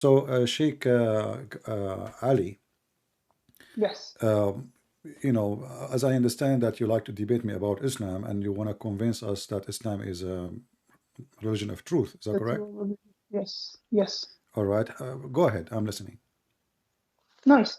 So, Sheikh Ali, Yes, as I understand that you like to debate me about Islam and you want to convince us that Islam is a religion of truth. Is that that's correct? yes, yes. All right. Go ahead. I'm listening. Nice.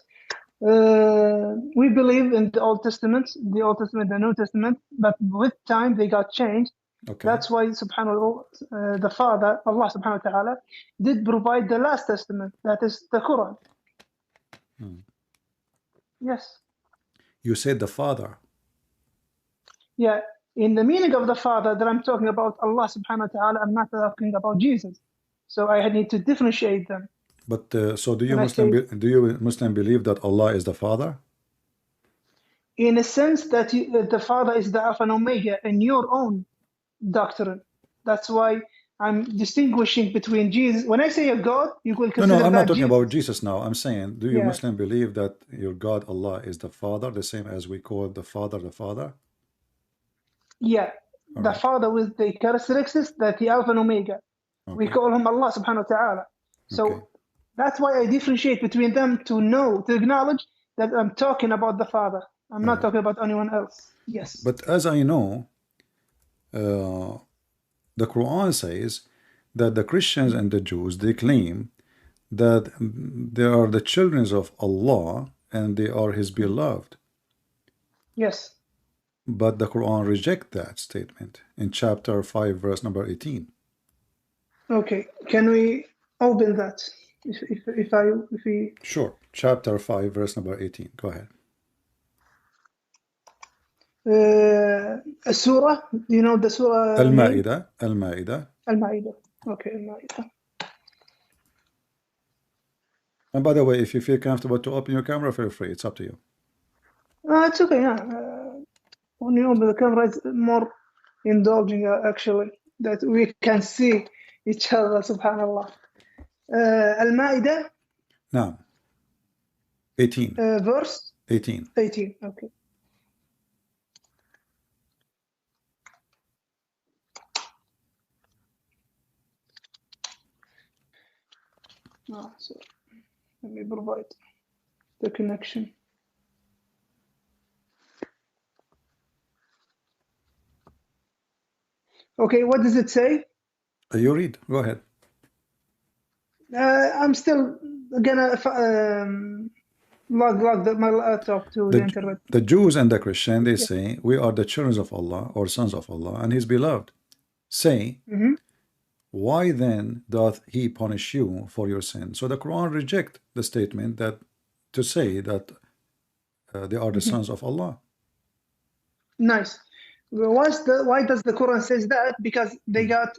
We believe in the Old Testament, the New Testament, but with time they got changed. Okay. That's why subhanAllah, the Father, Allah subhanahu wa ta'ala, did provide the last testament, that is the Quran. Hmm. Yes. You said the Father. Yeah. In the meaning of the Father that I'm talking about Allah subhanahu wa ta'ala, I'm not talking about Jesus. So I need to differentiate them. But so do you When I say Muslim believe that Allah is the Father? in a sense that the Father is the Alpha and Omega in your own doctrine. That's why I'm distinguishing between Jesus. When I say a God, you will No, no, consider I'm not that talking about Jesus. Jesus now. I'm saying, do you Yeah, Muslim believe that your God Allah is the Father, the same as we call the Father the Father? yeah. All The right. Father with the characteristics that the Alpha and Omega. We Okay. call him Allah subhanahu wa ta'ala. Okay. So that's why I differentiate between them to acknowledge that I'm talking about the Father. I'm All not right. talking about anyone else. Yes. But as I know, uh, the Quran says that the Christians and the Jews, they claim that they are the children of Allah and they are His beloved. Yes. But the Quran rejects that statement in chapter 5, verse number 18. Okay. Can we open that? If we Sure. Chapter 5, verse number 18. Go ahead. a surah, you know the surah name? Al-Ma'idah. Al-Ma'idah. Al-Ma'idah. Okay, Al-Ma'idah. And by the way, if you feel comfortable to open your camera, feel free. It's up to you. It's okay, yeah. When you open the camera, it's more indulging, actually, that we can see each other, subhanAllah. Al-Ma'idah, Now, 18. verse 18. 18. Okay. So let me provide the connection. Okay, what does it say? You read. Go ahead. I'm still gonna log my laptop to the internet. The Jews and the Christian, they Yeah. say, we are the children of Allah or sons of Allah and His beloved. Say, Mm-hmm. why then doth He punish you for your sin? So the Quran reject the statement that to say that they are the Mm-hmm. sons of Allah. Nice. Why does the Quran says that? Because they got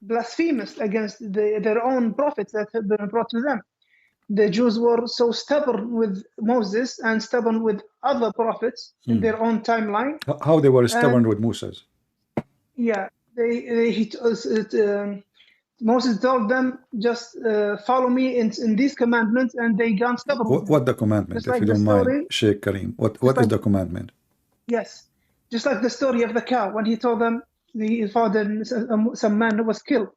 blasphemous against their own prophets that have been brought to them. The Jews were so stubborn with Moses and stubborn with other prophets in their own timeline. How they were stubborn And with Moses. yeah, Moses told them, just follow me in these commandments, and they got stubborn with him. What the commandment, Just if like you the don't mind, story, Sheikh Kareem? just What is like the commandment? yes, just like the story of the cow when he told them he found some man who was killed,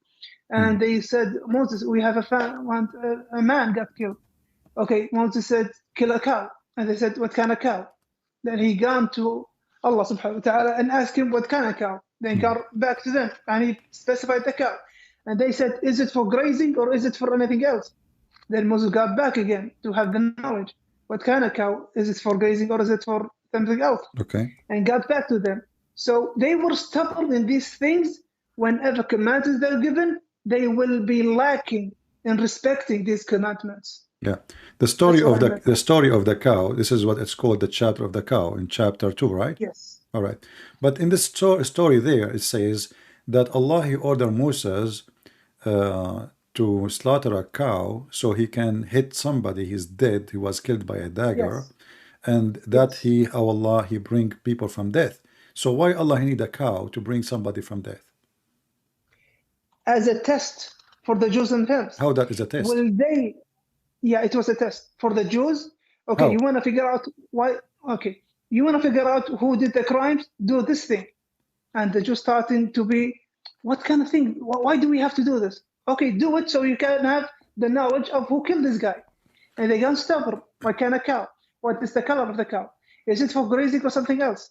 and they said, Moses, we have a man got killed. Okay, Moses said, kill a cow, and they said, what kind of cow? Then he gone to Allah subhanahu wa ta'ala and asked him what kind of cow. Then got back to them and he specified the cow. And they said, is it for grazing or is it for anything else? Then Moses got back again to have the knowledge. What kind of cow? Is it for grazing or is it for something else? Okay. And got back to them. So they were stubborn in these things. Whenever commandments they're given, they will be lacking in respecting these commandments. Yeah. That's what I meant. The story of the cow, this is what it's called, the chapter of the cow in chapter 2, right? Yes. All right. But in this story there, it says that Allah, He ordered Moses to slaughter a cow so he can hit somebody. He's dead. He was killed by a dagger. Yes. And that Yes. Allah, He bring people from death. So why Allah He need a cow to bring somebody from death? As a test for the Jews themselves. How that is a test? Will they? Yeah, it was a test for the Jews. Okay, How? you want to figure out why? Okay, you want to figure out who did the crimes? Do this thing, and the Jews starting to be, what kind of thing? Why do we have to do this? Okay, do it so you can have the knowledge of who killed this guy. And they got stubborn. What kind of cow? What is the color of the cow? Is it for grazing or something else?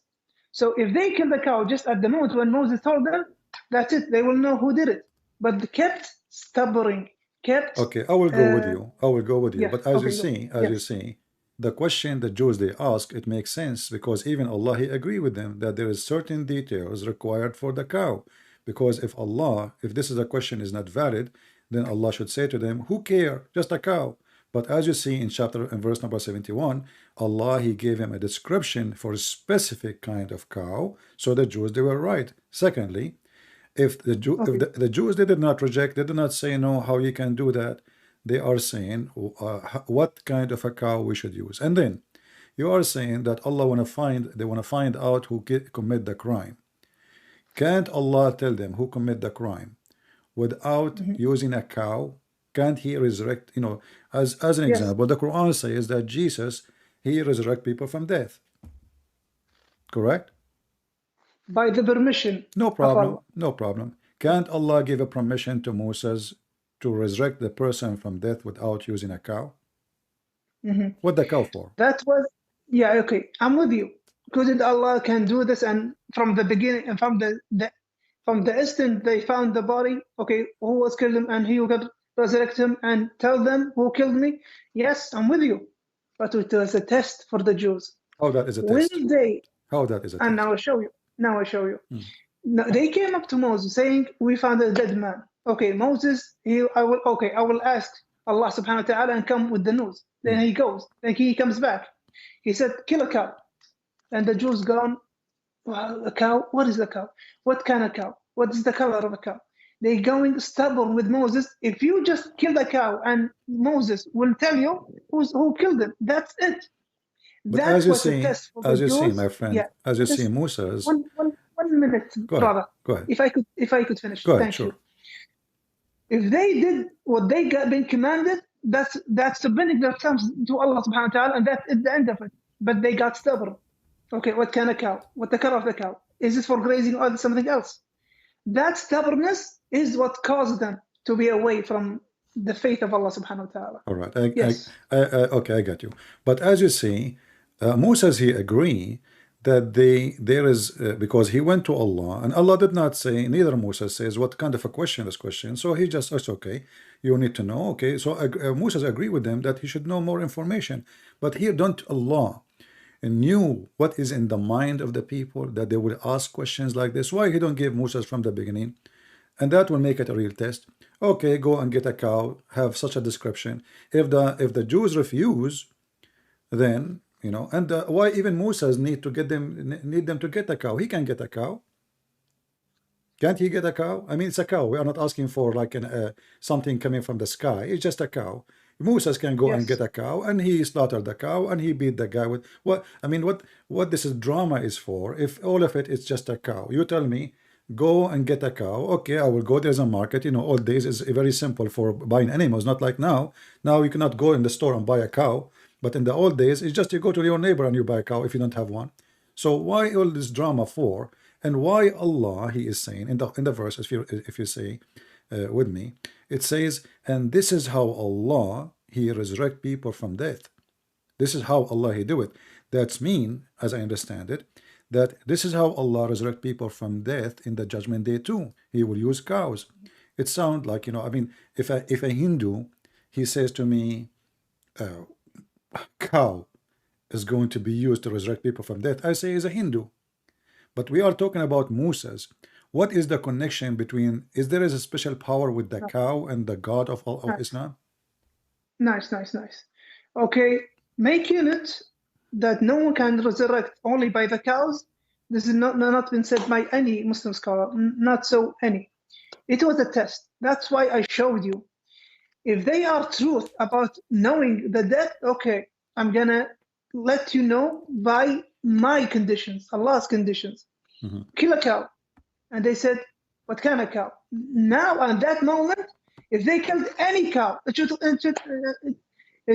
So if they kill the cow just at the moment when Moses told them, that's it. They will know who did it. But they kept stubborn, kept. Okay, I will go with you. I will go with you. Yes. But as you Okay. Go. see, Yes. the question the Jews they ask, it makes sense because even Allah he agree with them that there is certain details required for the cow. Because if this is a question is not valid, then Allah should say to them, who care? Just a cow. But as you see in verse number 71, Allah he gave him a description for a specific kind of cow. So the Jews they were right. Secondly, if Okay. the Jews they did not reject, they did not say no, how you can do that. They are saying what kind of a cow we should use. And then you are saying that Allah they want to find out who commit the crime. Can't Allah tell them who commit the crime without Mhm. using a cow? Can't he resurrect, as an Yes. example, the Quran says that Jesus he resurrect people from death. Correct? By the permission No of problem. Allah. No problem. Can't Allah give a permission to Moses to resurrect the person from death without using a cow? Mhm. What the cow for? That was, yeah, okay. I'm with you. Couldn't Allah can do this? And from the beginning, and from the instant they found the body, okay, who was killed him, and he will resurrect him and tell them who killed me. Yes, I'm with you. But it was a test for the Jews. How that is a When test? they, How that is a and test? now I show you. Now I show you. Hmm. Now, they came up to Moses saying, "We found a dead man." Okay, Moses, I will ask Allah Subhanahu wa Taala and come with the news. Then he goes. Then he comes back. He said, "Kill a cow," and the Jews gone. Well, a cow? What is a cow? What kind of cow? What is the color of a cow? They going stubborn with Moses. If you just kill the cow, and Moses will tell you who killed him. That's it. But That was a test for the as you see, Jews. my friend, Yeah, as you see, just Moses. 1 minute, Go ahead. brother. Go ahead. If I could finish, Go ahead. thank you. Sure. If they did what they got been commanded, that's submitting themselves to Allah Subhanahu wa Taala, and that's at the end of it. But they got stubborn. Okay, what kind of cow? What the color of the cow? Is it for grazing or something else? That stubbornness is what caused them to be away from the faith of Allah Subhanahu wa Taala. All right. Yes. Okay, I got you. But as you see, Moses he agree that there is because he went to Allah and Allah did not say. Neither Moses says what kind of a question is question. So he just it's okay. You need to know. Okay. So Moses agree with them that he should know more information. But here don't Allah knew what is in the mind of the people that they would ask questions like this. Why he don't give Moses from the beginning? And that will make it a real test. Okay, go and get a cow, have such a description. If the Jews refuse, then and why even Moses need them to get a cow? He can get a cow. Can't he get a cow? I mean, it's a cow. We are not asking for like something coming from the sky. It's just a cow. Moses can go and get Yes. a cow, and he slaughtered the cow, and he beat the guy with what? I mean, what this is drama is for? If all of it is just a cow, you tell me, go and get a cow. Okay, I will go. There's a market. Old days is very simple for buying animals. Not like now. Now you cannot go in the store and buy a cow. But in the old days, it's just you go to your neighbor and you buy a cow if you don't have one. So why all this drama for? And why Allah, he is saying in the verse, if you say with me, it says, and this is how Allah, he resurrect people from death. This is how Allah, he do it. That's mean, as I understand it, that this is how Allah resurrect people from death in the judgment day too. He will use cows. It sounds like, I mean, if a Hindu, he says to me, cow is going to be used to resurrect people from death, I say is a Hindu. But we are talking about Moses. What is the connection between, is there a special power with the cow and the God of Nice, Islam? nice, nice, nice. Okay, making it that no one can resurrect only by the cows. This is not been said by any Muslim scholar. Not so any. It was a test. That's why I showed you. If they are truth about knowing the death, okay, I'm gonna let you know by my conditions, Allah's conditions. Kill a cow. And they said, what kind of cow? Now, at that moment, if they killed any cow, it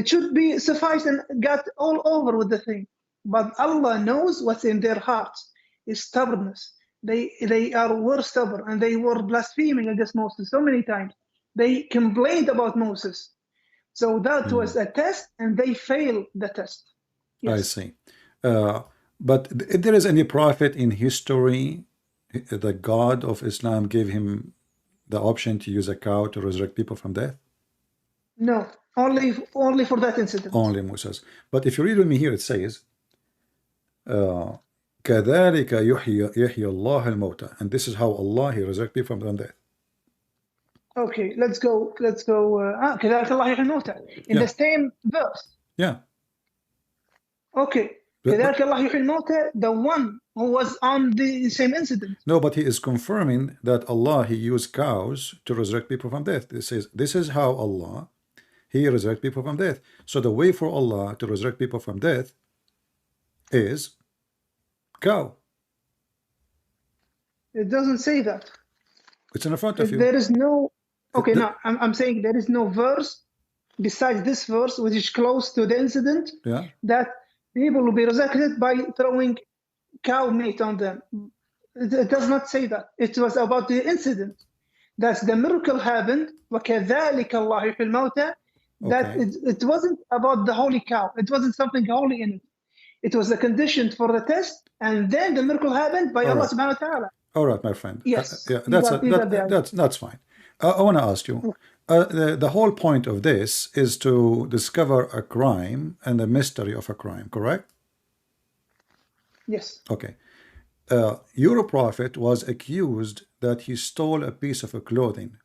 should be suffice and got all over with the thing. But Allah knows what's in their hearts is stubbornness. Were stubborn and they were blaspheming against Moses so many times. They complained about Moses. So that was a test, and they failed the test. I Yes. see. But if there is any prophet in history, the God of Islam gave him the option to use a cow to resurrect people from death? No, only for that incident. Only Moses. But if you read with me here, it says, كذلك يحيي الله الموتى. And this is how Allah, He resurrects people from death. Okay, let's go. كذلك الله يحيي الموتى in Yeah. the same verse. Yeah. Okay. كذلك الله يحيي الموتى, the one who was on the same incident. No, but he is confirming that Allah, He used cows to resurrect people from death. This is how Allah, He resurrects people from death. So the way for Allah to resurrect people from death is cow. It doesn't say that. It's in front of you. There is no. Okay, no, I'm saying there is no verse besides this verse, which is close to the incident, Yeah. that people will be resurrected by throwing cow meat on them. It does not say that. It was about the incident. That's the miracle happened. وَكَذَلِكَ اللَّهُ يُحْيِي الْمَوْتَى. That it wasn't about the holy cow. It wasn't something holy in it. It was a condition for the test, and then the miracle happened by Allah subhanahu wa ta'ala. All right, my friend. Yes. Yeah, that's fine. I want to ask you, the whole point of this is to discover a crime and the mystery of a crime, correct? Yes. Okay. Your prophet was accused that he stole a piece of clothing.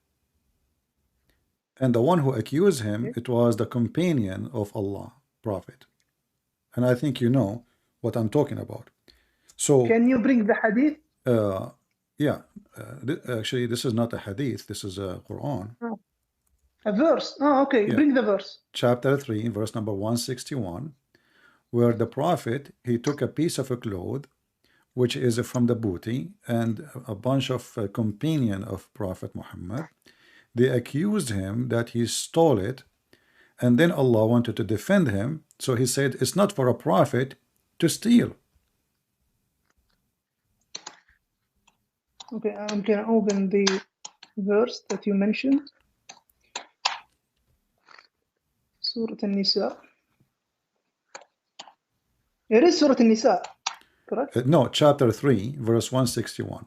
And the one who accused him, it was the companion of Allah, prophet. And I think you know what I'm talking about. So, can you bring the hadith? Yeah. Actually, this is not a hadith. This is a Quran. Oh. A verse. Oh, okay. Yeah. Bring the verse. Chapter 3, verse number 161, where the prophet, he took a piece of a cloth, which is from the booty, and a bunch of companion of Prophet Muhammad. They accused him that he stole it, and then Allah wanted to defend him. So he said, it's not for a prophet to steal. Okay, I'm going to open the verse that you mentioned. Surah An-Nisa. It is Surah An-Nisa, correct? No, chapter 3, verse 161.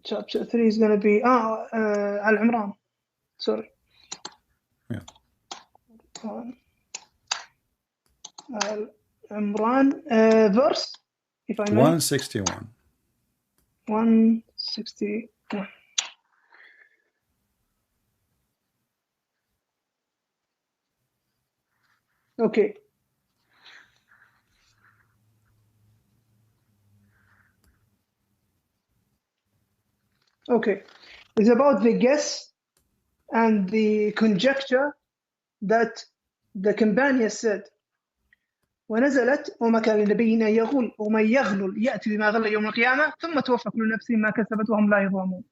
Chapter 3 is going to be Al-Imran. Sorry. Yeah. Al-Imran verse, if I may. 161. 161. Okay. Okay. It's about the guess and the conjecture that the companion said. ونزلت وما كان لنبي يغل ومن يغلل يأتي بما غل يوم القيامة ثم توفى كل نفس ما كسبت وهم لا يظلمون.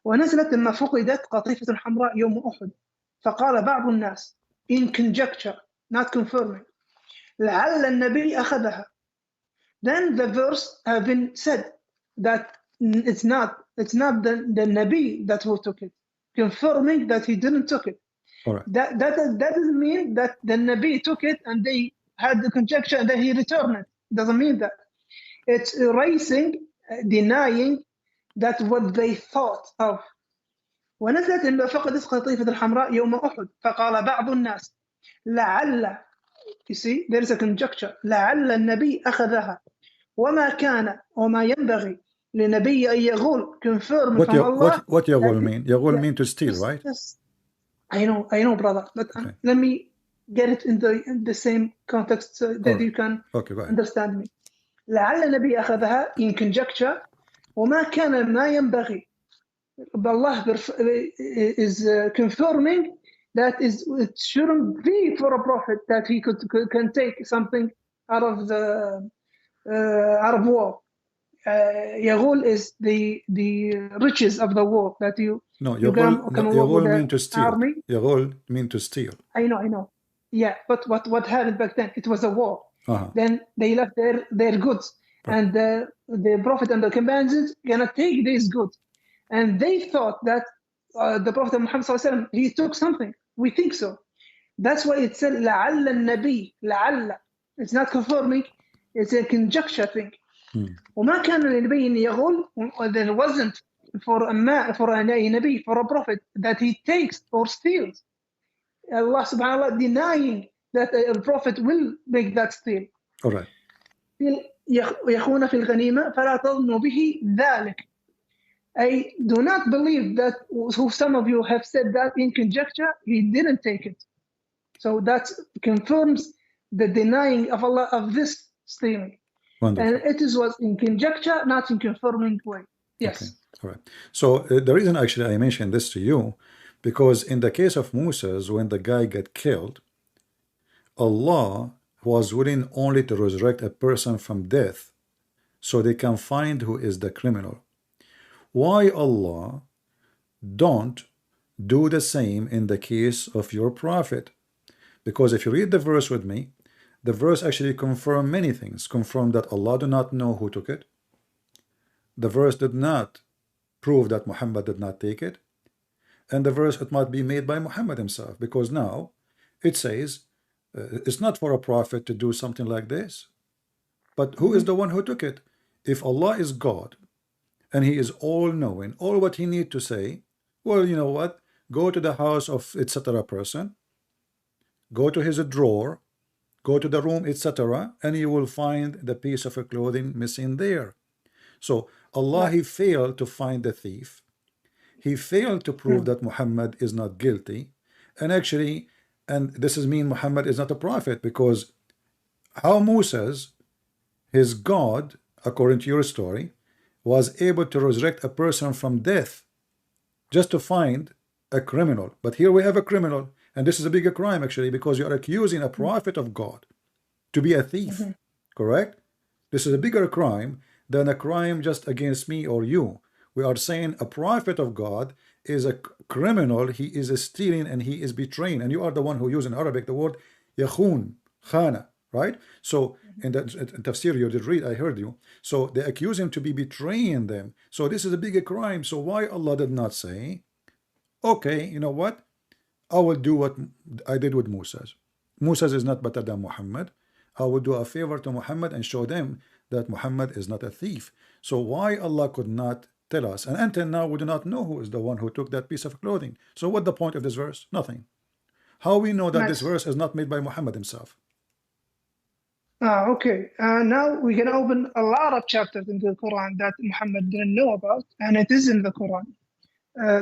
ونزلت لما فقدت قطيفة حمراء يوم أحد فقال بعض الناس in conjecture, not confirming, لعل النبي أخذها. Then the verse have been said that it's not the Nabi that who took it, confirming that he didn't took it. All right. That doesn't mean that the Nabi took it and they had the conjecture and then he returned it. Doesn't mean that. It's erasing, denying that what they thought of. ونزلت لما فقدت قطيفة الحمراء يوم أحد فقال بعض الناس لعل, you see, there is a conjecture, لعل النبي أخذها وما كان وما ينبغي لنبي أن يغول, confirm from Allah. What يغول mean? يغول mean to steal, right? Yes. I know, brother, but okay. Let me get it in the same context so that you can understand me. لعل النبي أخذها in conjecture وما كان ما ينبغي. Allah is confirming that it shouldn't be for a prophet that he can take something out of war. Yaghul is the riches of the war that you. No, Yaghul mean to steal. Yaghul mean to steal. I know. Yeah, but what happened back then? It was a war. Then they left their goods, and the prophet and the companions gonna take these goods. And they thought that the Prophet Muhammad ﷺ, he took something. We think so. That's why it said لعل النبي لعل. It's not confirming. It's a conjecture thing. وما كان لنبي أن يغل. There wasn't for a نبي, for a prophet, that he takes or steals. Allah subhanahu wa ta'ala denying that a prophet will make that steal. All right. يخون في الغنيمة فلا تظنوا به ذلك. I do not believe that, who some of you have said that in conjecture, he didn't take it. So that confirms the denying of Allah of this stealing. Wonderful. And it was in conjecture, not in confirming way. Yes. Okay. All right. So the reason actually I mentioned this to you, because in the case of Moses, when the guy got killed, Allah was willing only to resurrect a person from death so they can find who is the criminal. Why Allah don't do the same in the case of your prophet? Because if you read the verse with me, the verse actually confirms many things. Confirm that Allah do not know who took it. The verse did not prove that Muhammad did not take it. And the verse, it might be made by Muhammad himself, because now it says it's not for a prophet to do something like this. But who is the one who took it? If Allah is God and he is all-knowing, all what he need to say, well, you know what? Go to the house of etc. person, go to his drawer, go to the room, etc., and you will find the piece of clothing missing there. So Allah, he failed to find the thief. He failed to prove that Muhammad is not guilty. And actually, and this is mean Muhammad is not a prophet, because how Moses, his God, according to your story, was able to resurrect a person from death just to find a criminal. But here we have a criminal, and this is a bigger crime actually, because you are accusing a prophet of God to be a thief. Correct? This is a bigger crime than a crime just against me or you. We are saying a prophet of God is a criminal, he is stealing and he is betraying, and you are the one who used in Arabic the word yakhun, khana, right? So in the tafsir you did read, I heard you. So they accuse him to be betraying them. So this is a bigger crime. So why Allah did not say, okay, you know what, I will do what I did with Moses. Moses is not better than Muhammad. I will do a favor to Muhammad and show them that Muhammad is not a thief. So why Allah could not tell us? And until now we do not know who is the one who took that piece of clothing. So what the point of this verse? Nothing. How we know that this verse is not made by Muhammad himself? Okay. Now we can open a lot of chapters in the Quran that Muhammad didn't know about, and it is in the Quran.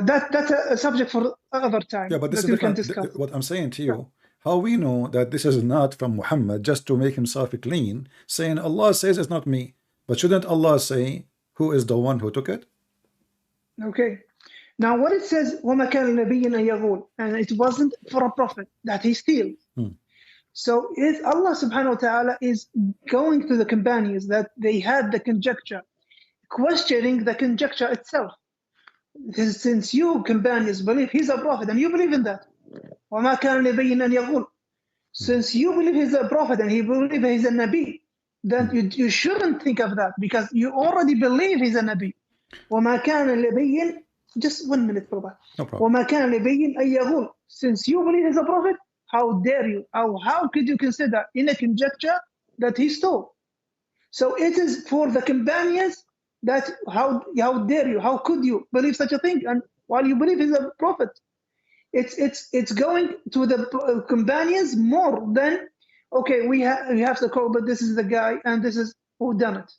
That's a subject for other time. Yeah, but this is different. What I'm saying to you, how we know that this is not from Muhammad just to make himself clean, saying Allah says it's not me. But shouldn't Allah say who is the one who took it? Okay. Now what it says, وَمَا كَانَ لِنَبِيٍّ أَن يَغُولَ, and it wasn't for a prophet that he steals. So Allah subhanahu wa ta'ala is going to the companions that they had the conjecture, questioning the conjecture itself. Since you companions believe he's a prophet and you believe in that, وَمَا كَانَ لِنَبِيٍّ أَن يَغُولَ, since you believe he's a prophet and he believes he's a Nabi, then you shouldn't think of that, because you already believe he's a Nabi. وَمَا كَانَ لِنَبِيٍّ, just 1 minute for that. No problem. وَمَا كَانَ لِنَبِيٍّ أَن يَغُولَ, since you believe he's a prophet, how dare you? How could you consider in a conjecture that he stole? So it is for the companions that how dare you? How could you believe such a thing? And while you believe he's a prophet, it's going to the companions more than, okay, we have to call, but this is the guy and this is who done it,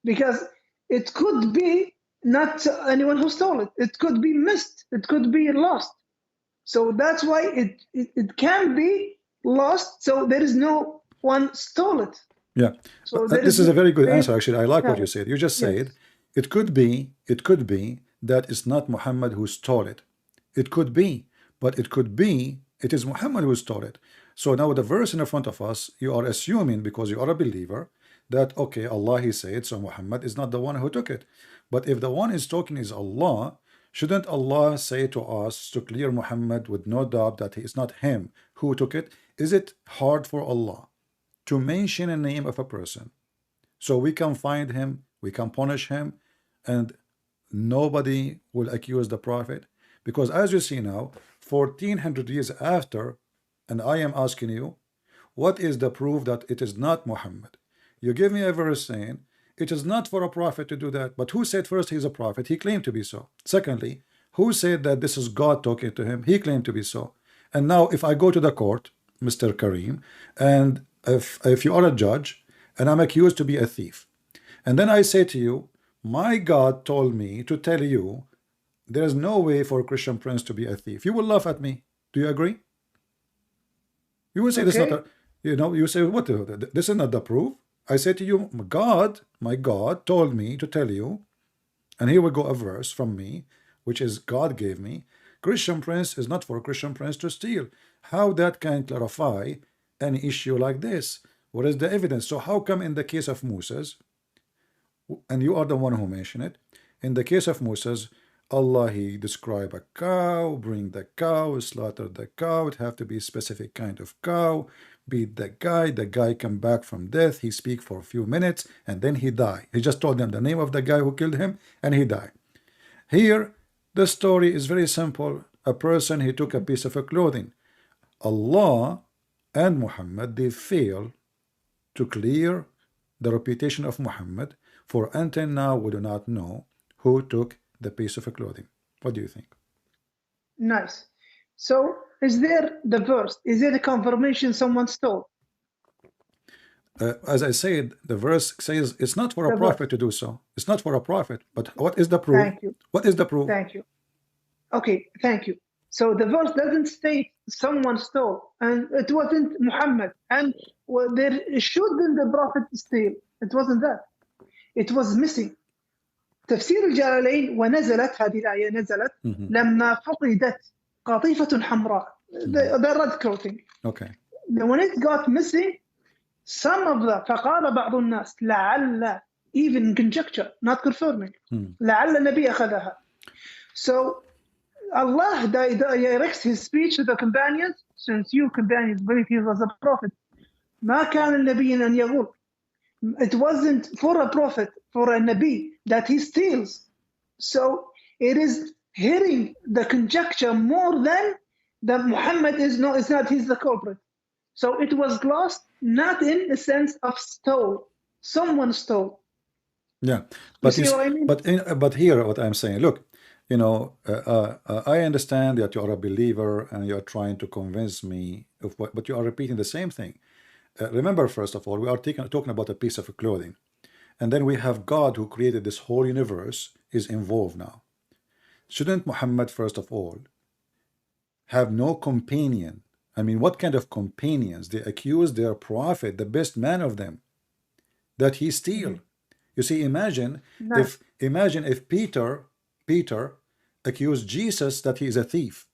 because it could be not anyone who stole it. It could be missed. It could be lost. So that's why it can be lost. So there is no one stole it. Yeah. So this is a very good answer. Actually, I like what you said. You just said it could be that it's not Muhammad who stole it. It could be, but it could be it is Muhammad who stole it. So now the verse in front of us, you are assuming, because you are a believer, that okay, Allah he said, so Muhammad is not the one who took it. But if the one is talking is Allah, shouldn't Allah say to us to clear Muhammad with no doubt that he is not him who took it? Is it hard for Allah to mention a name of a person so we can find him, we can punish him, and nobody will accuse the prophet? Because as you see now, 1400 years after, and I am asking you, what is the proof that it is not Muhammad? You give me a verse saying it is not for a prophet to do that. But who said first he's a prophet? He claimed to be so. Secondly, who said that this is God talking to him? He claimed to be so. And now if I go to the court, Mr. Kareem, and if you are a judge and I'm accused to be a thief, and then I say to you, my God told me to tell you there is no way for a Christian prince to be a thief, you will laugh at me. Do you agree? You will say this is not Okay. a, you say, what, this is not the proof. I say to you, God, my God told me to tell you, and here we go a verse from me, which is God gave me, Christian prince is not for a Christian prince to steal. How that can clarify an issue like this? What is the evidence? So how come in the case of Moses, and you are the one who mentioned it, in the case of Moses, Allah, he describe a cow, bring the cow, slaughter the cow, it have to be a specific kind of cow, beat the guy come back from death, he speak for a few minutes, and then he die. He just told them the name of the guy who killed him, and he died. Here, the story is very simple. A person, he took a piece of a clothing. Allah and Muhammad, they fail to clear the reputation of Muhammad, for until now we do not know who took the piece of a clothing. What do you think? Nice. So, is there the verse? Is there the confirmation someone stole As I said, the verse says it's not for a the verse? prophet to do so. It's not for a prophet. But what is the proof? Thank you. What is the proof? Thank you. Okay, thank you. So the verse doesn't state someone stole, and it wasn't Muhammad, and there shouldn't the prophet steal. It wasn't that. It was missing. تفسير الجلالين ونزلت هذه الآية نزلت لما فقدت قطيفة حمراء. The red clothing. Okay. When it got missing, some of the فقال بعض الناس لعل, even conjecture, not confirming, لعل النبي أخذها. So Allah directs his speech to the companions, since you companions believe he was a prophet. ما كان النبي أن يغول. It wasn't for a prophet, for a Nabi, that he steals. So it is hitting the conjecture more than that Muhammad is not he's the culprit. So it was lost, not in the sense of stole. Someone stole. Yeah, You see what I mean? but here what I'm saying, look, I understand that you are a believer and you are trying to convince me of what, but you are repeating the same thing. Remember, first of all, we are talking about a piece of clothing, and then we have God who created this whole universe is involved now. Shouldn't Muhammad, first of all, have no companion? I mean, what kind of companions? They accuse their prophet, the best man of them, that he steal. You see, imagine if Peter accused Jesus that he is a thief.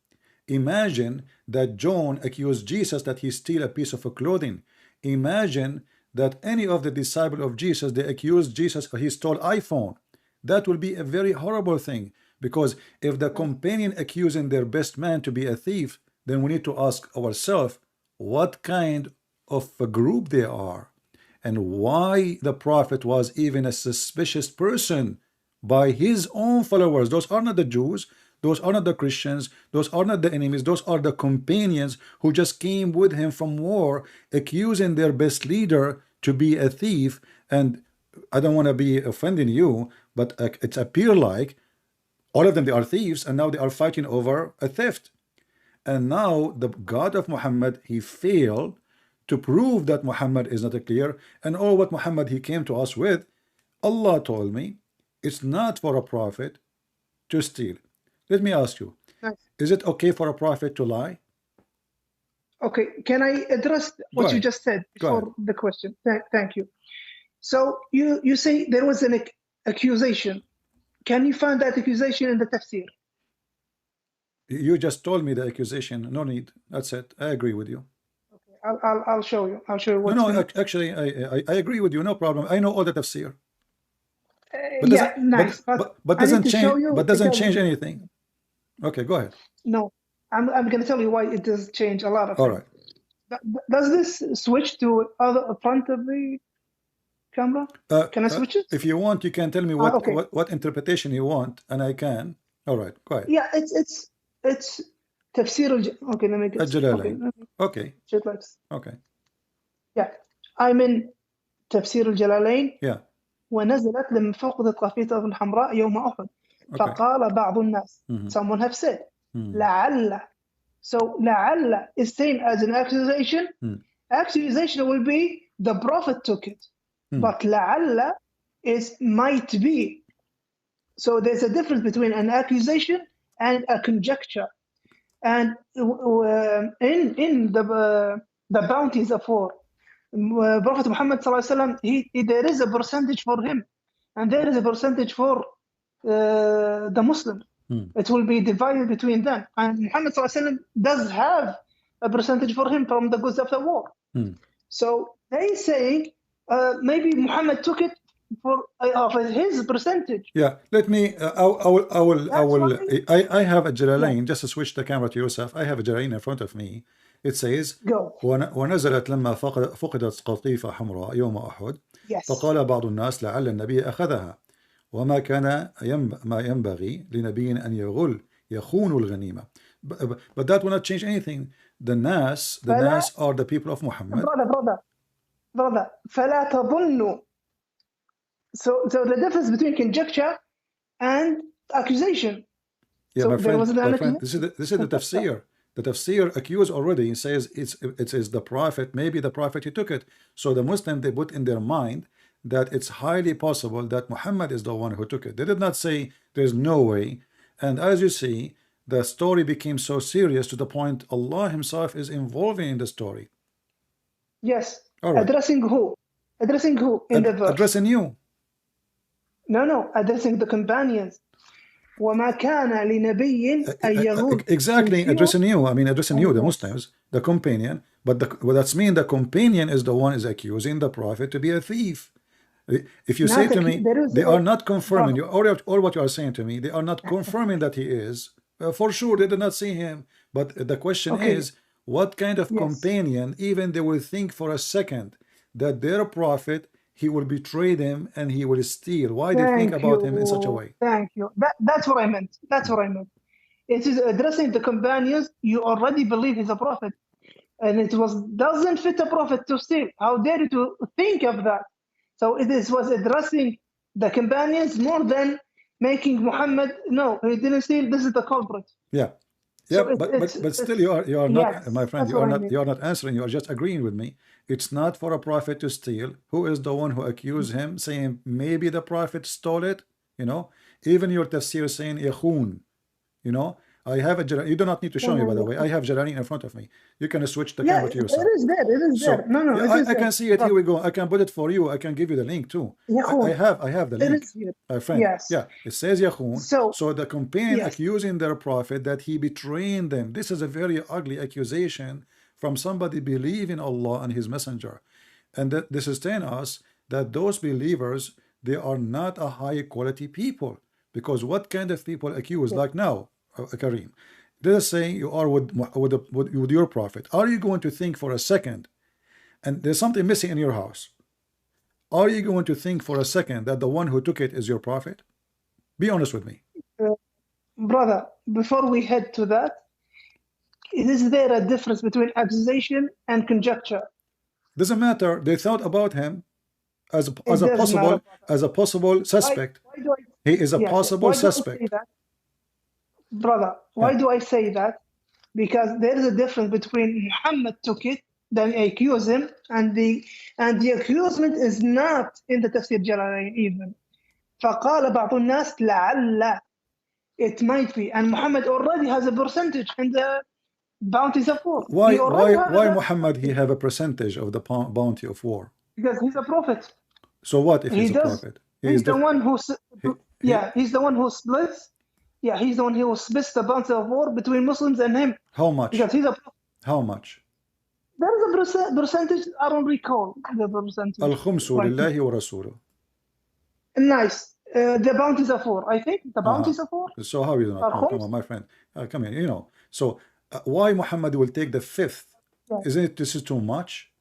Imagine that John accused Jesus that he steal a piece of a clothing. Imagine that any of the disciples of Jesus, they accused Jesus he stole iPhone. That will be a very horrible thing, because if the companion accusing their best man to be a thief, then we need to ask ourselves what kind of a group they are, and why the prophet was even a suspicious person by his own followers. Those are not the Jews, those are not the Christians, those are not the enemies, those are the companions who just came with him from war, accusing their best leader to be a thief. And I don't want to be offending you, but it appears like all of them, they are thieves, and now they are fighting over a theft. And now the God of Muhammad, he failed to prove that Muhammad is not a clear, and all what Muhammad he came to us with, Allah told me, it's not for a prophet to steal. Let me ask you, is it okay for a prophet to lie? Okay, can I address what you just said before the question? Thank you. So you say there was an accusation. Can you find that accusation in the tafsir? You just told me the accusation. No need. That's it. I agree with you. Okay, I'll show you. I'll show you what. No, actually, I agree with you. No problem. I know all the tafsir. But yeah, nice. But doesn't change. But doesn't change anything. Okay, go ahead. No, I'm going to tell you why it does change a lot of all things. Right. Does this switch to other front of the camera? Can I switch it? If you want, you can tell me what interpretation you want, and I can. All right, go ahead. Yeah, it's Okay, let me get. Okay, الجلالين. let me Okay. say it like this. Okay. Yeah, I'm in تفسير الجلالين. Yeah. ونزلت لما فقدت قافية حمراء يوم أحد. Okay. فقال بعض الناس. Someone have said. لعل. So لعل is same as an accusation. Accusation will be the prophet took it. But لعل is might be. So there's a difference between an accusation and a conjecture. And in the bounties of war, Prophet Muhammad ﷺ, there is a percentage for him, and there is a percentage for the Muslims. It will be divided between them. And Muhammad ﷺ does have a percentage for him from the goods of the war. So they saying maybe Muhammad took it for of his percentage. Yeah, let me. I have a Jalalain. Just to switch the camera to yourself. I have a Jalalain in front of me. It says, Go. ونزلت لما فقدت قطيفة حمراء يوم أحد. Yes. فقال بعض الناس لعل النبي أخذها وما كان ما ينبغي لنبي أن يخون الغنيمة. But that will not change anything. The Nas are the people of Muhammad. Brother, فلا تظنوا. So the difference between conjecture and accusation. Yeah, so my friend, this is the tafsir. The tafsir accused already says it is the prophet, maybe the prophet he took it. So the Muslim, they put in their mind that it's highly possible that Muhammad is the one who took it. They did not say there's no way. And as you see, the story became so serious to the point Allah himself is involving in the story. Yes. Right. Addressing who? Addressing who in the verse? Addressing you. No, addressing the companions. وما كان لنبي أن يغول. Exactly, addressing you. I mean, addressing you, the Muslims, the companion. But that's mean the companion is the one is accusing the prophet to be a thief. If you say to me, they are not confirming, or what you are saying to me, they are not confirming that he is. For sure, they did not see him. But the question is, what kind of companion, even they will think for a second that their prophet, he will betray them and he will steal. Why do you think about him in such a way? Thank you. That's what I meant. That's what I meant. It is addressing the companions. You already believe he's a prophet. And it doesn't fit a prophet to steal. How dare you to think of that? So was addressing the companions more than making Muhammad, no, he didn't steal, this is the culprit. Yeah. Yeah, so but still you are not, my friend, you are not answering, you are just agreeing with me. It's not for a prophet to steal. Who is the one who accused him, saying maybe the prophet stole it? Even your tafsir saying yakhun, I have a you do not need to show me, by the way. I have Jalalain in front of me. You can switch the camera to yourself. It is there. No, I can see it. Here we go. I can put it for you. I can give you the link too. I have the link. It is here. My friend. Yes. Yeah, it says Yakhun. So the companion accusing their prophet that he betrayed them. This is a very ugly accusation from somebody believing Allah and his messenger. And that this is telling us that those believers, they are not a high quality people. Because what kind of people accuse? Like now, Kareem, let us say you are with your prophet. Are you going to think for a second, and there's something missing in your house, are you going to think for a second that the one who took it is your prophet? Be honest with me. Brother, before we head to that, is there a difference between accusation and conjecture? Doesn't matter. They thought about him as a possible suspect. He is a possible suspect. Brother, why do I say that? Because there is a difference between Muhammad took it, then accuse him, and the accusement is not in the Tafsir Jalalain even. فقال بعض الناس لعل, it might be, and Muhammad already has a percentage in the bounties of war. Why Muhammad he have a percentage of the bounty of war? Because he's a prophet. So what if he's a prophet? He's the one who he's the one who splits. Yeah, he's the one who splits the bounty of war between Muslims and him. How much? Because he's a prophet. How much? There is a percentage. I don't recall the percentage. Al-khumsu lillahi wa rasuluh. Nice. The bounties of war. I think the bounties of war. So how you not? Come on, my friend. Come here. So why Muhammad will take the fifth? Yeah. Isn't it? This is too much.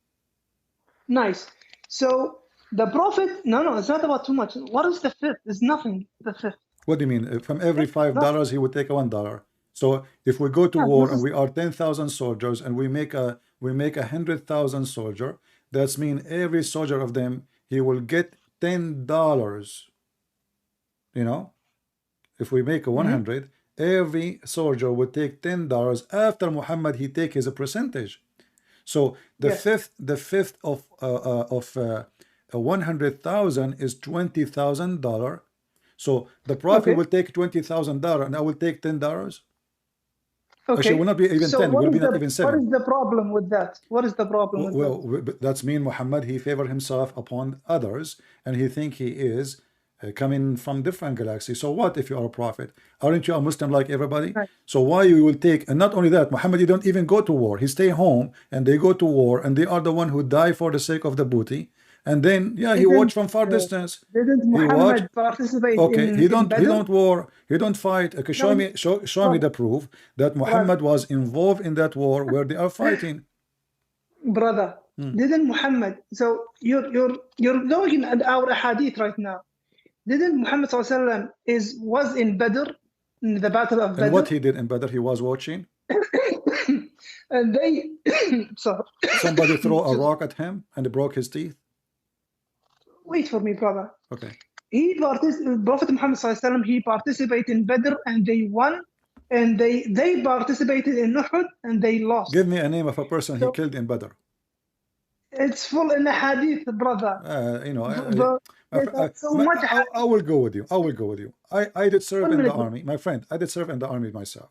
Nice. So the prophet. No, it's not about too much. What is the fifth? It's nothing. The fifth. What do you mean? From every $5, he would take $1. So if we go to Yeah, war this and is we are 10,000 soldiers and we make 100,000 soldier, that's mean every soldier of them he will get $10. You know, if we make a mhm. 100, every soldier would take $10. After Muhammad, he take his percentage. So the Yes. fifth of 100,000 is $20,000. So the prophet Okay. will take $20,000 and I will take $10. Actually, it will Okay. not be even So 10, will be not even what 7. is the problem with that? What is the problem with that? Well, that's mean Muhammad, he favored himself upon others, and he think he is coming from different galaxy. So what if you are a prophet? Aren't you a Muslim like everybody? Right. So why you will take, and not only that, Muhammad, he don't even go to war. He stay home, and they go to war, and they are the one who die for the sake of the booty. And then, yeah, he watch Didn't from far uh, distance. didn't He watch. Muhammad participate Okay, in he Badr? don't war, he don't fight. Okay, show No, me, show me brother, the proof that brother, Muhammad was involved in that war where they are fighting. brother. Hmm. Didn't Muhammad? So you're going in our hadith right now. Didn't Muhammad SAW was in Badr, in the Battle of And Badr, what he did in Badr, he was watching. and they sorry. Somebody throw a rock at him and broke his teeth. Wait for me, brother. Okay. Prophet Muhammad SAW, he participated in Badr and they won, and they participated in Uhud and they lost. Give me a name of a person he So killed in Badr. it's full in the hadith, brother. You know, There's so much I hadith. will go with you. I will go with you. I did serve 1 in the minute, army, my friend. I did serve in the army myself.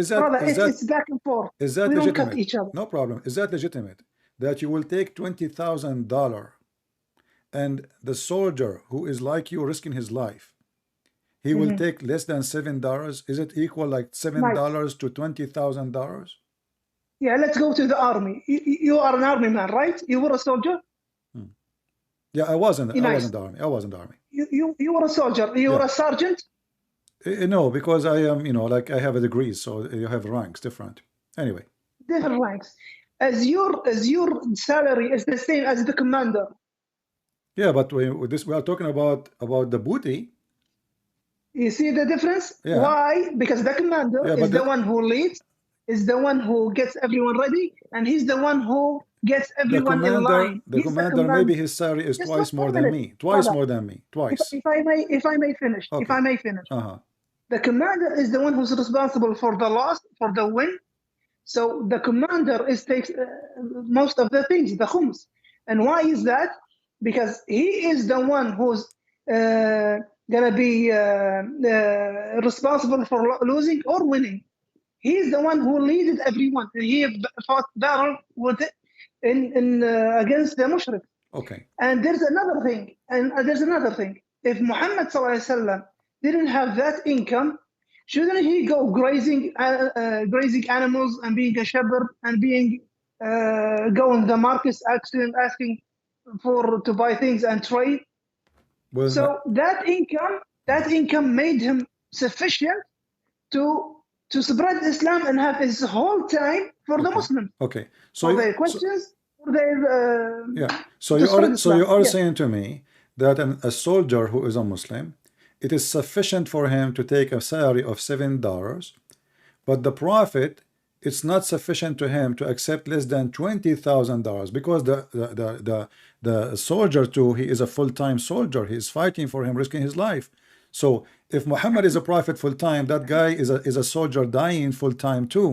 Is that brother. is that It's back and forth. is that We don't cut legitimate? each other. No problem. Is that legitimate? That you will take $20,000 and the soldier who is like you risking his life, he will Mhm. take less than $7. Is it equal like Nice. $7 to $20,000? Yeah, let's go to the army. You are an army man, right? You were a soldier. Yeah, I was in the, I was in Nice. the army. I was in the army. You were a soldier. You Yeah. were a sergeant. No, because I am, like I have a degree, so you have ranks different. Anyway, Different ranks. As your salary is the same as the commander. yeah, but we are talking about the booty. You see the difference? Yeah, Why? Because the commander yeah, is but the one who leads, is the one who gets everyone ready, and he's the one who gets the everyone in commander, line. the He's the commander, maybe command. his salary is Just twice more 1 than minute, me, twice brother. more than me, twice. If I may finish, if Okay. I may finish, Uh-huh. the commander is the one who's responsible for the loss, for the win. So the commander takes most of the things, the khums. And why is that? Because he is the one who's gonna be responsible for losing or winning. He is the one who leaded everyone. He fought battle with in against the mushrik. Okay. And there's another thing. If Muhammad SAW didn't have that income, shouldn't he go grazing animals and being a shepherd and being going the markets asking for to buy things and trade? Well, So that income made him sufficient to spread Islam and have his whole time for the okay. Muslims, Okay. for their questions, for their Yeah. So to you spread are so you Islam. are Yes. saying to me that a soldier who is a Muslim, it is sufficient for him to take a salary of $7, but the Prophet, it's not sufficient to him to accept less than $20,000 because the soldier too, he is a full-time soldier. He is fighting for him, risking his life. So if Muhammad is a prophet full-time, that guy is a soldier dying full-time too,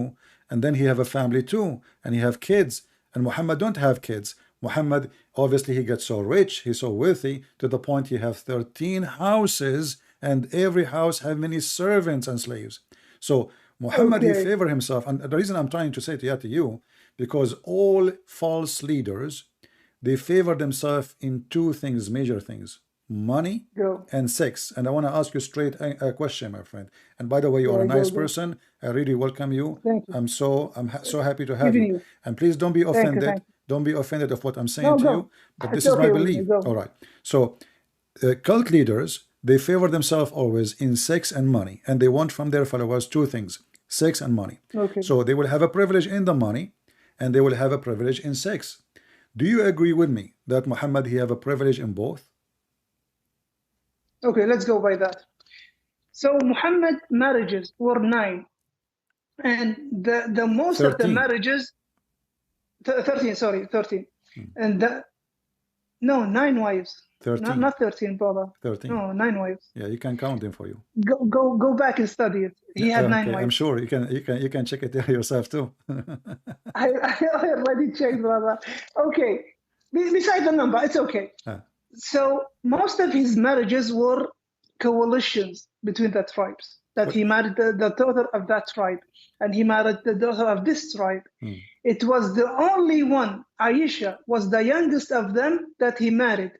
and then he have a family too, and he have kids, and Muhammad don't have kids. Muhammad, obviously, he gets so rich, he's so wealthy to the point he have 13 houses, and every house have many servants and slaves. So Muhammad, he Okay. favor himself, and the reason I'm trying to say to you, because all false leaders, they favor themselves in two things, major things: money Go. and sex. And I want to ask you straight a question, my friend. And by the way, you are Yeah, a go, nice go. person. I really welcome you. Thank you. I'm so happy to have Giving you. you. And please don't be Thank you. offended. Thank you. Don't be offended of what I'm saying No, to go. you. But It's this is my okay with me. belief. Go. All right. So cult leaders, they favor themselves always in sex and money, and they want from their followers two things: sex and money. Okay. So they will have a privilege in the money, and they will have a privilege in sex. Do you agree with me that Muhammad, he have a privilege in both? Okay, let's go by that. So Muhammad marriages were 9. And the most of the 13. marriages, 13, sorry, 13. Hmm. And no, 9 wives. 13. Not 13, brother. 13. No, 9 wives. Yeah, you can count them for you. Go back and study it. He had 9 Okay, I'm wives. sure you can check it yourself too. I already checked, brother. Okay. Beside the number, it's okay. Ah, So most of his marriages were coalitions between the tribes. That what? he married the daughter of that tribe, and he married the daughter of this tribe. Hmm. It was the only one, Aisha, was the youngest of them that he married.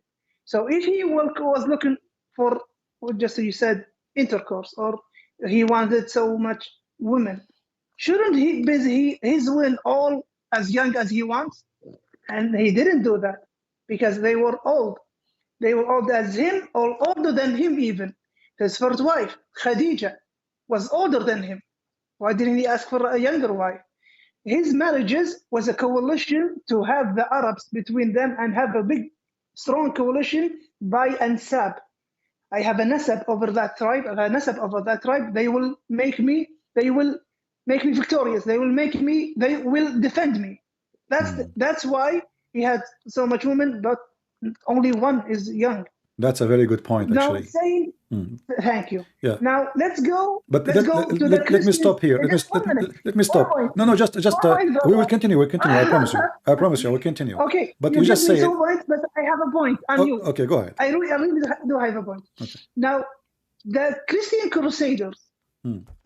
So if he was looking for, just you said, intercourse, or he wanted so much women, shouldn't he busy his women all as young as he wants? And he didn't do that because they were old. They were old as him, or older than him even. His first wife, Khadija, was older than him. Why didn't he ask for a younger wife? His marriages was a coalition to have the Arabs between them and have a big, strong coalition by Ansab. I have a nasab over that tribe, a nasab over that tribe. They will make me victorious. They will defend me. That's why he had so much women, but only one is young. That's a very good point, Now actually. saying Hmm. thank you. Yeah. Now let's go. But Let's go to the let me Christians. stop here. Just 1 minute. Let me 4 stop. points. No, just 4 points, we will brother. continue. We'll continue. I promise you. I promise you. I will continue. Okay, But you you give just me said. 2 points, but I have a point on you. Okay, go ahead. I really do have a point. Okay. Now, the Christian Crusaders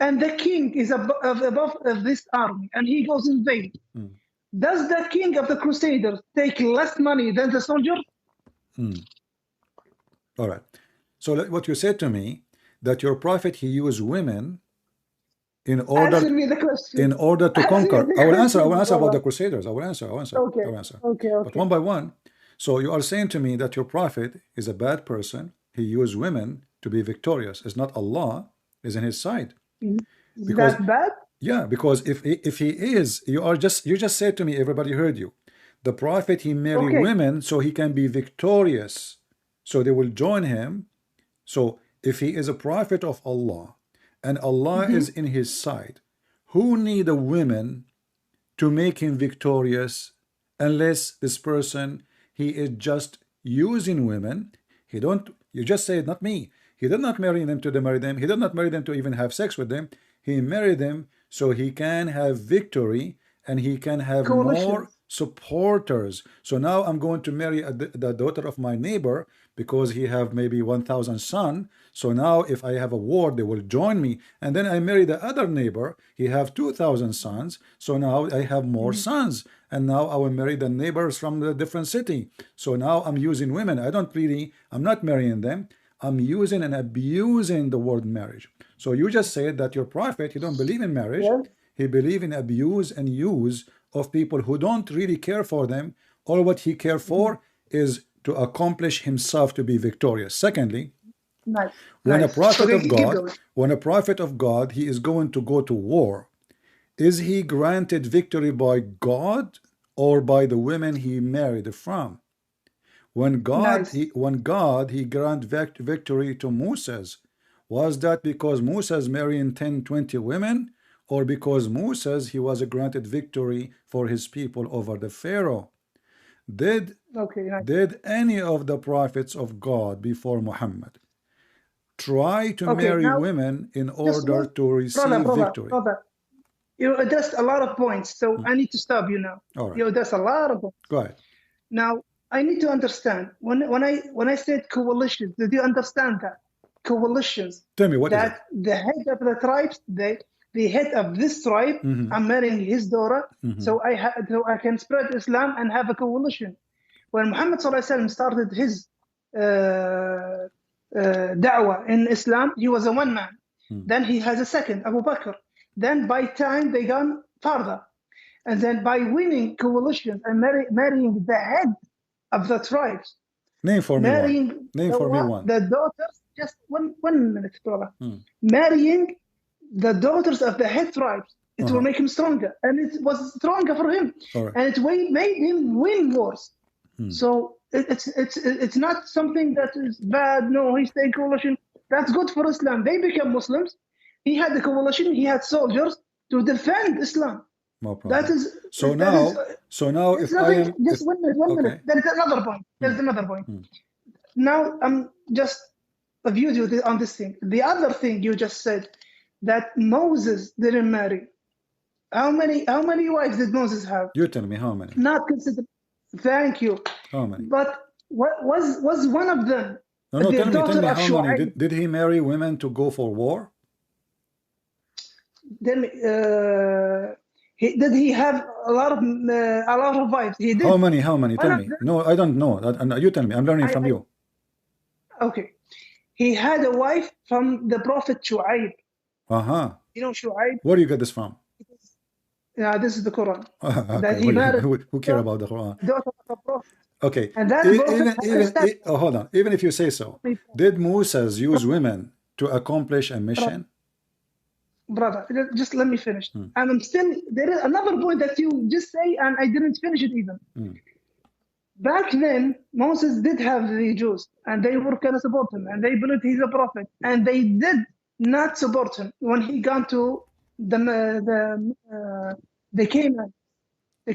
and the king is above of this army, and he goes in vain. Does the king of the Crusaders take less money than the soldier? All right. So what you said to me, that your prophet, he used women in Answer me the question. to Answer me conquer. the I will answer question, about the brother. Crusaders. I will answer. Okay, okay, But okay. one by one. So you are saying to me that your prophet is a bad person. He used women to be victorious. It's not Allah is in his side. Is Because that bad? yeah, because if he is, you just said to me, everybody heard you. The prophet, he marry Okay. women so he can be victorious. So they will join him. So if he is a prophet of Allah and Allah is in his side, who need a woman to make him victorious unless this person, he is just using women? He don't, you just said, not me. He did not marry them to marry them. He did not marry them to even have sex with them. He married them so he can have victory and he can have more supporters. So now I'm going to marry the daughter of my neighbor because he have maybe 1,000 son. So now if I have a war, they will join me. And then I marry the other neighbor. He have 2,000 sons. So now I have more sons. And now I will marry the neighbors from the different city. So now I'm using women. I'm not marrying them. I'm using and abusing the word marriage. So you just said that your prophet, he don't believe in marriage. Yeah. He believe in abuse and use of people who don't really care for them. All what he care for is to accomplish himself to be victorious. Secondly, Nice. when a prophet Okay, of God, he is going to go to war, is he granted victory by God or by the women he married from? When God he grant victory to Moses, was that because Moses marrying 10, 20 women, or because Moses he was granted victory for his people over the Pharaoh? Did any of the prophets of God before Muhammad try to marry women in order to receive victory? Brother, you addressed a lot of points, so I need to stop you now. All right. You addressed a lot of points. Go ahead. Now I need to understand when I said coalitions, did you understand that? Coalitions. Tell me what is it? That the head of the tribes, the head of this tribe, I'm marrying his daughter, so I can spread Islam and have a coalition. When Muhammad started his da'wah in Islam, he was a one man. Then he has a second, Abu Bakr. Then by time they gone farther. And then by winning coalitions and marrying the head of the tribes. Name for me one. Name for me one. The daughters, just one minute, brother. Marrying the daughters of the head tribes. It will make him stronger. And it was stronger for him. Right. And it made him win wars. So it's not something that is bad. No, he's staying coalition. That's good for Islam. They become Muslims. He had the coalition. He had soldiers. to defend Islam. No That problem. is So that is now there's if I nothing. am if Just 1 minute, 1 minute. okay. There is another point. There's another point. Hmm. Now I'm just abuse you on this thing. The other thing you just said that Moses didn't marry. How many wives did Moses have? You tell me how many? Not considered. Thank you. How many? But what was one of them No, the tell daughter me of how many. Shu'aib? Did he marry women to go for war? Then did he have a lot of wives? He did. How many? How many? One Tell of me. them. No, I don't know. You tell me. I'm learning from you. Okay. He had a wife from the Prophet Shu'aib. Uh-huh. You know Shu'aib? Where do you get this from? Yeah, this is the Quran. Okay. That he married Who care about the Quran? daughter of the Prophet. Okay. And that prophet Hold on. Even if you say so, did Moses use women to accomplish a mission? Brother, just let me finish. And I'm still there is another point that you just say, and I didn't finish it even. Back then, Moses did have the Jews, and they were going to support him, and they believed he's a prophet, and they did not support him when he got to the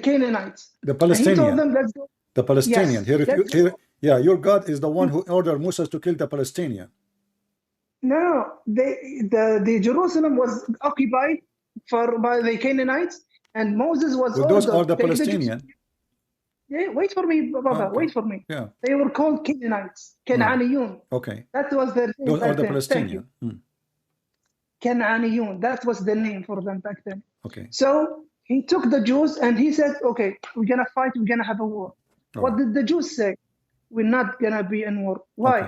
Canaanites. The And he told Palestinian. them, "Let's go." The Palestinian. Yes, Yeah, your God is the one who ordered Moses to kill the Palestinian. No, the Jerusalem was occupied by the Canaanites, and Moses was Well, ordered. those are the "Take Palestinian. Yeah, wait for me, brother. Okay. Wait for me. Yeah. They were called Canaanites, Cananiyun. Okay. That was their name Those are back the then. Palestinian. Cananiyun. That was the name for them back then. Okay. So he took the Jews and he said, "Okay, we're gonna fight. We're gonna have a war." What did the Jews say? We're not gonna be in war. Why?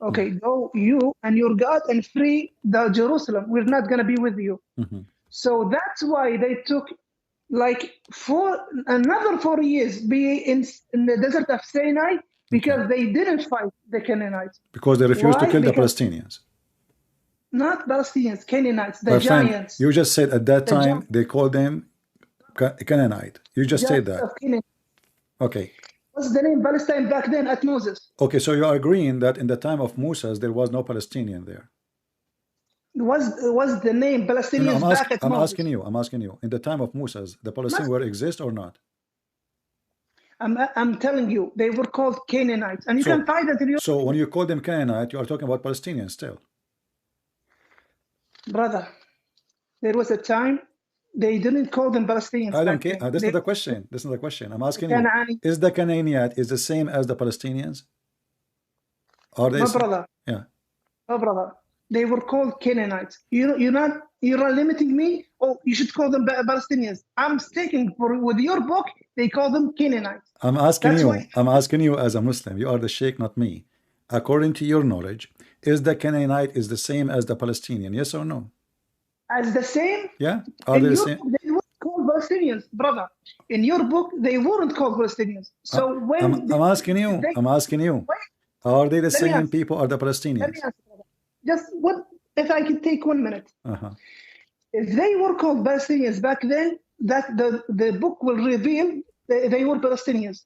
Okay, go you and your God and free the Jerusalem. We're not gonna be with you. So that's why they took like another 4 years be in the desert of Sinai because they didn't fight the Canaanites. Because they refused to kill the Palestinians. Not Palestinians, Canaanites, the giants. You just said at that time they called them Canaanite. You just said that. Okay. What's the name Palestine back then at Moses? Okay, so you are agreeing that in the time of Moses there was no Palestinian there. Was the name Palestinians back at Moses? I'm asking you. In the time of Moses, the Palestinians were exist or not? I'm telling you, they were called Canaanites, and you can find it in your. So when you call them Canaanite, you are talking about Palestinians still. Brother, there was a time they didn't call them Palestinians. I don't care. This is the question. This is the question. I'm asking you. Is the Canaanite is the same as the Palestinians? Are they? No, brother. Yeah. No, brother. They were called Canaanites. You're not limiting me. Oh, you should call them Palestinians. I'm sticking with your book. They call them Canaanites. I'm asking you as a Muslim. You are the Sheikh, not me. According to your knowledge, is the Canaanite is the same as the Palestinian? Yes or no? As the same? Yeah. Are they the same? They weren't called Palestinians, brother. In your book, they weren't called Palestinians. So when I'm asking you. I'm asking you. Are they the same people or the Palestinians? Let me answer. Just what if I could take 1 minute? If they were called Palestinians back then, that the book will reveal they were Palestinians.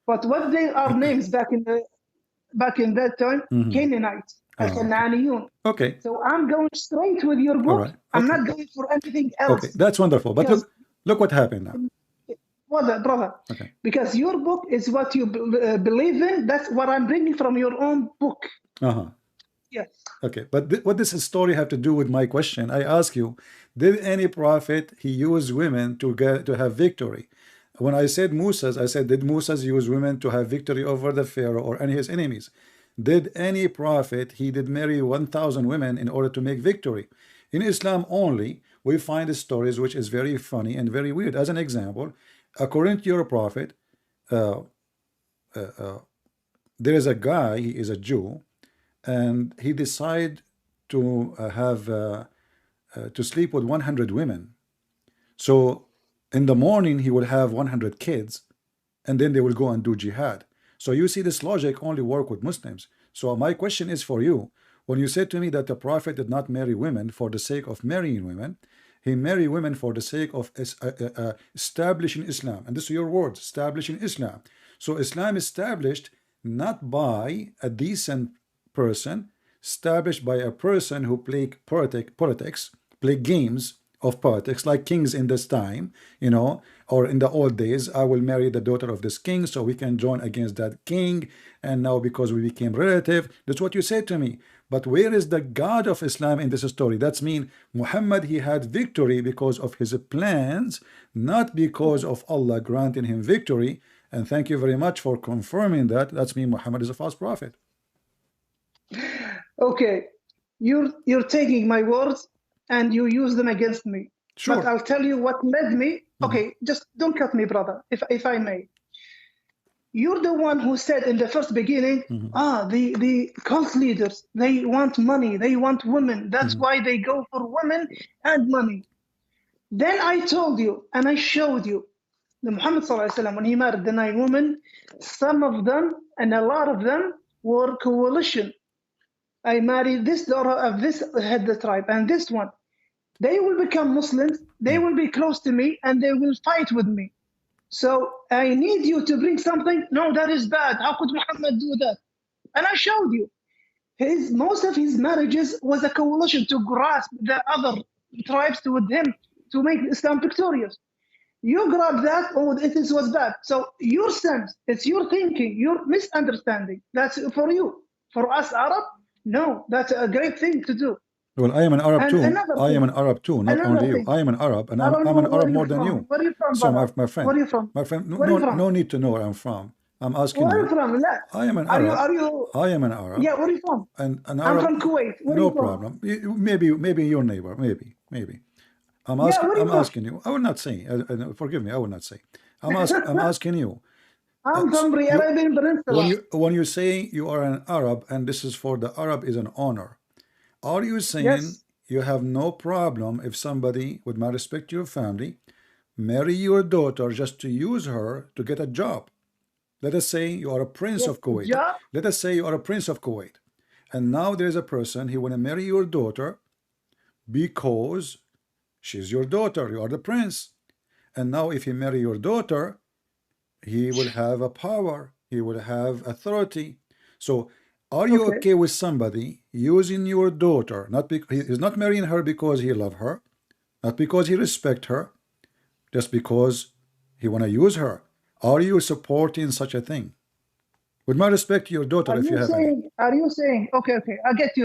But what they are names back in that time, Canaanites, Cananiyun. Okay. So I'm going straight with your book. I'm not going for anything else. Okay, that's wonderful. But look what happened now. Brother. Okay. Because your book is what you believe in. That's what I'm bringing from your own book. Yes. Okay, but what does this story have to do with my question? I ask you, did any prophet he use women to have victory? When I said Moses, I said, did Moses use women to have victory over the Pharaoh or any of his enemies? Did any prophet he did marry 1,000 women in order to make victory? In Islam only, we find stories which is very funny and very weird. As an example, according to your prophet, there is a guy, he is a Jew, and he decided to to sleep with 100 women. So in the morning he will have 100 kids, and then they will go and do jihad. So you see, this logic only work with Muslims. So my question is for you, when you said to me that the prophet did not marry women for the sake of marrying women, he married women for the sake of establishing Islam. And this is your words, establishing Islam. So Islam established not by a decent person, established by a person who play politics, play games of politics, like kings in this time, or in the old days. I will marry the daughter of this king so we can join against that king. And now because we became relative, that's what you said to me. But where is the God of Islam in this story? That's mean Muhammad, he had victory because of his plans, not because of Allah granting him victory. And thank you very much for confirming that. That's mean Muhammad is a false prophet. Okay, you're taking my words and you use them against me. But Sure. I'll tell you what led me. Okay, just don't cut me, brother, if I may. You're the one who said in the first beginning, the cult leaders, they want money, they want women. That's why they go for women and money. Then I told you and I showed you the Muhammad Sallallahu Alaihi Wasallam, when he married the 9 women, some of them and a lot of them were coalition. I married this daughter of this head the tribe and this one. They will become Muslims, they will be close to me, and they will fight with me. So I need you to bring something. No, that is bad. How could Muhammad do that? And I showed you. Most of his marriages was a coalition to grasp the other tribes to with him to make Islam victorious. You grab that, oh, it was bad. So your sense, it's your thinking, your misunderstanding. That's for you. For us Arab, no, that's a great thing to do. Well, I am an Arab And too. another I am thing, an Arab too, not only another you. thing. I am an Arab, and I don't I'm know an where Arab you're more than from. you. Where are you from, So, brother? my Where friend, are you from? no, Where are you no, from? no need to know where I'm from. I'm asking Where are you you. from? La. I am an Are you? Arab. Are you? I am an Arab, Yeah. Where are you from? and an I'm Arab. from Kuwait. Where are No you from? problem. Maybe your neighbor. Maybe. I'm Yeah. asking. Where are you I'm from? asking you. I will not say. Forgive me. I will not say. I'm asking you. I'm from the You Arabian Peninsula. when you say you are an Arab, and this is for the Arab is an honor. Are you saying Yes. you have no problem if somebody, with my respect to your family, marry your daughter just to use her to get a job? Let us say you are a prince Yes. of Kuwait. Job. Let us say you are a prince of Kuwait. And now there's a person, he want to marry your daughter because she's your daughter. You are the prince. And now if he marry your daughter, he will have a power. He will have authority. So are you Okay. okay with somebody using your daughter? Not because he's not marrying her because he love her, not because he respect her, just because he want to use her. Are you supporting such a thing? With my respect to your daughter, Are if you you have any. saying? Are you saying? Okay. Okay. I get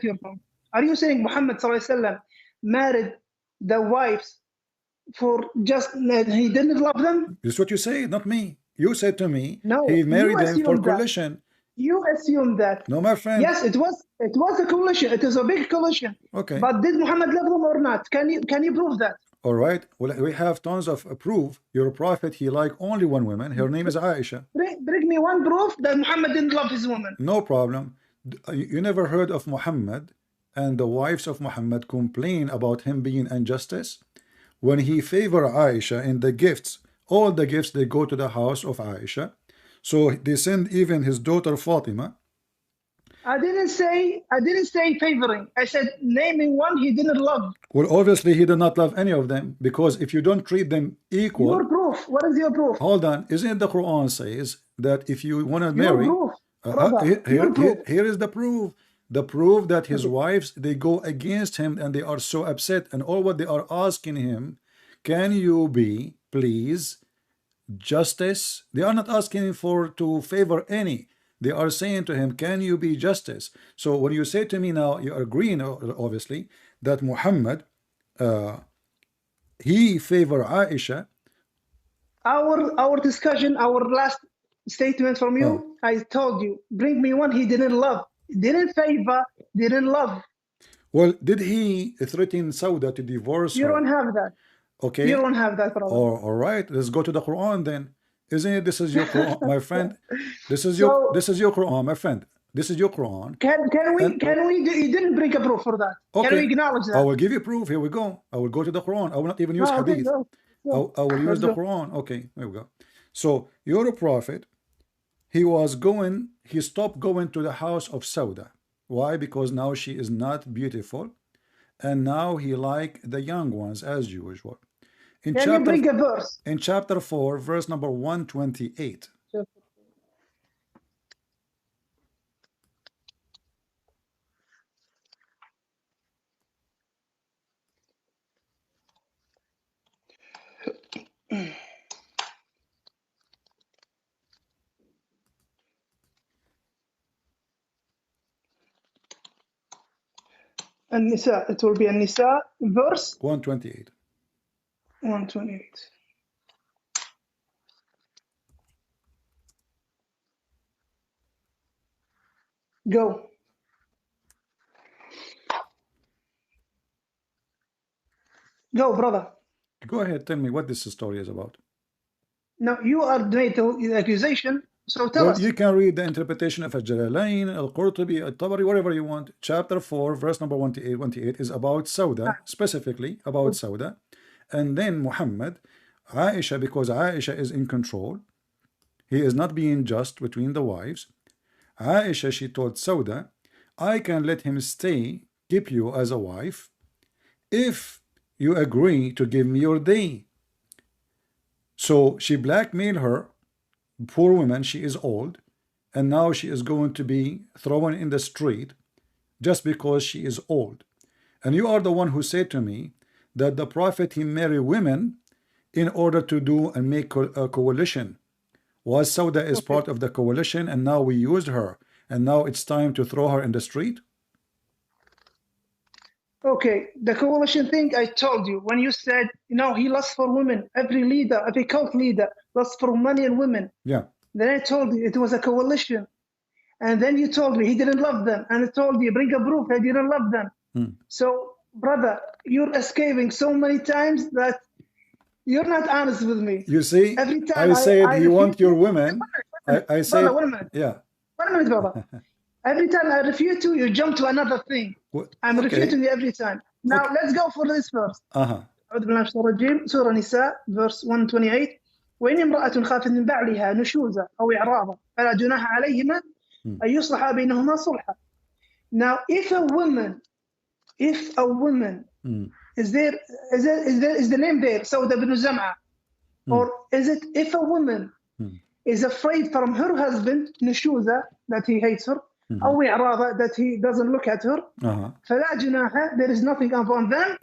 your point. Are you saying Muhammad Sallallahu Alaihi Wasallam married the wives for just he didn't love them? This is what you say, not me. You said to me he No. You married them for assume that. coalition. You assume that. No, my friend. Yes, it was a coalition. It is a big coalition. Okay. But did Muhammad love them or not? Can you prove that? All right. Well, we have tons of proof. Your prophet, he liked only one woman. Her name is Aisha. Bring me one proof that Muhammad didn't love his woman. No problem. You never heard of Muhammad and the wives of Muhammad complain about him being injustice? When he favor Aisha in the gifts, all the gifts they go to the house of Aisha. So they send even his daughter Fatima. I didn't say favoring. I said naming one he didn't love. Well, obviously he did not love any of them, because if you don't treat them equal, Your proof. What is your proof? hold on, isn't it the Quran says that if you want to Your marry, proof, brother. Your proof. here is the proof. The proof that his Okay. wives, they go against him and they are so upset, and all what they are asking him, can you be, please, justice? They are not asking him for to favor any. They are saying to him, can you be justice? So when you say to me now, you are agreeing, obviously, that Muhammad, uh, he favor Aisha. Our discussion, our last statement from uh, you, I told you, bring me one he didn't love, didn't favor, didn't love. well, did he threaten Sauda to divorce You her? don't have that. You Okay. don't have that, brother. Or all right, let's go to the Quran then. Isn't it? This is your Quran, my friend. So This is your Quran, my friend. This is your Quran. can we And can we? You didn't bring a proof for that. Can we okay, acknowledge I that? will give you proof. Here we go. I will go to the Quran. I will not even use No. Okay. Hadith. Go. Go. I will use Let's the go. Quran. Okay, here we go. So your prophet, he stopped going to the house of Sauda. Why? Because now she is not beautiful, and now he like the young ones as usual. In Can you chapter bring a verse? in chapter 4, verse number 128. النساء. It will be النساء verse 128. 128. Go. Go, brother. Go ahead, tell me what this story is about. Now, you are made the accusation, so tell Well, us. you can read the interpretation of Al-Jalalain, Al-Qurtubi, Al-Tabari, whatever you want. Chapter 4, verse number 128 is about Sauda, specifically about Sauda. And then Muhammad, Aisha, because Aisha is in control, he is not being just between the wives. Aisha, she told Sauda, I can let him stay, keep you as a wife, if you agree to give me your day. So she blackmailed her. Poor woman, she is old, and now she is going to be thrown in the street just because she is old. And you are the one who said to me that the prophet, he married women in order to do and make a coalition. Was Sauda is part of the coalition, and now we used her, and now it's time to throw her in the street? Okay, the coalition thing I told you when you said, he lusts for women. Every leader, every cult leader lusts for money and women. Yeah. Then I told you it was a coalition. And then you told me he didn't love them. And I told you, bring a proof that he didn't love them. So, brother, you're escaping so many times that you're not honest with me. You see, every time I said you want your you, women. I said, brother, 1 minute. Yeah. 1 minute, brother. Every time I refute you, you jump to another thing. I'm refuting you every time. Now, let's go for this first. أعوذ بالله من الشيطان الرجيم. سورة نساء verse 128. وإن امرأة خافت من بعلها نشوزا أو إعراضا فلا جناح عليهما أن يصلح بينهما صلحا. Now, if a woman is the name there Sauda bin Zam'a, or is it if a woman is afraid from her husband نشوزا, that he hates her, أو إعراضا, that he doesn't look at her, فلا جناح, there is nothing upon them.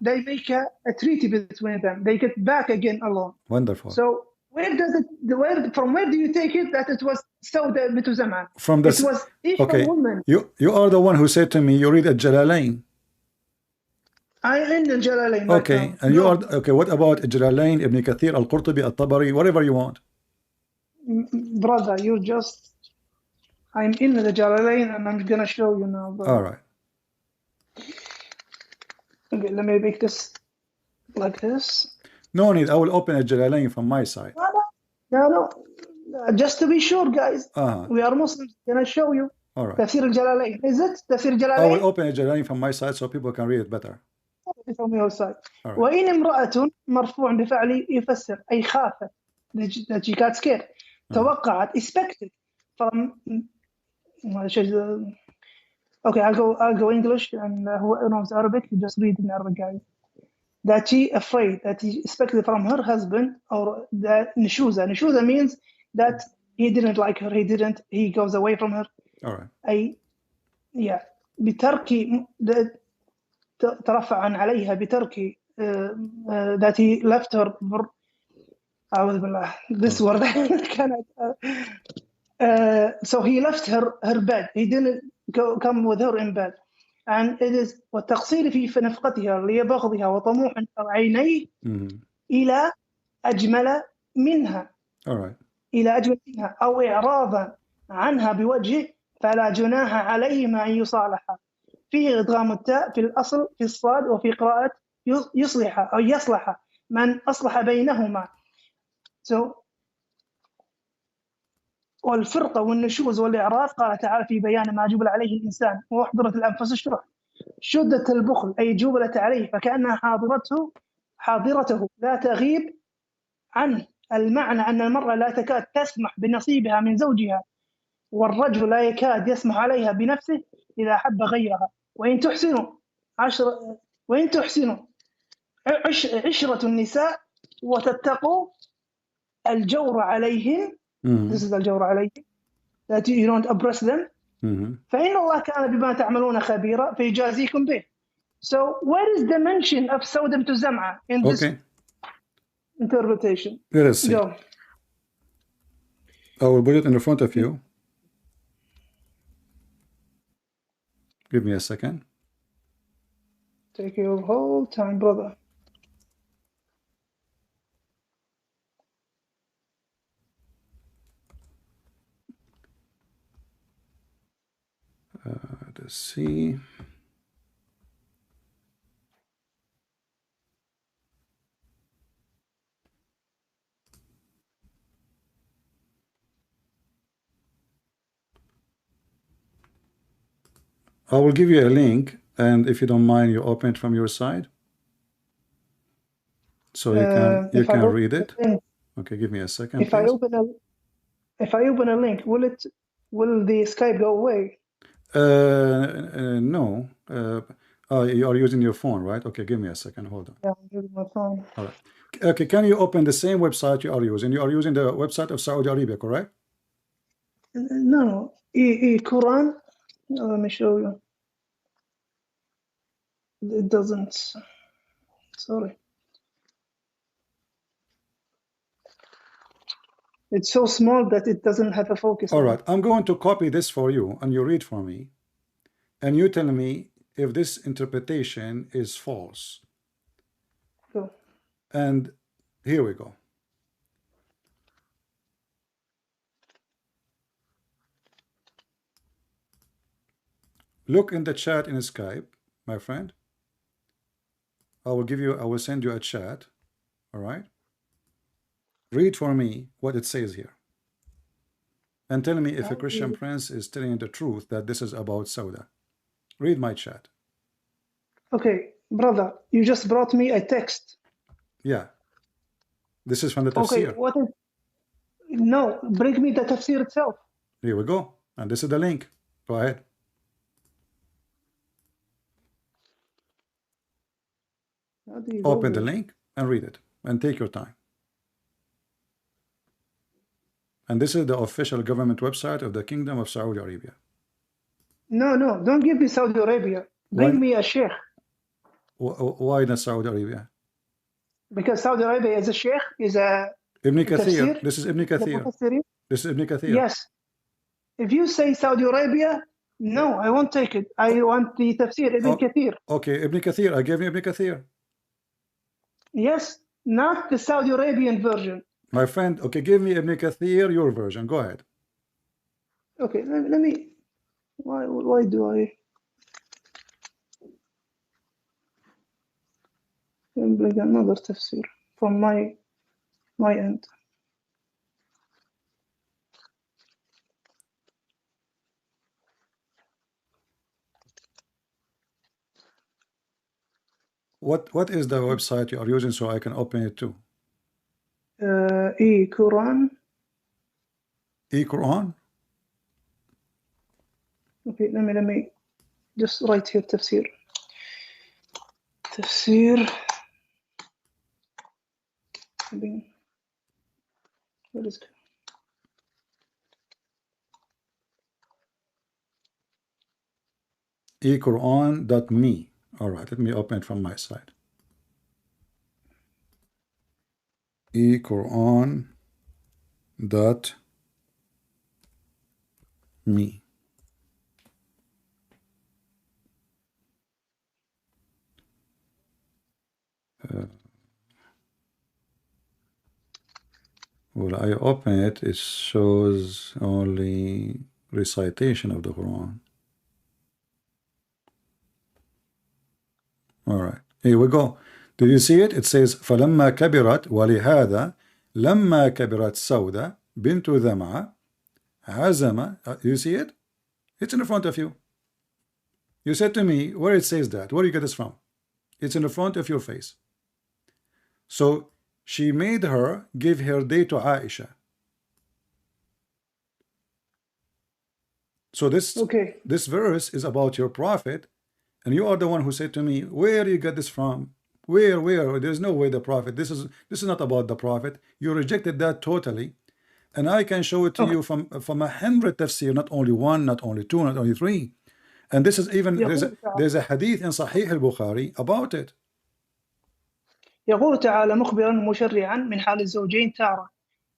They make a treaty between them. They get back again alone. Wonderful. So from where do you take it that it was Sauda bint Zam'a? From the, it was if a woman. You are the one who said to me you read Al-Jalalain. I in the Jalalain. Okay, right, and you are okay. What about Jalalain, Ibn Kathir, Al-Qurtubi, Al-Tabari, whatever you want? Brother, I'm in the Jalalain and I'm gonna show you now. Brother. All right. Okay, let me make this like this. No need. I will open a Jalalain from my side. No. Just to be sure, guys. We are Muslims. Can I show you? All right. Tafsir al-Jalalain. Is it Tafsir al-Jalalain? I will open a Jalalain from my side so people can read it better. From your side. Right. وإن امرأة مرفوع بفعل يفسر أي خافت, that she got scared. توقعت, expected from. Okay, I'll go English, and who knows Arabic, you just read in Arabic, guys. That she afraid, that he expected from her husband, or that Nishuza. Nishuza means that he didn't like her, he goes away from her. All right. بترك ترفع عليها بترك that he left her. أعوذ بالله. This word cannot. So he left her bed. He didn't come with her in bed. And it is والتقصير في نفقتها لبغضها وطموح عينيه إلى أجمل منها. All right. إلى أجمل منها أو إعراضا عنها بوجه فلا جناح عليهما أن يصالحا. فيه إدغام التاء في الأصل في الصاد وفي قراءة يصلح أو يصلح من أصلح بينهما. So والفرقة والنشوز والإعراض قال تعالى في بيان ما جبل عليه الإنسان وأحضرت الأنفس الشح. شدة البخل أي جبلت عليه فكأنها حاضرته لا تغيب عنه. المعنى أن المرأة لا تكاد تسمح بنصيبها من زوجها، والرجل لا يكاد يسمح عليها بنفسه إذا حب غيرها. وإن تحسنوا عشرة النساء وتتقوا الجور عليهم. This is الجور عليهم, that you don't oppress them. فإن الله كان بما تعملون خبيرا فيجازيكم به. So where is the mention of Sauda bint Zam'a in this interpretation? Let us see. Go. I will put it in front of you. Give me a second. Take your whole time, brother. Let's see. I will give you a link, and if you don't mind, you open it from your side, so you can read it. Okay, give me a second, if please. If I open a link, will the Skype go away? No. You are using your phone, right? Okay, give me a second. Hold on. Yeah, I'm using my phone. All right. Okay, can you open the same website you are using? You are using the website of Saudi Arabia, correct? No, Quran. Let me show you. It doesn't. Sorry. It's so small that it doesn't have a focus. All right, I'm going to copy this for you, and you read for me, and you tell me if this interpretation is false. Cool. And here we go. Look in the chat in Skype, my friend. I will send you a chat. All right. Read for me what it says here. And tell me if a Christian prince is telling the truth that this is about Sauda. Read my chat. Okay, brother, you just brought me a text. Yeah. This is from the tafsir. Okay, what is... No, bring me the tafsir itself. Here we go. And this is the link. Go ahead. Open the link and read it. And take your time. And this is the official government website of the Kingdom of Saudi Arabia. No, don't give me Saudi Arabia. Bring me a Sheikh. Why not Saudi Arabia? Because Saudi Arabia is a Sheikh, is a Ibn Kathir. This is Ibn Kathir. This is Ibn Kathir. Yes. If you say Saudi Arabia, no, I won't take it. I want the tafsir, Ibn Kathir. Okay, Ibn Kathir. I gave you Ibn Kathir. Yes, not the Saudi Arabian version. My friend, okay, give me Ibn Kathir, your version. Go ahead. Okay, let me... Why do I... bring another tafsir from my end. What is the website you are using so I can open it too? Quran. Quran? Okay, let me just write here tafsir. Tafsir. Where is it? Quran.me. All right, let me open it from my side. Quran.me. When I open it, it shows only recitation of the Quran. All right, here we go. Do you see it? It says فلما كبرت ولهذا لما كبرت سودة بنت ذمعة عزم. You see it? It's in front of you. You said to me, where it says that? Where do you get this from? It's in the front of your face. So she made her give her day to Aisha. So this verse is about your prophet, and you are the one who said to me, where you get this from? Where? There's no way the prophet. This is not about the prophet. You rejected that totally, and I can show it to you from 100 tafsir, not only one, not only two, not only three. And this is even there's a hadith in Sahih al-Bukhari about it. يقول تعالى مخبرا مشرعا من حال الزوجين تارة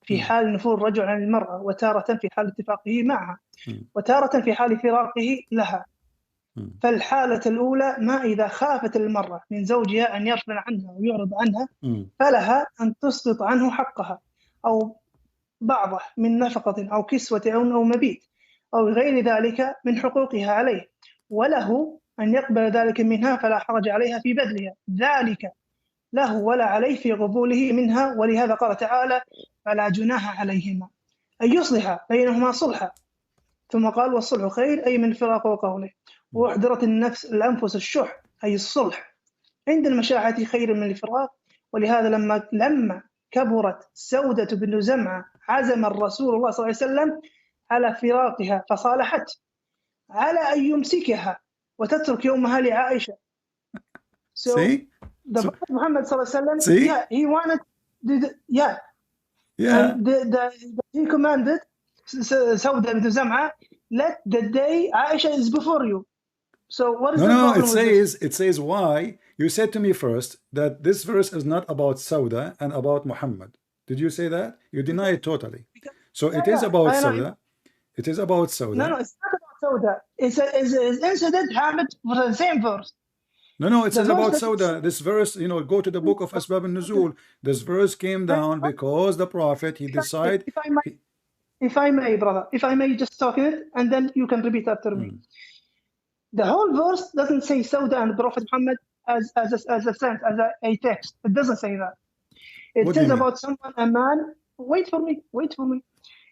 في حال نفور الرجل عن المرأة وتارة في حال اتفاقه معها وتارة في حال فراقه لها. فالحالة الأولى ما إذا خافت المرأة من زوجها أن يرفع عنها ويعرض عنها فلها أن تسقط عنه حقها أو بعضه من نفقة أو كسوة أو مبيت أو غير ذلك من حقوقها عليه، وله أن يقبل ذلك منها فلا حرج عليها في بذلها، ذلك له ولا عليه في قبوله منها. ولهذا قال تعالى: فلا جناح عليهما أن يصلح بينهما صلحا، ثم قال: والصلح خير، أي من فراق وقوله. وأحضرت الأنفس الشح، أي الصلح عند المشاحة خير من الفراق. ولهذا لما كبرت سودة بن زمعة عزم الرسول الله صلى الله عليه وسلم على فراقها فصالحت على أن يمسكها وتترك يومها لعائشة. So the Prophet Muhammad sallallahu alaihi wasallam, yeah, he wanted, and he commanded Sauda bint Zam'a, let the day Aisha is before you. So what is the problem with this? It says why you said to me first that this verse is not about Sauda and about Muhammad. Did you say that? You deny it totally. So it is about Sauda. It is about Sauda. No, it's not about Sauda. It's an incident happened for the same verse. No, it says about Sauda. This verse, go to the book of Asbab al-Nuzul. This verse came down because the Prophet, he decided. If I may, brother, if I may just talk it, and then you can repeat after me. The whole verse doesn't say Sauda and Prophet Muhammad as a text. It doesn't say that. It says about someone, a man. Wait for me.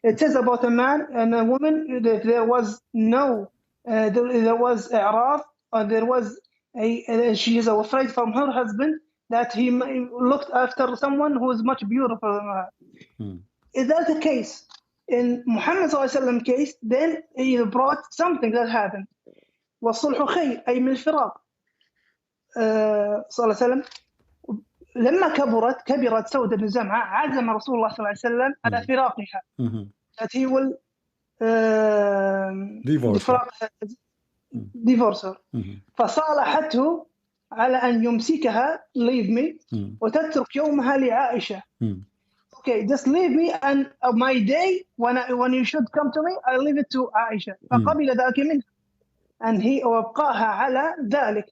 It says about a man and a woman. There was no, there was i'rad, or there was she is afraid from her husband that he looked after someone who is much beautiful than her. Is that the case? In Muhammad sallallahu alaihi wasallam case, then he brought something that happened. والصلح خير أي من الفراق. صلى الله عليه وسلم لما كبرت سودة بن زمعة عزم رسول الله صلى الله عليه وسلم على فراقها. That he will divorce her. فصالحته على أن يمسكها, leave me, وتترك يومها لعائشة. Okay, just leave me, and my day when you should come to me, I leave it to Aisha. فقبل ذلك منها, and he وابقاها على ذلك.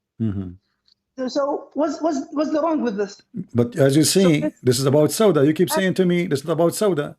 So what's the wrong with this? But as you see, this is about Sauda. You keep saying to me, this is about Sauda.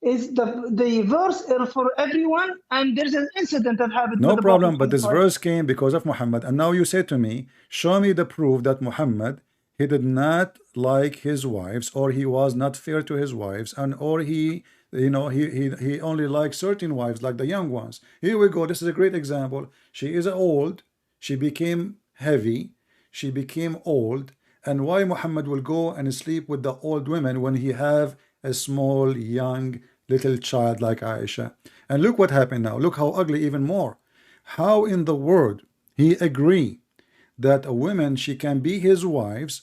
Is the verse for everyone, and there's an incident that happened. No problem, but this verse came because of Muhammad, and now you say to me, show me the proof that Muhammad, he did not like his wives, or he was not fair to his wives, and or he only liked certain wives, like the young ones. Here we go. This is a great example. She is old. She became heavy. She became old. And why Muhammad will go and sleep with the old women when he have a small, young, little child like Aisha? And look what happened now. Look how ugly even more. How in the world he agree that a woman, she can be his wife,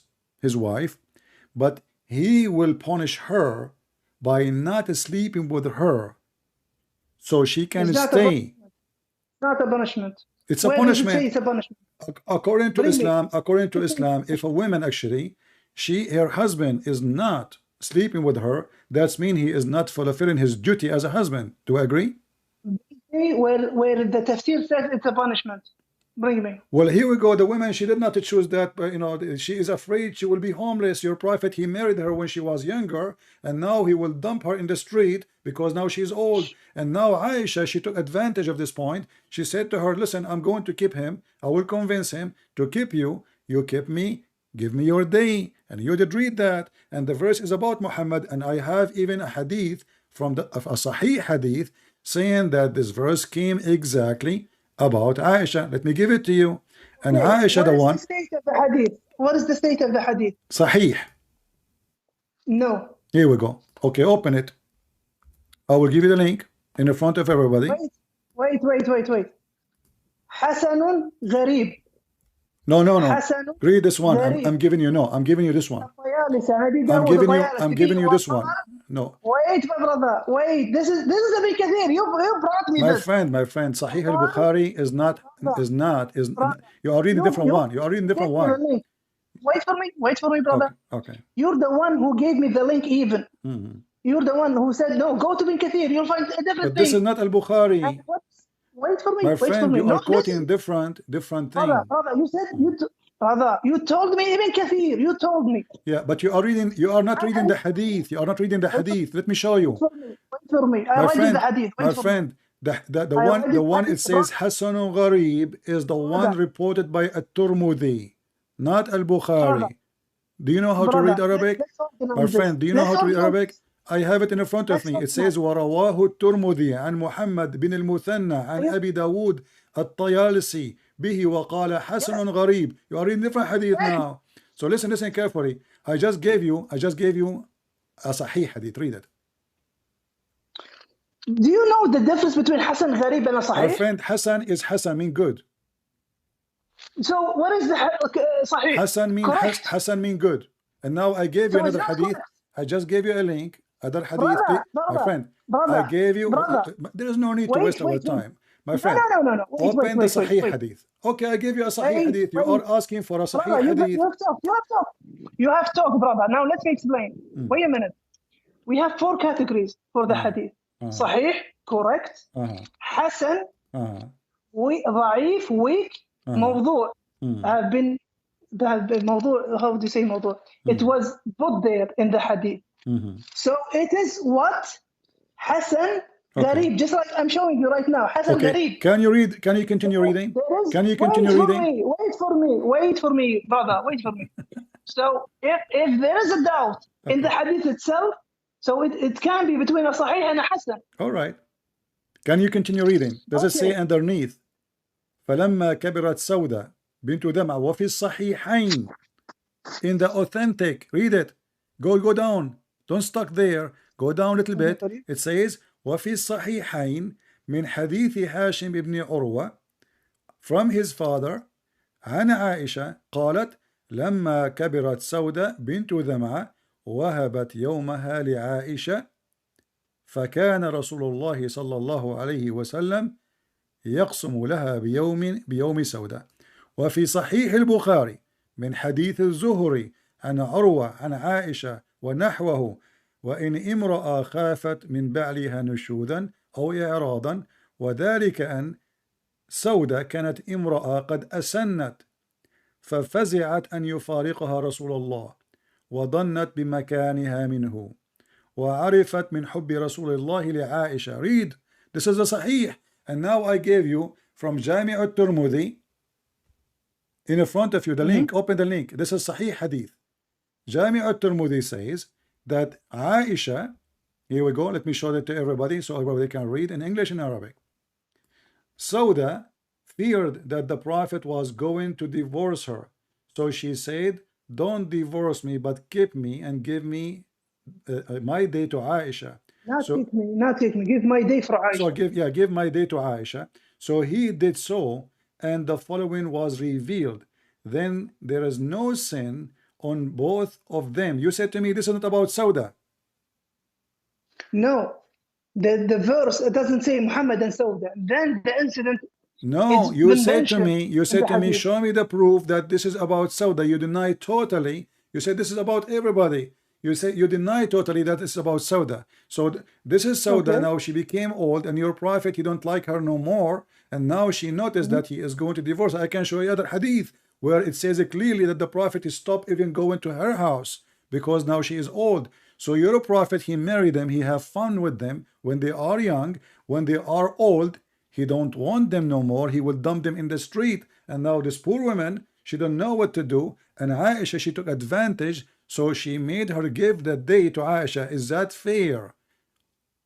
but he will punish her by not sleeping with her, so she can stay. It's not a punishment. It's a punishment. It's a punishment. According to Islam, if a woman actually, her husband is not sleeping with her, that's mean he is not fulfilling his duty as a husband. Do I agree? Where the tafsir says it's a punishment. Bring me. Well, here we go. The woman, she did not choose that, but she is afraid she will be homeless. Your prophet, he married her when she was younger, and now he will dump her in the street because now she's old. And now Aisha, she took advantage of this point. She said to her, listen, I'm going to keep him. I will convince him to keep you. You keep me. Give me your day. And you did read that. And the verse is about Muhammad. And I have even a hadith from a Sahih hadith saying that this verse came exactly about Aisha. Let me give it to you. And Aisha, the one. What is the state of the hadith? What is the state of the hadith? Sahih. No. Here we go. Okay, open it. I will give you the link in the front of everybody. Wait. Hasanun Gharib. No. Read this one. I'm giving you this one. I'm giving you this one. No. Wait, my brother. Wait. This is Ibn Kathir. You brought me this. My friend. Sahih al-Bukhari is not. You are reading different one. Wait for me, brother. Okay. You're the one who gave me the link even. You're the one who said, no, go to Ibn Kathir. You'll find a different thing. But this is not al-Bukhari. wait for me, My wait for friend, me. you are No, quoting listen, different brother, thing. brother. You said brother. You told me Ibn Kathir. You told me. Yeah, but you are reading. You are not reading I, the hadith. You are not reading the wait, hadith. Let me show wait you, for me. Wait for me. I my read you the friend. hadith. My Wait for me. friend, I read the you the one it hadith, says brother. Hasanun Gharib is the one Brother, reported by At-Tirmidhi, not brother, Al-Bukhari. Do you know how to brother. read Arabic? Let's My organize this. friend, do you know Let's how to read organize Arabic? this. I have it in front of Let's me. It organize. says ورواه الترمذي عن محمد بن المثنى عن Yes, أبي داود الطيالسي به وقال yes. حسن غريب. You are reading different hadith Thank you. now. So listen carefully. I just gave you a sahih hadith. Read it. Do you know the difference between Hasan Gharib and a My Sahih? friend, Hassan is Hassan mean good. So what is the Sahih? Hassan mean good. And now I gave you So it's another not hadith. correct. I just gave you a link. Other hadith. My friend, I gave you. There is no need to waste our time. My friend, No. open the Sahih hadith. Okay, I gave you a Sahih hadith. You are asking for a Sahih hadith. You have talk. You have talk, brother. Now let me explain. Wait a minute. We have 4 categories for the hadith. Sahih, correct. Hasan, ضعيف, weak. موضوع have been موضوع, how do you say موضوع? It was put there in the hadith. So it is what? Hasan Gharib, just like I'm showing you right now. Hasan Gharib. Can you continue reading? Can you continue reading? Wait for me, brother. Wait for me. So if there is a doubt in the hadith itself, so it can be between a Sahih and a Hasan. All right. Can you continue reading? Does it say underneath? فلما كبرت سودة بنت دمعة وفي الصحيحين, in the authentic, read it. Go down. Don't stuck there. Go down a little bit. It says وفي الصحيحين من حديث هاشم بن عروة, from his father, عن عائشة قالت لما كبرت سودة بنت دمعة وهبت يومها لعائشة فكان رسول الله صلى الله عليه وسلم يقسم لها بيوم سودة. وفي صحيح البخاري من حديث الزهري عن عروة عن عائشة ونحوه وإن امرأة خافت من بعلها نشوذا أو إعراضا وذلك أن سودة كانت امرأة قد أسنت ففزعت أن يفارقها رسول الله وظنت بمكانها منه وعرفت من حب رسول الله لعائشة. Read. This is a Sahih. And now I gave you from Jami' al-Tirmidhi in front of you the link. Open the link. This is Sahih Hadith. Jami' al-Tirmidhi says that Aisha, here we go, let me show that to everybody so everybody can read in English and Arabic. Sauda feared that the Prophet was going to divorce her. So she said, don't divorce me, but keep me and give me my day to Aisha. Not take me. Give my day for Aisha. So give my day to Aisha. So he did so, and the following was revealed. Then there is no sin on both of them. You said to me, this is not about Sauda. No. The verse, it doesn't say Muhammad and Sauda. Then the incident. No, you said to me, show me the proof that this is about Sauda. You deny totally. You said this is about everybody. You say you deny totally that it's about Sauda. So this is Sauda. Okay. Now she became old, and your prophet, you don't like her no more, and now she noticed that he is going to divorce. I can show you other hadith where it says clearly that the prophet is stopped even going to her house because now she is old. So your prophet, he married them, he have fun with them when they are young. When they are old, he don't want them no more. He will dump them in the street. And now this poor woman, she don't know what to do. And Aisha, she took advantage. So she made her give the day to Aisha. Is that fair?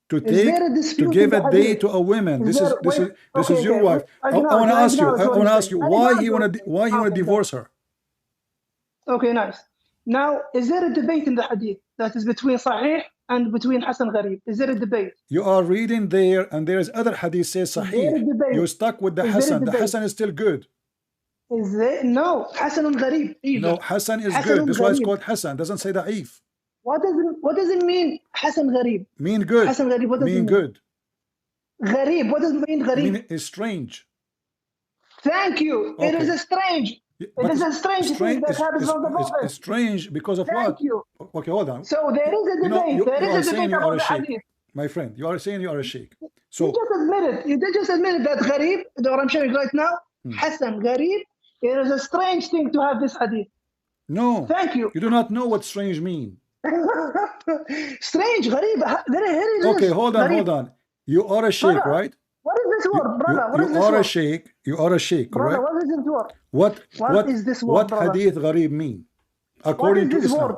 To give a day to a woman. This is your wife. I want to ask you why he want to divorce her. Okay, nice. Now, is there a debate in the hadith that is between Sahih and between Hasan Gharib? Is there a debate? You are reading there, and there is other hadith says Sahih. You're stuck with the Hasan. The Hasan is still good. Is there? No, Hasan and Gharib. No, Hasan is good. That's why it's called Hasan. Doesn't say da'if. What does it mean, Hasan Gharib? Mean good. Hasan Gharib, what does it mean? Good. Gharib, what does it mean, Gharib? Mean is strange. Thank you. Okay. It is a strange. It is a strange thing that happens on the Prophet. It's strange because of Thank what? You. Okay, hold on. So there is a debate. There is a debate about the hadith. My friend, you are saying you are a sheikh. So you just admit admitted. You did just admitted that Gharib, what I'm showing right now, Hassan Gharib, it is a strange thing to have this hadith. No. Thank you. You do not know what strange mean. Strange, Gharib. Here it is. Okay, hold on, Gharib. hold on. You are a sheikh, Brother, right? what is this word, brother? What You is this are a word? sheikh. You are a sheikh, Brother, correct? what is this word? What is this word, what brother? hadith gharib mean? What According is to this Islam. word?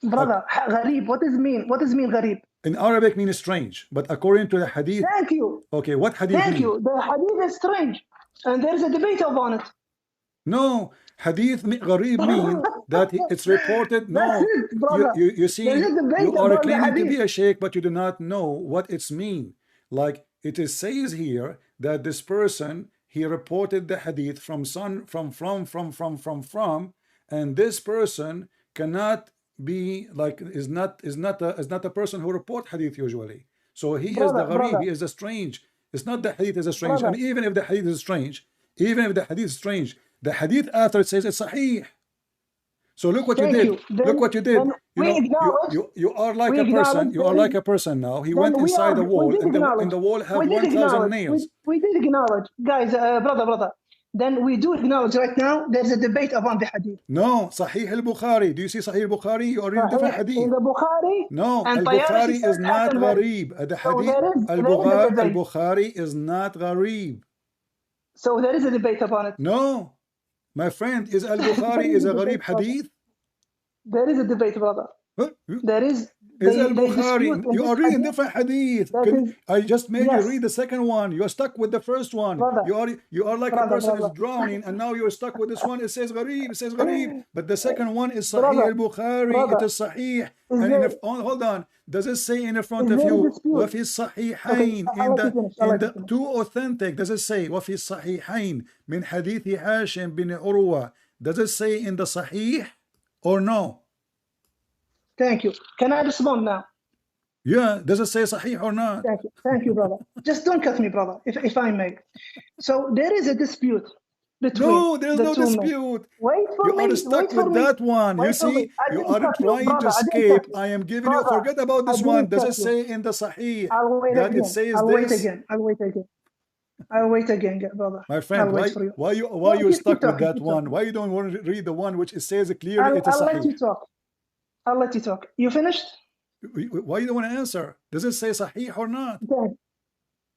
Brother, Gharib, what does it mean? What does it mean, Gharib? In Arabic means strange, but according to the hadith. Thank you. Okay, what hadith Thank mean? you. The hadith is strange. And there is a debate upon it. No, hadith gharib mean that it's reported. No, That's it, brother. you see, There's a debate you are about the claiming to hadith. be a sheikh, but you do not know what it's mean. Like it is says here that this person, he reported the hadith from and this person cannot be like is not a person who report hadith usually. So he is the gharib, he is a strange. It's not the hadith is a strange. Brother. And even if the hadith is strange, the hadith after it says it's sahih. So look what you did. Look what you did. You are like a person. You are like a person now. He went inside the wall, and the wall have 1,000 nails. We did acknowledge, guys, brother. Then we do acknowledge right now there's a debate upon the hadith. No, Sahih al-Bukhari. Do you see Sahih al-Bukhari? You are reading different hadith. In the Bukhari. No, al-Bukhari is not gharib. The hadith al-Bukhari is not gharib. So there is a debate upon it. No, my friend, is al-Bukhari is a gharib hadith? There is a debate, brother. There is. Is al-Bukhari. You are reading different hadith. I just made you read the second one. You are stuck with the first one. You are like a person is drowning, and now you are stuck with this one. It says gharib. It says gharib. But the second one is Sahih al-Bukhari. It is Sahih. And hold on. Does it say in the front of you وفي الصحيحين in the two authentic? Does it say وفي الصحيحين من حديث هاشم بن عروة? Does it say in the Sahih or no? Thank you. Can I respond now? Yeah. Does it say Sahih or not? Thank you. Thank you, brother. Just don't cut me, brother, if I may. So there is a dispute between. No, there's no dispute. Wait for me. You are stuck with that one. You see, you are trying to escape. I am giving you. Forget about this one. Does it say in the Sahih that it says this? I'll wait again, brother. My friend, why you stuck with that one? Why you don't want to read the one which it says clearly it is Sahih? I'll let you talk. I'll let you talk. You finished? Why you don't want to answer? Does it say Sahih or not?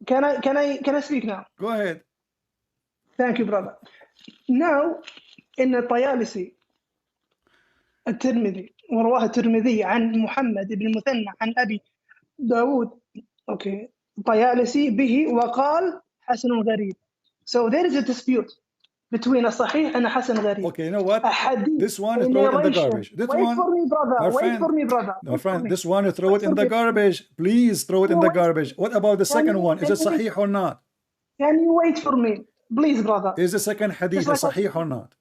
Can I speak now? Go ahead. Thank you, brother. Now, in الطيالسي الترمذي ورواه الترمذي عن محمد بن المثنى عن أبي داود الطيالسي به وقال حسن غريب. So there is a dispute between a Sahih and a Hasan Gharib. Okay, you know what? This one is throw it in the garbage. Wait for me, brother. My friend, this one, throw it in the garbage. Please throw it in the garbage. What about the second one? Is it Sahih or not? Can you wait for me? Please, brother. Is the second hadith Sahih or not?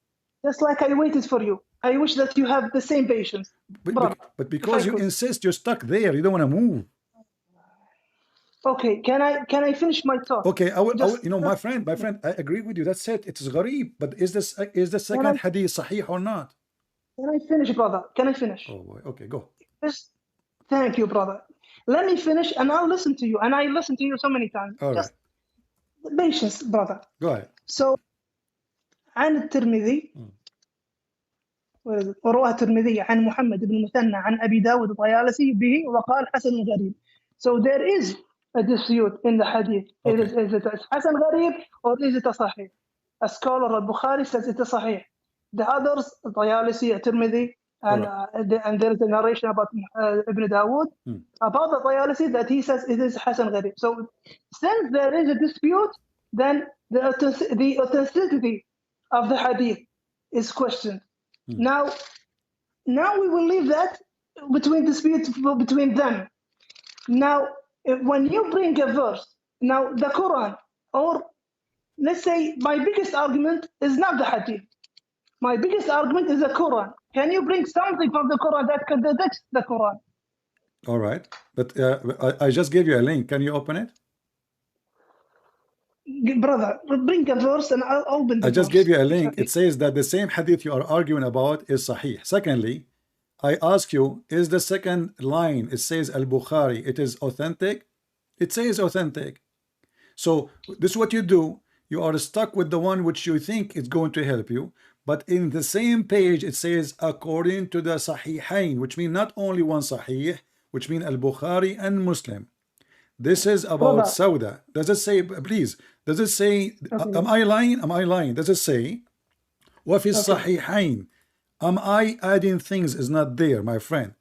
Just like I waited for you. I wish that you have the same patience. But because you insist, you're stuck there. You don't want to move. Okay, can I finish my talk? Okay, I will, you know, my friend, I agree with you. That's it. It's gharib. But is the second hadith sahih or not? Can I finish, brother? Can I finish? Oh boy. Okay, go. Thank you, brother. Let me finish, and I'll listen to you. And I listened to you so many times. All right. Patience, brother. Go ahead. So, عن الترمذي ورواه الترمذي عن محمد بن المثنى عن أبي داود الطيالسي به وقال حسن غريب. So there is a dispute in the hadith. Okay. Is it Hasan Gharib or is it a Sahih? A scholar al-Bukhari says it's a Sahih. The others, Tayalisi, Tirmidhi, and there is a narration about Ibn Dawood, about the Tayalisi that he says it is Hasan Gharib. So since there is a dispute, then the authenticity of the hadith is questioned. Now we will leave that dispute between them. Now, when you bring a verse, now the Quran, or let's say my biggest argument is not the hadith. My biggest argument is the Quran. Can you bring something from the Quran that contradicts the Quran? All right. But I just gave you a link. Can you open it? Brother, bring a verse and I'll open the I just verse. gave you a link. It says that the same hadith you are arguing about is Sahih. Secondly, I ask you, is the second line, it says Al-Bukhari, it is authentic? It says authentic. So this is what you do. You are stuck with the one which you think is going to help you, but in the same page it says according to the Sahihain, which means not only one Sahih, which means Al-Bukhari and Muslim. This is about brother. Sauda. Does it say, please, does it say, Okay, am I lying? Am I lying? Does it say, وفي okay, الصحيحين? Am I adding things is not there, my friend?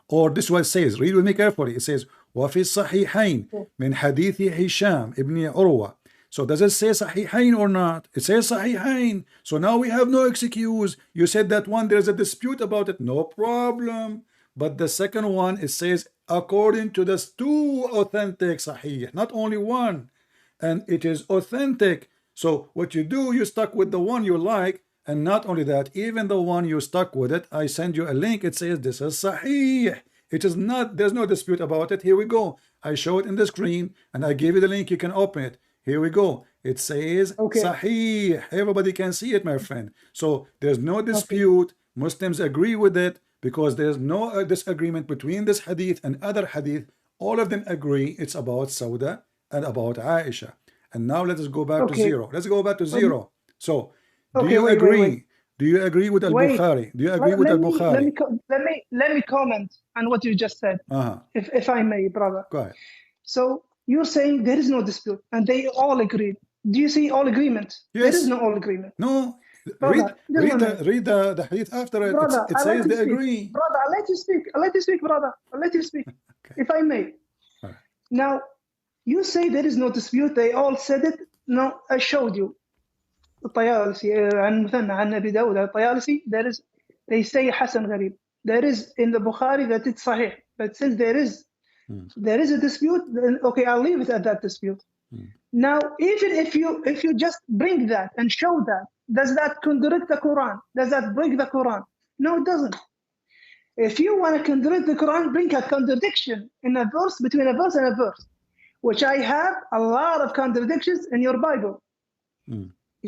Or this is what it says. Read with me carefully. It says, وفي الصحيحين okay, من حديث هشام ابن عروة. So does it say صحيحين or not? It says صحيحين. So now we have no excuse. You said that one, there's a dispute about it. No problem. But the second one, it says according to the two authentic sahih, not only one. And it is authentic. So what you do, you stuck with the one you like. And not only that, even the one you stuck with it, I send you a link. It says this is sahih. It is not, there's no dispute about it. Here we go. I show it in the screen and I give you the link. You can open it. Here we go. It says okay, sahih. Everybody can see it, my friend. So there's no okay, dispute. Muslims agree with it because there's no disagreement between this hadith and other hadith. All of them agree it's about Sauda and about Aisha. And now let us go back to okay. zero. Let's go back to Um, zero. So do okay, you wait. agree? Do you agree with Wait. Al-Bukhari? Do you agree with Al-Bukhari? Let me comment on what you just said, Uh-huh. if I may, brother. Go ahead. So you're saying there is no dispute, and they all agreed. Do you see all agreement? There is Yes. no all agreement. No. Brother, just one minute. Read the hadith after it. Brother, It I let says you they speak. agree. Brother, I let you speak. I let you speak, brother. I let you speak, Okay. if I may. All right. Now, you say there is no dispute. They all said it. No, I showed you. الطيالسي عن مثنى عن أبي داود الطيالسي, there is, they say حسن غريب. There is in the Bukhari that it's sahih. But since there is a dispute, then okay, I'll leave it at that dispute. Now, even if you just bring that and show that, does that contradict the Quran? Does that break the Quran? No, it doesn't. If you want to contradict the Quran, bring a contradiction in a verse, between a verse and a verse, which I have a lot of contradictions in your Bible.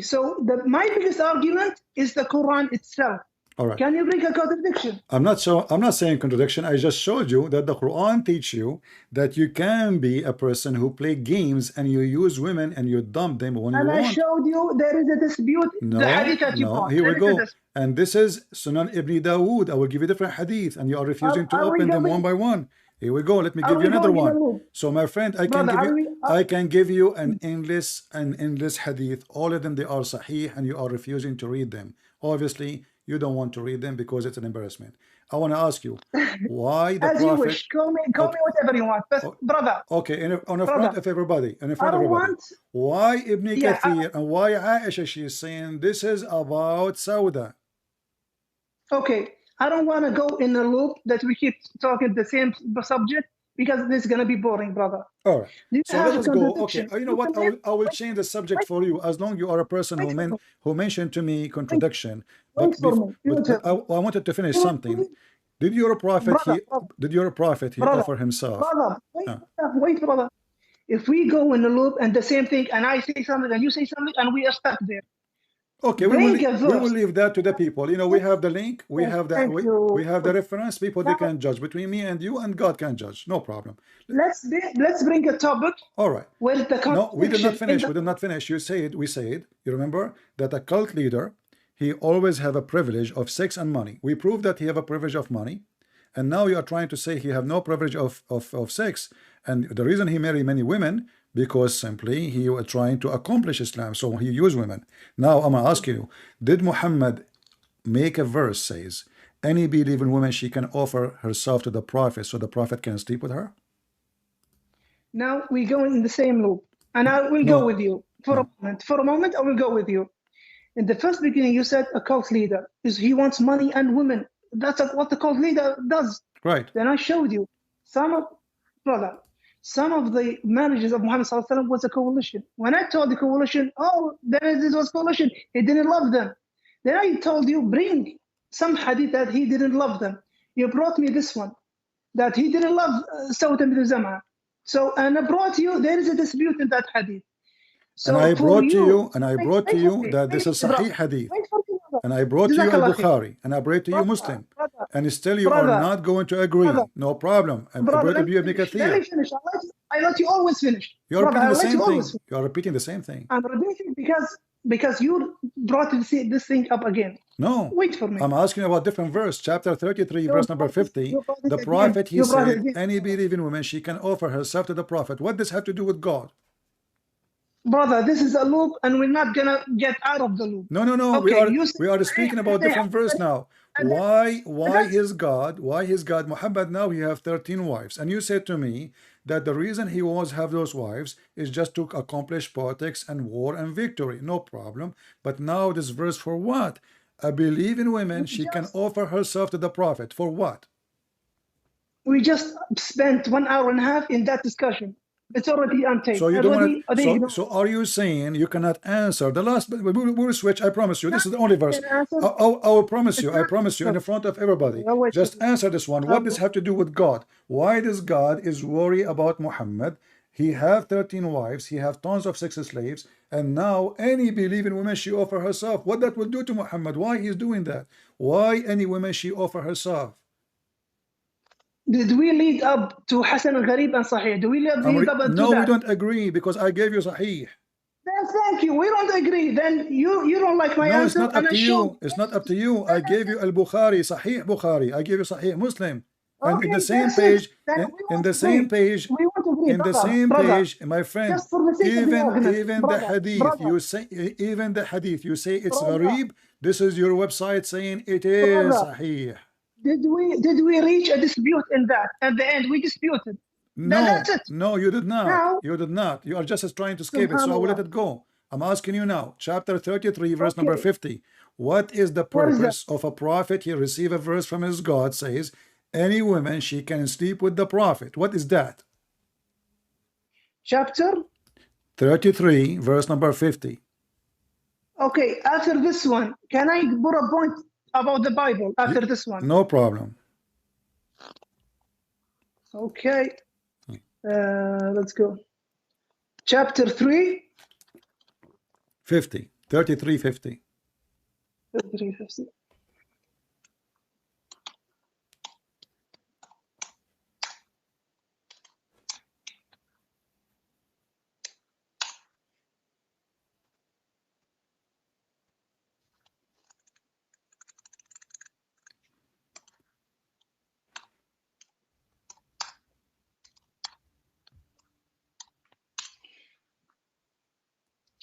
So my biggest argument is the Quran itself. All right. Can you bring a contradiction? I'm not saying contradiction. I just showed you that the Quran teach you that you can be a person who play games and you use women and you dump them when And you I want. showed you there is a dispute. The hadith that you brought. Here we there is a go. dispute. And this is Sunan Ibn Dawood. I will give you different hadith and you are refusing to Are we open them going- one by one. Here we go. Let me Are give we you another going in a one. loop? So my friend, I can give you an endless hadith. All of them, they are sahih and you are refusing to read them. Obviously, you don't want to read them because it's an embarrassment. I want to ask you, why the As Prophet... you wish. Call me whatever you want. But brother. Okay, on the front of everybody. Why Ibn Kathir and why Aisha, she is saying this is about Sauda? Okay, I don't want to go in a loop that we keep talking the same subject because this is going to be boring, brother. All right. So let us go. Okay, you know what? I will change the subject for you as long you are a person who mentioned to me contradiction. But I wanted to finish something. Did your prophet offer himself? Brother, wait, brother. If we go in a loop and the same thing, and I say something and you say something, and we are stuck there. Okay, we will leave that to the people. You know, we have the link, we have the reference. People, they can judge between me and you, and God can judge. No problem. Let's bring a topic. All right. No, we did not finish. We did not finish. We said. You remember that a cult leader, he always have a privilege of sex and money. We proved that he have a privilege of money, and now you are trying to say he have no privilege of sex. And the reason he marry many women, because simply he was trying to accomplish Islam, so he used women. Now I'm gonna ask you, did Muhammad make a verse says any believing woman she can offer herself to the Prophet so the Prophet can sleep with her? Now we go in the same loop, and I will go with you for a moment. For a moment, I will go with you. In the first beginning, you said a cult leader he wants money and women. That's what the cult leader does. Right. Then I showed you some of the marriages of Muhammad ﷺ was a coalition. When I told the coalition, this was coalition, he didn't love them. Then I told you, bring some hadith that he didn't love them. You brought me this one, that he didn't love Sawt ibn Zam'a. So, and I brought you, there is a dispute in that hadith. So and I brought to you that this is Sahih hadith. And I brought to you Al-Bukhari, and I brought to you Muslim. And still you are not going to agree. No problem. I brought to you Ibn Kathir. I let you always finish. You're Brother, repeating I the let same you always thing. finish. You're repeating the same thing. I'm repeating because you brought this thing up again. No, Wait for me. I'm asking about different verse. Chapter 33, You verse number brought it, 50. you brought it The again. prophet, he You brought it said, again. any believing woman, she can offer herself to the prophet. What does have to do with God? Brother, this is a loop, and we're not gonna get out of the loop. No, no, no. Okay, you We are speaking about different verse now. Why his God? Why his God? Muhammad now he have 13 wives, and you said to me that the reason he was have those wives is just to accomplish politics and war and victory. No problem. But now this verse for what? A believing woman, she can offer herself to the prophet for what? We just spent 1 hour and a half in that discussion. It's already on tape. So you don't want to. They ignore. So are you saying you cannot answer the last? We'll switch. I promise you. This is the only verse. I will promise you. I promise you in front of everybody. Just answer this one. What does have to do with God? Why does God is worried about Muhammad? He have 13 wives. He have tons of sex slaves. And now any believing woman she offer herself. What that will do to Muhammad? Why he's doing that? Why any woman she offer herself? Did we lead up to Hassan al-Gharib and Sahih? Do we lead up to that? No, we don't agree because I gave you Sahih. Then thank you. We don't agree. Then you don't like my answer. No, it's not up to you. It's not up to you. I gave you Al-Bukhari, Sahih Bukhari. I gave you Sahih Muslim. And in the same page, in the same page, in the same page, my friend, even the hadith, you say, even the hadith, you say it's gharib. This is your website saying it is Sahih. Did we reach a dispute in that? At the end, we disputed. No, no, you did not. Now, you did not. You are just trying to escape it, so I will let it go. I'm asking you now, chapter 33, verse number 50. What is the purpose of a prophet? He receive a verse from his God, says, any woman, she can sleep with the prophet. What is that? Chapter 33, verse number 50. Okay, after this one, can I put a point about the Bible after this one? No problem. Okay. Let's go. Chapter 3. 50. 33, 50. 33, 50.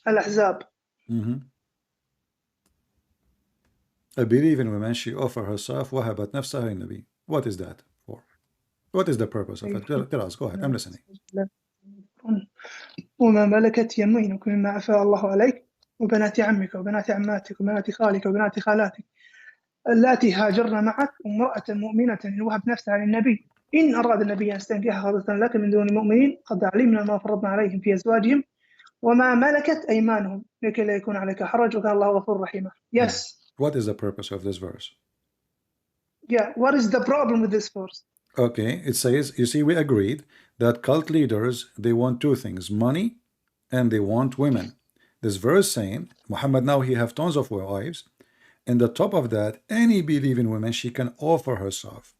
Al-Ahzab. A believing woman, she offer herself وهبت نفسها للنبي. What is that for? What is the purpose of it? Tell us. Go ahead. I'm listening. وما ملكت يمينك مما أفاء الله عليك وبنات عمك وبنات عماتك وبنات خالك وبنات خالاتك اللاتي هاجرن معك وامرأة مؤمنة إن وهب نفسها للنبي إن أراد النبي أن يستنكحها خالصة لك من دون المؤمنين قد علمنا ما فرضنا عليهم في أزواجهم وما ملكت أيمانهم لكي لا يكون عليك حرج وكان الله غفور رحيما. Yes. What is the purpose of this verse? Yeah, what is the problem with this verse? Okay, it says, you see, we agreed that cult leaders, they want two things, money and they want women. This verse saying, Muhammad now he have tons of wives, and the top of that, any believing woman, she can offer herself.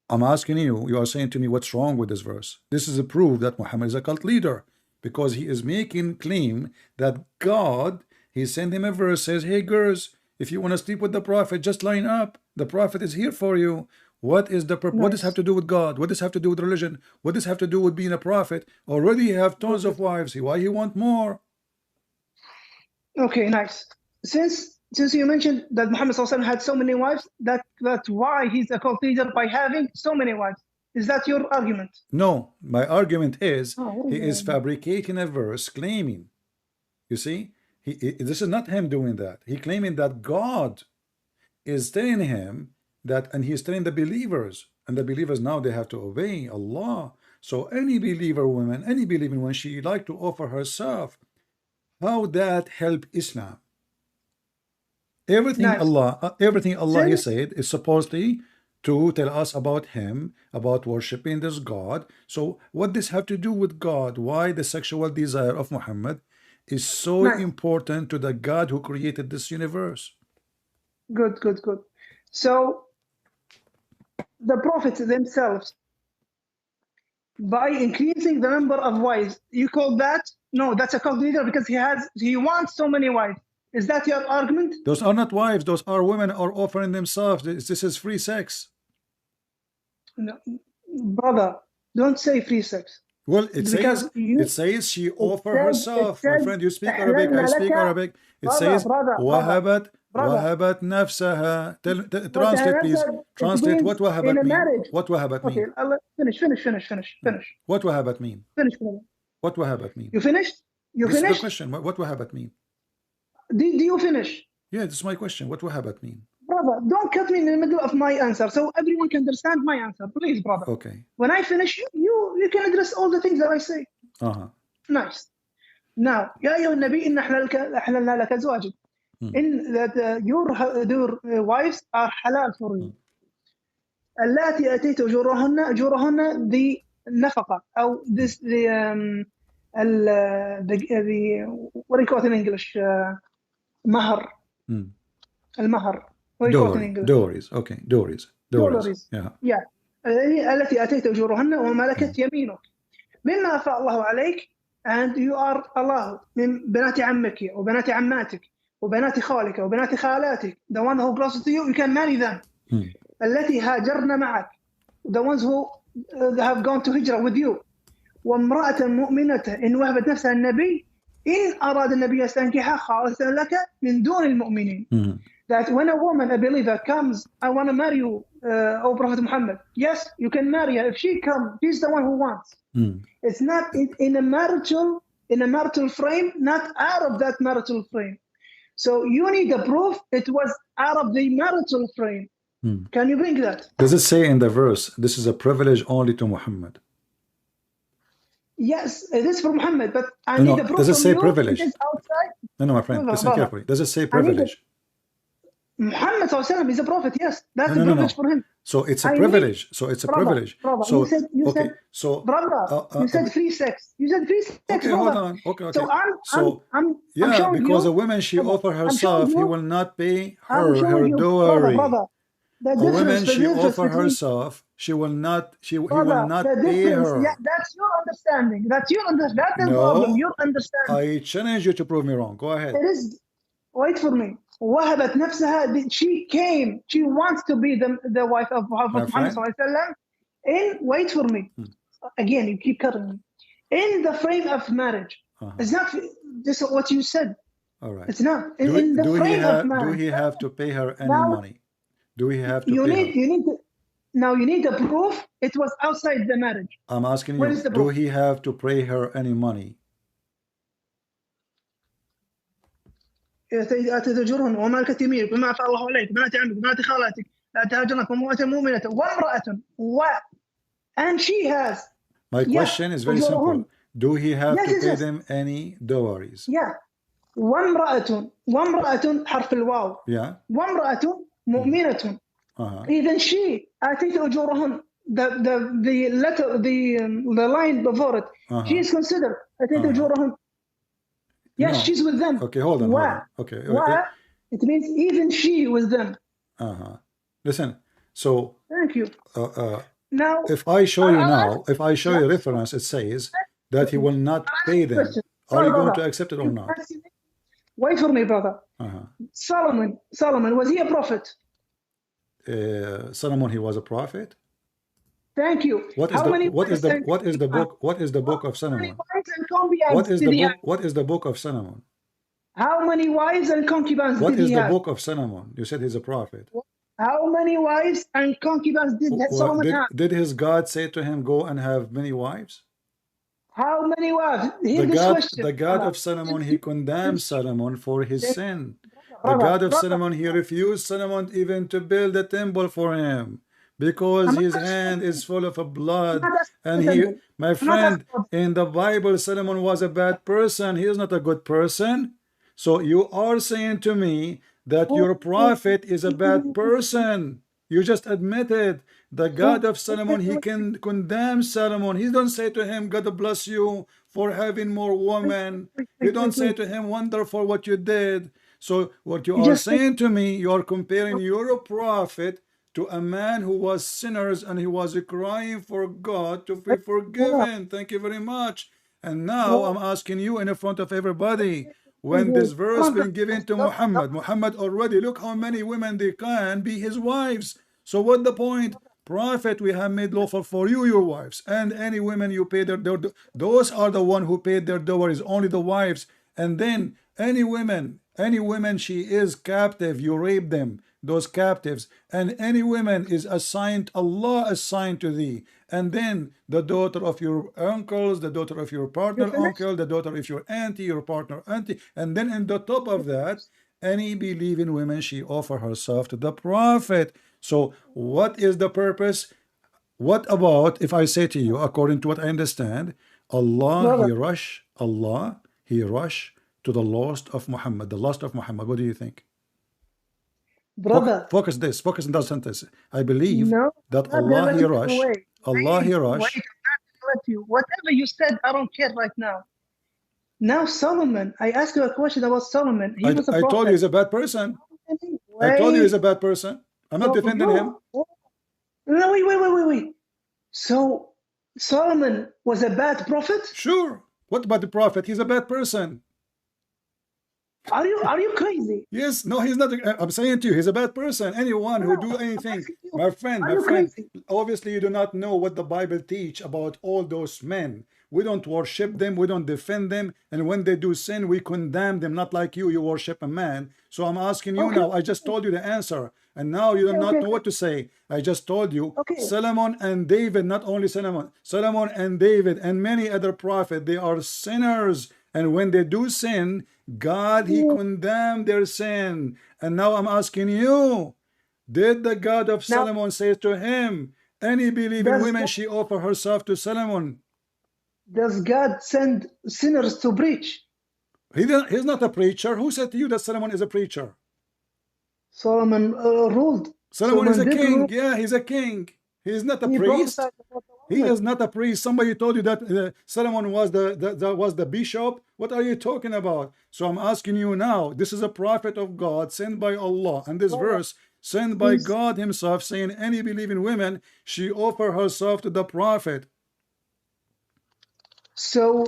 I'm asking you, you are saying to me, what's wrong with this verse? This is a proof that Muhammad is a cult leader, because he is making claim that God, he sent him a verse, says, hey girls, if you want to sleep with the prophet, just line up. The prophet is here for you. What is the purpose? What does have to do with God? What does have to do with religion? What does have to do with being a prophet? Already you have tons of wives. Why he want more? Okay, nice. Since you mentioned that Muhammad had so many wives, that's why he's a cult leader by having so many wives. Is that your argument? No, my argument is he is fabricating a verse claiming. You see, this is not him doing that. He claiming that God is telling him that, and he's telling the believers, and the believers now they have to obey Allah. So any believer woman, any believing woman, she like to offer herself. How that help Islam? Everything Allah he said is supposedly to tell us about him, about worshiping this God. So what does have to do with God? Why the sexual desire of Muhammad is so important to the God who created this universe? Good. So the prophets themselves, by increasing the number of wives. You call that? No, that's a cult leader because he wants so many wives. Is that your argument? Those are not wives. Those are women are offering themselves. This is free sex. No, brother, don't say free sex. Well, it says she offer herself. My friend, you speak Arabic, I speak Arabic. It says وهبت نفسها. Translate, please. Translate what وهبت mean. What وهبت mean? Finish. What وهبت mean? Finish, brother. What وهبت mean? You finished? You this finished? Is the question. What وهبت mean? Do you finish? Yeah, this is my question. What وهبت mean? Brother, don't cut me in the middle of my answer so everyone can understand my answer. Please, brother. Okay. When I finish, you can address all the things that I say. Nice. Now, يا أيها النبي إن أحللنا لك أزواجك. In that your wives are halal for you. اللاتي أتيت أجورهن the نفقة أو this the what do you call it in English? مهر. المهر. Dowries. Okay. Dowries. Yeah. التي أتيت أجورهن وملكت يمينك مما أفاء الله عليك and you are allowed من بنات عمك وبنات عماتك وبنات خالك وبنات خالاتك the one who close to you can marry them التي هاجرن معك the ones who have gone to hijrah with you وامرأة مؤمنة إن وهبت نفسها النبي إن أراد النبي يستنكحها خالصة لك من دون المؤمنين that when a woman, a believer comes, I want to marry you, O Prophet Muhammad. Yes, you can marry her. If she comes, she's the one who wants. It's not in a marital frame, not out of that marital frame. So you need a proof it was out of the marital frame. Can you bring that? Does it say in the verse, this is a privilege only to Muhammad? Yes, it is for Muhammad, but I need a proof. Does it say privilege? It is outside. No, my friend, listen carefully. Does it say privilege? Muhammad is a prophet, yes. That's a privilege for him. So it's a privilege. Privilege. Brother, so you said free sex. You said free sex. Okay, brother. hold on. Okay. So I'm because you, a woman she offer herself, he will not pay her dowry. Brother, a woman she offer herself, he will not pay her. Yeah, that's your understanding. That's the problem. Your understanding. I challenge you to prove me wrong. Go ahead. It is. Wait for me. وهبت نفسها. She wants to be the wife of Muhammad sallallahu alaihi wasallam. Wait for me. Again, you keep cutting me. In the frame of marriage. It's not this is what you said. All right. It's not. In the frame of marriage. Do he have to pay her any money? Do we have to you need a proof it was outside the marriage. I'm asking you, do he have to pay her any money? تجرهن وملكت يمينك بما أفاء الله عليك بنات عمك بنات خالاتك لا تهاجرنك وامرأة مؤمنة وامرأة and she has. My question is very simple. Do he have to pay them any dowries? Yeah. وامرأة حرف الواو. Yeah. وامرأة مؤمنة. Even she أتيت أجورهن the letter the line before it she is considered أتيت أجورهن. Yes, she's with them. Okay, hold on. Okay. It means even she with them. Listen, so thank you. Now, if I show you reference, it says that he will not pay them. Are you going to accept it or not? Wait for me, brother. Solomon, was he a prophet? Solomon, he was a prophet. Thank you. What is the book of Solomon? What is the book of Solomon? How many wives and concubines did he have? What is the book of Solomon? You said he's a prophet. How many wives and concubines did Solomon have? Did his God say to him, go and have many wives? How many wives? The God of Solomon, he condemned Solomon for his sin. The God of Solomon, he refused Solomon even to build a temple for him. Because his hand is full of blood. And my friend, in the Bible, Solomon was a bad person. He is not a good person. So you are saying to me that your prophet is a bad person. You just admitted the God of Solomon, he can condemn Solomon. He don't say to him, God bless you for having more women. You don't say to him, wonderful what you did. So what you are saying to me, you are comparing your prophet to a man who was sinners and he was crying for God to be brother, forgiven. Thank you very much. And now I'm brother, asking you in front of everybody, wait, when this wait, verse don't, been given to Muhammad, Muhammad already look how many women they can be his wives. So what the point? Prophet, we have made lawful for you your wives, and any women you pay their those are the one who paid their dowries, only the wives. And then any women she is captive, you rape them, those captives. And any woman is assigned, Allah assigned to thee. And then the daughter of your uncles, the daughter of your you partner finished? uncle, the daughter of your auntie, your partner auntie. And then in the top of that, any believing woman, she offer herself to the prophet. So what is the purpose? What about if I say to you, according to what I understand, Brother, Allah, he rush to the lost of Muhammad, the lost of Muhammad. What do you think? brother, Focus on that sentence. I believe no, that I'm not gonna Allah, let he you get rush, away. Allah, he Wait, rush. I'm not gonna let you. Whatever you said, I don't care right now. Now Solomon, I asked you a question about Solomon. He was a I told you prophet. he's a bad person. I told you he's Wait, a bad person. I'm not so defending him. no, wait. So Solomon was a bad prophet? Sure. What about the prophet? He's a bad person. Are you crazy? Yes, no, he's not. I'm saying to you, he's a bad person. Anyone who No, do I'm anything, asking you. my Are you friend, crazy? obviously you do not know what the Bible teach about all those men. We don't worship them, we don't defend them, and when they do sin, we condemn them, not like you worship a man. So I'm asking you Okay, now, I just told you the answer, and now you do not know okay. what to say. I just told you, Okay. Solomon and David, not only Solomon and David and many other prophets, they are sinners. And when they do sin, God, he condemned their sin. And now I'm asking you, did the God of Now, Solomon say to him, any believing does women, God, she offer herself to Solomon? does God send sinners to preach? He's not a preacher. Who said to you that Solomon is a preacher? Solomon ruled. Solomon is Solomon a did king. rule. Yeah, he's a king. He is not a He priest. prophesied about He Muhammad. is not a priest. Somebody told you that Solomon was the bishop. What are you talking about? So I'm asking you now. This is a prophet of God sent by Allah, and this Brother, verse sent by please. God Himself, saying, "Any believing woman, she offer herself to the prophet." So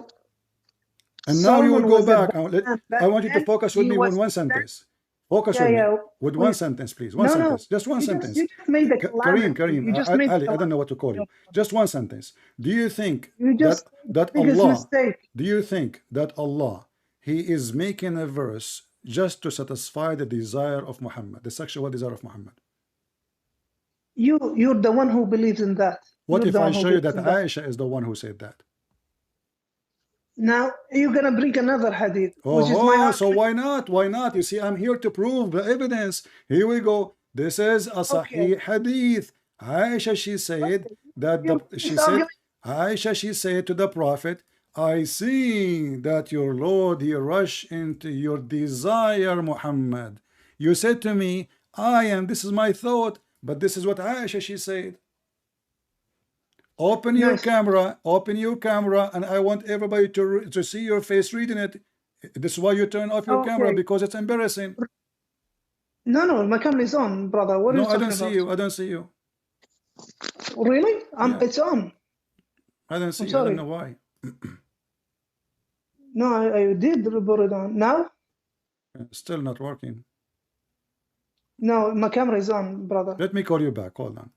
And now you will Solomon go was a back. bad man I back want you to then. focus with He me with was one sent. sentence. Focus with me Yeah. with one Wait. sentence, please. One No. sentence. Just one You sentence. just made a Kareem, calamity. Kareem, You just made a Ali, I don't know what to calamity. call you. Just one sentence. Do you think You that just made the that biggest Allah, mistake. do you think that Allah, He is making a verse just to satisfy the desire of Muhammad, the sexual desire of Muhammad? You're the one who believes in that. What You're if the I one who show you believes that in that. Aisha is the one who said that? Now you're gonna bring another hadith, which is my Oh, so argument. why not? Why not? You see, I'm here to prove the evidence. Here we go. This is a Okay. Sahih hadith. Aisha, she said Okay. that You this argument. Aisha, she said to the Prophet, I see that your Lord, he rushed into your desire, Muhammad. You said to me, this is my thought, but this is what Aisha, she said. Nice. Open your camera, and I want everybody to see your face reading it. This is why you turn off your camera, Okay. because it's embarrassing. No, my camera is on, brother. What are No, you I don't talking see about? you. I don't see you. Really? Yeah, It's on. I don't I'm see you. I don't sorry. know why. No, I did put it on. Now? Still not working. No, my camera is on, brother. Let me call you back. Hold on.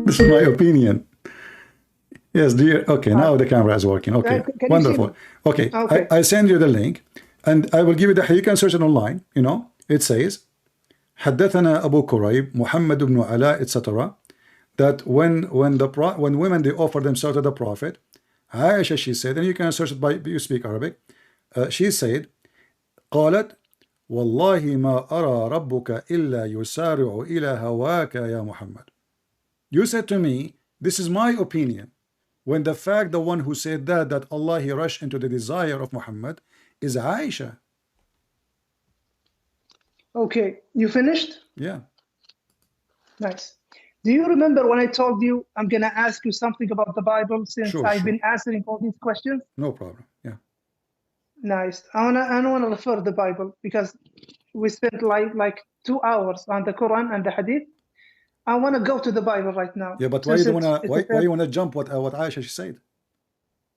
This is my opinion. Yes, dear. Okay, now the camera is working. Okay, Can you see me? wonderful. Okay, Okay. I send you the link, and I will give you you can search it online. It says, حدثنا أبو كريب محمد بن علاء etc. That when women they offer themselves to the Prophet, Aisha, she said, and you can search it by you speak Arabic. She said, قالت والله ما أرى ربك إلا يسارع إلى هواك يا محمد. You said to me, this is my opinion. When the fact the one who said that Allah he rushed into the desire of Muhammad is Aisha. Okay. You finished? Yeah. Nice. Do you remember when I told you I'm gonna ask you something about the Bible since Sure, I've sure. been answering all these questions? No problem. Yeah. Nice. I wanna refer the Bible because we spent like 2 hours on the Quran and the Hadith. I wanna go to the Bible right now Yeah, but why you since don't wanna it's a why fair. you wanna jump what Aisha she said?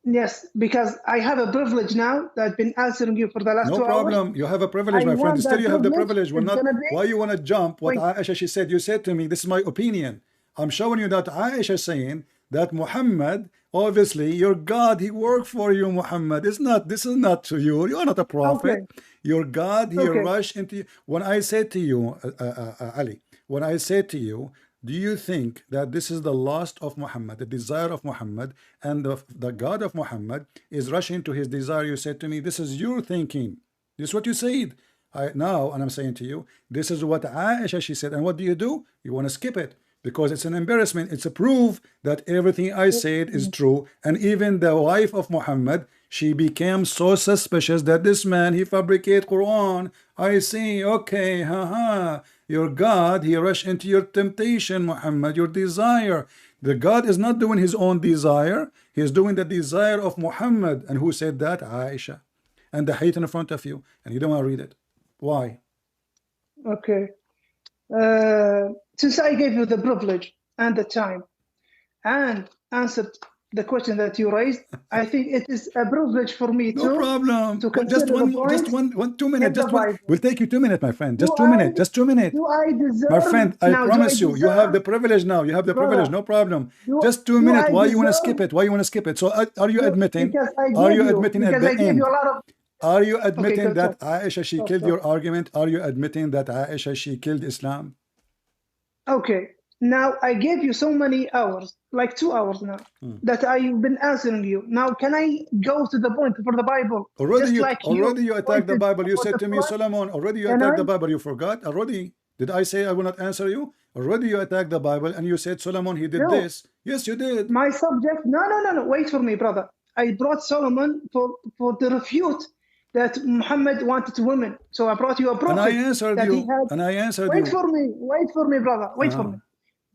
Yes, because I have a privilege now that I've been answering you for the last No 2 hours. problem. You have a privilege, I my friend. want Still, that you have the privilege. privilege. Will It's not. gonna be Why you wanna jump what wait. Aisha she said? You said to me, this is my opinion. I'm showing you that Aisha saying that Muhammad, obviously, your God, he worked for you, Muhammad. It's not. This is not to you. You are not a Okay, prophet. Your God, he okay. rushed into you. When I said to you, Ali, when I said to you, do you think that this is the lust of Muhammad, the desire of Muhammad, and the God of Muhammad is rushing to his desire? You said to me, this is your thinking. This is what you said. Now, and I'm saying to you, this is what Aisha she said. And what do? You want to skip it because it's an embarrassment. It's a proof that everything I said is true. And even the wife of Muhammad, she became so suspicious that this man, he fabricate Quran. I see, okay, haha. Your God, he rushed into your temptation, Muhammad, your desire. The God is not doing his own desire. He is doing the desire of Muhammad. And who said that? Aisha. And the hate in front of you. And you don't want to read it. Why? Okay. Since I gave you the privilege and the time and answered the question that you raised, I think it is a privilege for me No problem. to Just consider the one, just points one, 2 minutes. in the Just one. Bible. Will take you 2 minutes, my friend. Do Just 2 minutes. I Just 2 minutes. do I My deserve friend, I now? Do I promise you, you have deserve, the privilege now. You have the privilege. brother? No problem. Do Just two do minutes. I Why you want to skip deserve? it? Why you want to skip it? So are you admitting? Because I Are gave you you admitting at because I the gave you a end? lot of. Are you Okay, admitting go that talk. Aisha she Talk, killed talk. your argument? Are you admitting that Aisha she killed Islam? Okay. Now I gave you so many hours, like 2 hours now, that I've been answering you. Now can I go to the point for the Bible, just like you Already you attacked the pointed Bible. You for said the to me, Quran? Solomon, already you Can I? attacked the Bible. You forgot already. Did I say I will not answer you? Already you attacked the Bible and you said Solomon he did No. this. Yes, you did. My subject. No, no, no, no. Wait for me, brother. I brought Solomon for the refute that Muhammad wanted women. So I brought you a And I prophet answered that he you. had. And I answered Wait you. for me. Wait for me, brother. Wait for Uh-huh. me.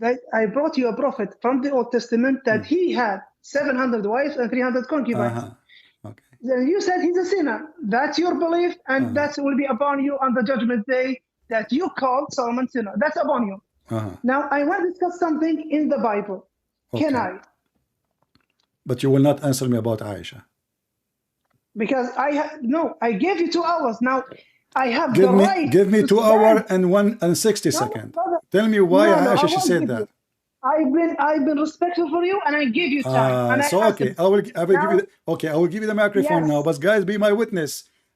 That I brought you a prophet from the Old Testament that he had 700 wives and 300 concubines. Uh-huh. Okay. Then you said he's a sinner. That's your belief, and that will be upon you on the judgment day that you called Solomon sinner. That's upon you. Uh-huh. Now I want to discuss something in the Bible. Can Okay. I? But you will not answer me about Aisha. Because no, I gave you 2 hours. Now I have Give the me right give me to 2 hours stand. and 60 No, seconds. brother. Tell me why No, no, I Aisha she won't said give you. that. I've been respectful for you, and I give you time, and I So answered okay, you. I will give you Now, I will give you the microphone now. yes, But guys, be my witness.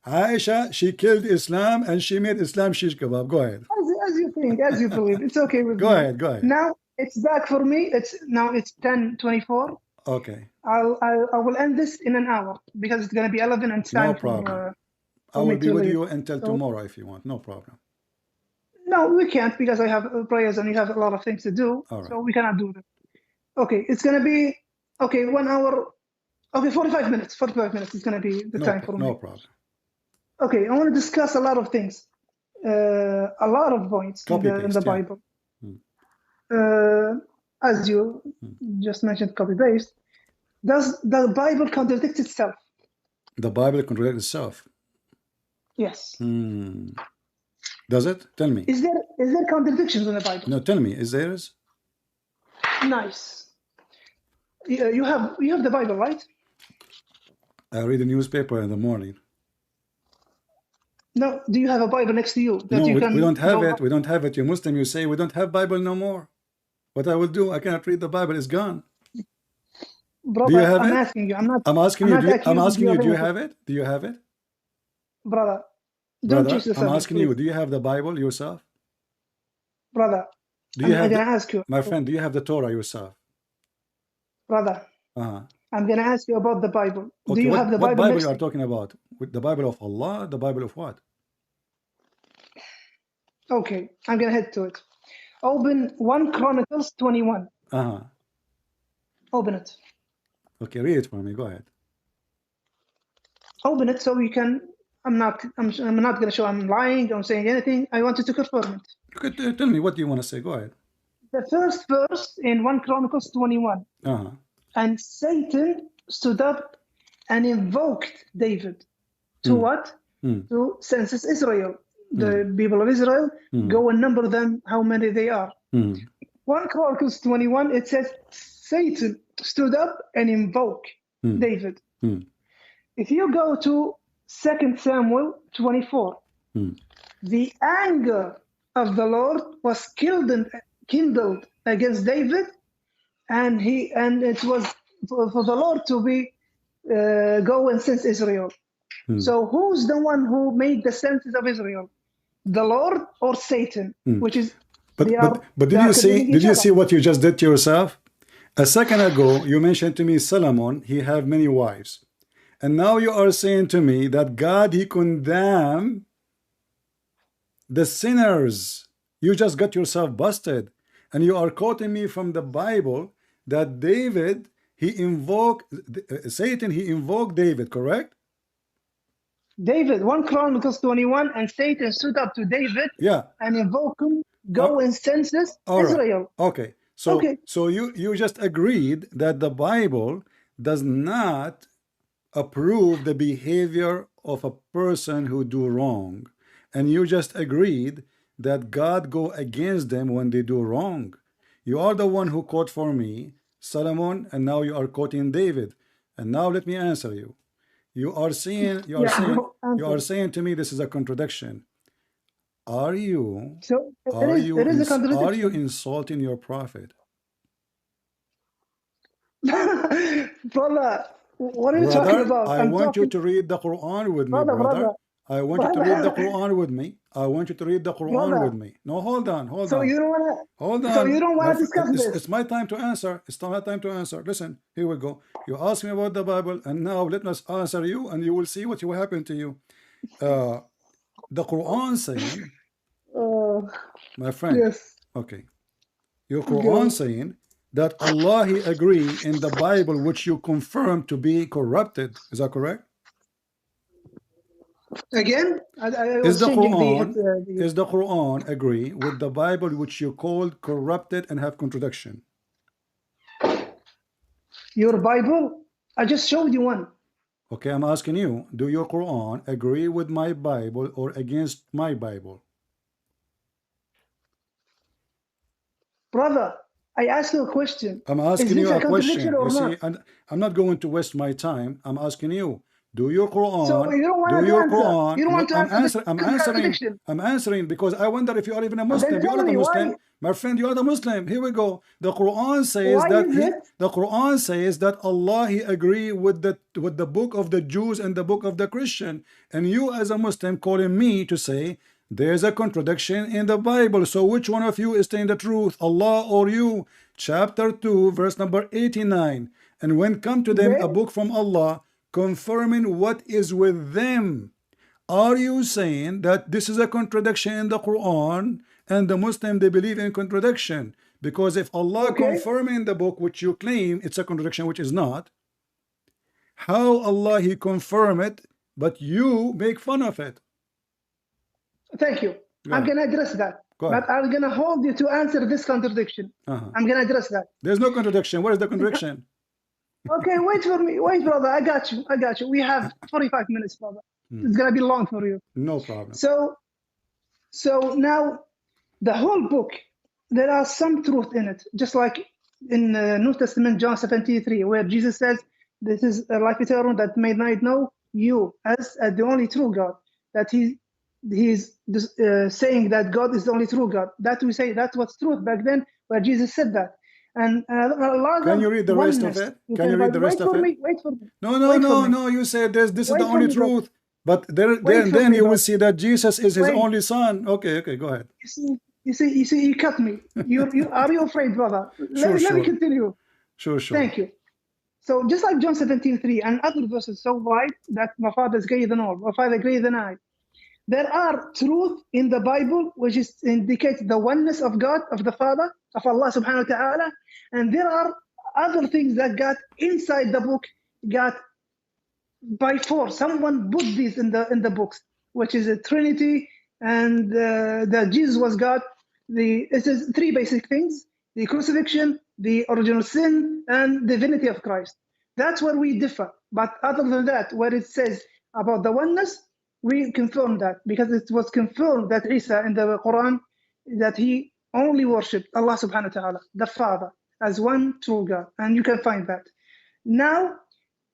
Aisha, she killed Islam and she made Islam shish kebab. Go ahead. as you think, as you believe, it's okay with Go me. ahead. Go ahead. Now it's back for me. It's 10:24. Okay. I will end this in an hour because it's gonna be 11 and it's No time problem. I for me will be to with leave. you until So tomorrow if you want. No problem. no, we can't because I have prayers and you have a lot of things to do. All right. So we cannot do that. Okay, it's gonna be okay. 1 hour. Okay, 45 minutes. 45 minutes is gonna be the time for No me. problem. Okay, I want to discuss a lot of things, a lot of points Copy in the paste, yeah. Bible. As you just mentioned, copy paste. Does the Bible contradict itself? The Bible contradicts itself. Yes. Does it? Tell me. Is there contradictions in the Bible? No, tell me. Is there? Nice. You have the Bible, right? I read the newspaper in the morning. No. Do you have a Bible next to you that No, you we can? don't have it. We don't have it. You're Muslim. You say we don't have Bible no more. What I will do? I cannot read the Bible. It's gone. Brother, Do you have I'm it? asking you. I'm asking you. I'm asking you. Do you anything. have it? Do you have it? Brother, don't Brother, change the I'm subject, asking please. you. Do you have the Bible yourself? Brother, Do you I'm have? gonna ask you. My friend, do you have the Torah yourself? Brother, I'm gonna ask you about the Bible. Okay, Do you have the what Bible Bible next you to are you? talking about? With the Bible of Allah? The Bible of what? Okay, I'm gonna head to it. Open 1 Chronicles 21. Open it. Okay, read it for me. Go ahead. Open it so you can. I'm not gonna show I'm lying. I'm saying anything. I wanted to confirm it. You could tell me what do you want to say. Go ahead. The first verse in 1 Chronicles 21. And Satan stood up and invoked David to what? mm, To census Israel. mm, The people of Israel, mm, go and number them, how many they are. mm, 1 Chronicles 21, it says, Satan stood up and invoked mm, David. mm, If you go to 2 Samuel 24, mm. the anger of the Lord was kindled against David, and it was for the Lord to be go and cense Israel. So who's the one who made the census of Israel? The Lord or Satan? Which is they are But they are condemning did each you other. see what you just did to yourself? A second ago, you mentioned to me Solomon, he have many wives. And now you are saying to me that God, he condemned the sinners. You just got yourself busted. And you are quoting me from the Bible that David, he invoked, Satan, he invoked David, correct? David, 1 Chronicles 21, and Satan stood up to David Yeah. and invoked him, Uh, go and census all right. Israel. Okay. Okay. So you just agreed that the Bible does not approve the behavior of a person who do wrong, and you just agreed that God go against them when they do wrong. You are the one who quote for me Solomon, and now you are quoting David. And now let me answer you. You are saying Yeah, you are answer. saying to me this is a contradiction. Are you So it is a are you contradiction. insulting your prophet? Brother, what are you talking Brother, about? I I'm want you talking, to read the Quran with me, brother, brother. I want you to read the brother, Quran with me. I want you to read the Quran with brother. me. No, hold on, hold So on, you don't wanna, hold so you on. don't wanna discuss this. It's my time to answer. It's my time to answer. Listen, here we go. You asked me about the Bible, and now let us answer you, and you will see what will happen to you. The Quran saying, Uh, my friend, yes, okay, your Quran go saying that Allah He agree in the Bible which you confirm to be corrupted. Is that correct? again. I Is was the changing Quran is the Quran agree with the Bible which you called corrupted and have contradiction? your Bible. I just showed you one, Okay, I'm asking you, do your Quran agree with my Bible or against my Bible? brother. I asked you a question. I'm Is asking this you a a contradiction question. You or not? see, and I'm not going to waste my time. I'm asking you, do your So Quran, you don't do want to your answer. You Quran? don't No, want to answer the contradiction. I'm answering because I wonder if you are even a Then Muslim. You tell are the me Muslim. My friend, you are the Muslim. Here we go. The Quran says why that is it the Quran says that Allah He agree with the book of the Jews and the book of the Christian. And you as a Muslim calling me to say there's a contradiction in the Bible. So which one of you is telling the truth, Allah or you? Chapter 2, verse number 89. And when come to them a okay? book from Allah, confirming what is with them. Are you saying that this is a contradiction in the Quran and the Muslim they believe in contradiction? Because if Allah Okay, confirming the book which you claim it's a contradiction which is not, how Allah He confirm it, but you make fun of it? thank you. Go I'm ahead. gonna address that, Go ahead. but I'm gonna hold you to answer this contradiction. I'm gonna address that. There's no contradiction. What is the contradiction? Okay, wait for me. Wait, brother. I got you. I got you. We have 45 minutes, brother. It's gonna be long for you. No problem. So, now the whole book, there are some truth in it, just like in the New Testament, John 73, where Jesus says, "This is a life eternal that may not know you as the only true God." That he's saying that God is the only true God. That we say that was truth back then, where Jesus said that. And a lot Can of you read the rest of oneness it? Can within you the read Bible. the rest Wait of for it? me. Wait for me. No, no, Wait for no, me. no. You said this is the Wait for only me, brother. truth. But Wait for then me, you will brother. see that Jesus is his Wait. only son. Okay, okay, go ahead. You cut me. Are you afraid, brother? Sure, Let me sure. continue. Sure, sure. Thank you. So just like John 17:3 and other verses so wide that my father is greater than all, my father greater than I. There are truth in the Bible which is indicates the oneness of God, of the Father, of Allah subhanahu wa ta'ala. And there are other things that got inside the book, got by force. Someone put these in the books, which is a Trinity and that Jesus was God. It is three basic things: the crucifixion, the original sin, and the divinity of Christ. That's where we differ. But other than that, where it says about the oneness, we confirm that because it was confirmed that Isa in the Quran that he only worshipped Allah subhanahu wa ta'ala, the Father, as one true God. And you can find that. Now,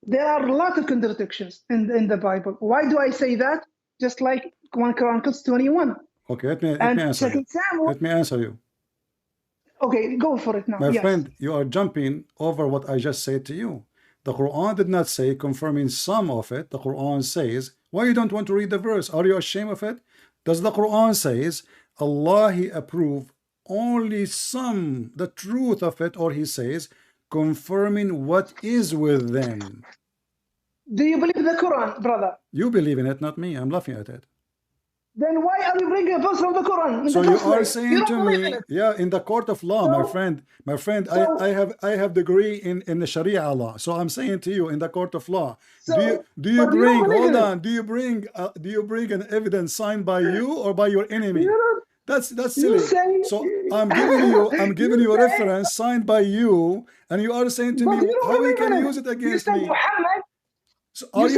there are a lot of contradictions in the Bible. Why do I say that? Just like 1 Chronicles 21. Okay, let me And answer you. Second Samuel. Let me answer you. Okay, go for it now. My Yes. friend, you are jumping over what I just said to you. The Quran did not say confirming some of it. The Quran says, why you don't want to read the verse? Are you ashamed of it? Does the Quran says Allah He approve only some, the truth of it, or He says confirming what is with them? Do you believe the Quran, brother? You believe in it, not me. I'm laughing at it. Then why are you bringing a verse from the Quran? So you are saying to me, it. yeah, in the court of law, my friend, I have degree in the Sharia law. So I'm saying to you, in the court of law, do you bring an evidence signed by you or by your enemy? That's silly. So I'm giving you a reference signed by you, and you are saying to me how we can use it against me. So are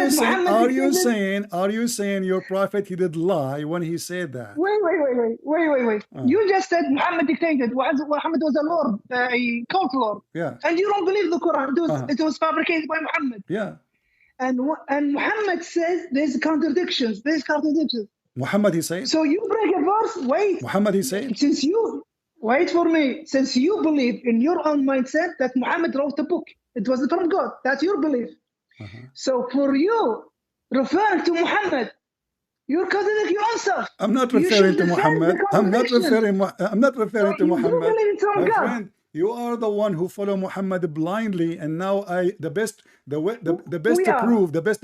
you saying your prophet he did lie when he said that? Wait. You just said Muhammad dictated. Muhammad was a lord, a cult lord. Yeah. And you don't believe the Quran. It was fabricated by Muhammad. Yeah. And Muhammad says there's contradictions. Muhammad he said. So you break a verse. Wait. Muhammad he said. Wait for me. Since you believe in your own mindset that Muhammad wrote a book, it was from God. That's your belief. So for you, referring to Muhammad, you're contradicting yourself. I'm not referring to Muhammad. I'm not referring to Muhammad. My friend, you are the one who follow Muhammad blindly, and now the best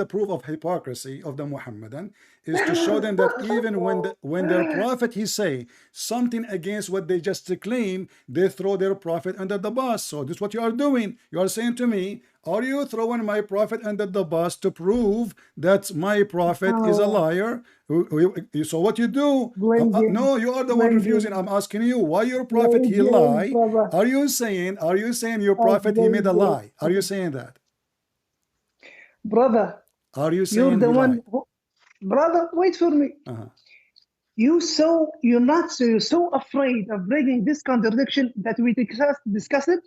proof of hypocrisy of the Muhammadan is to show them that even when their prophet he say something against what they just claim, they throw their prophet under the bus. So this is what you are doing. You are saying to me, are you throwing my prophet under the bus to prove that my prophet is a liar? So what you do? No, you are the one refusing. I'm asking you, why your prophet he lie? Are you saying your prophet he made a lie? Are you saying that? Brother, are you saying you're the one brother, wait for me. You're so afraid of breaking this contradiction that we discussed it,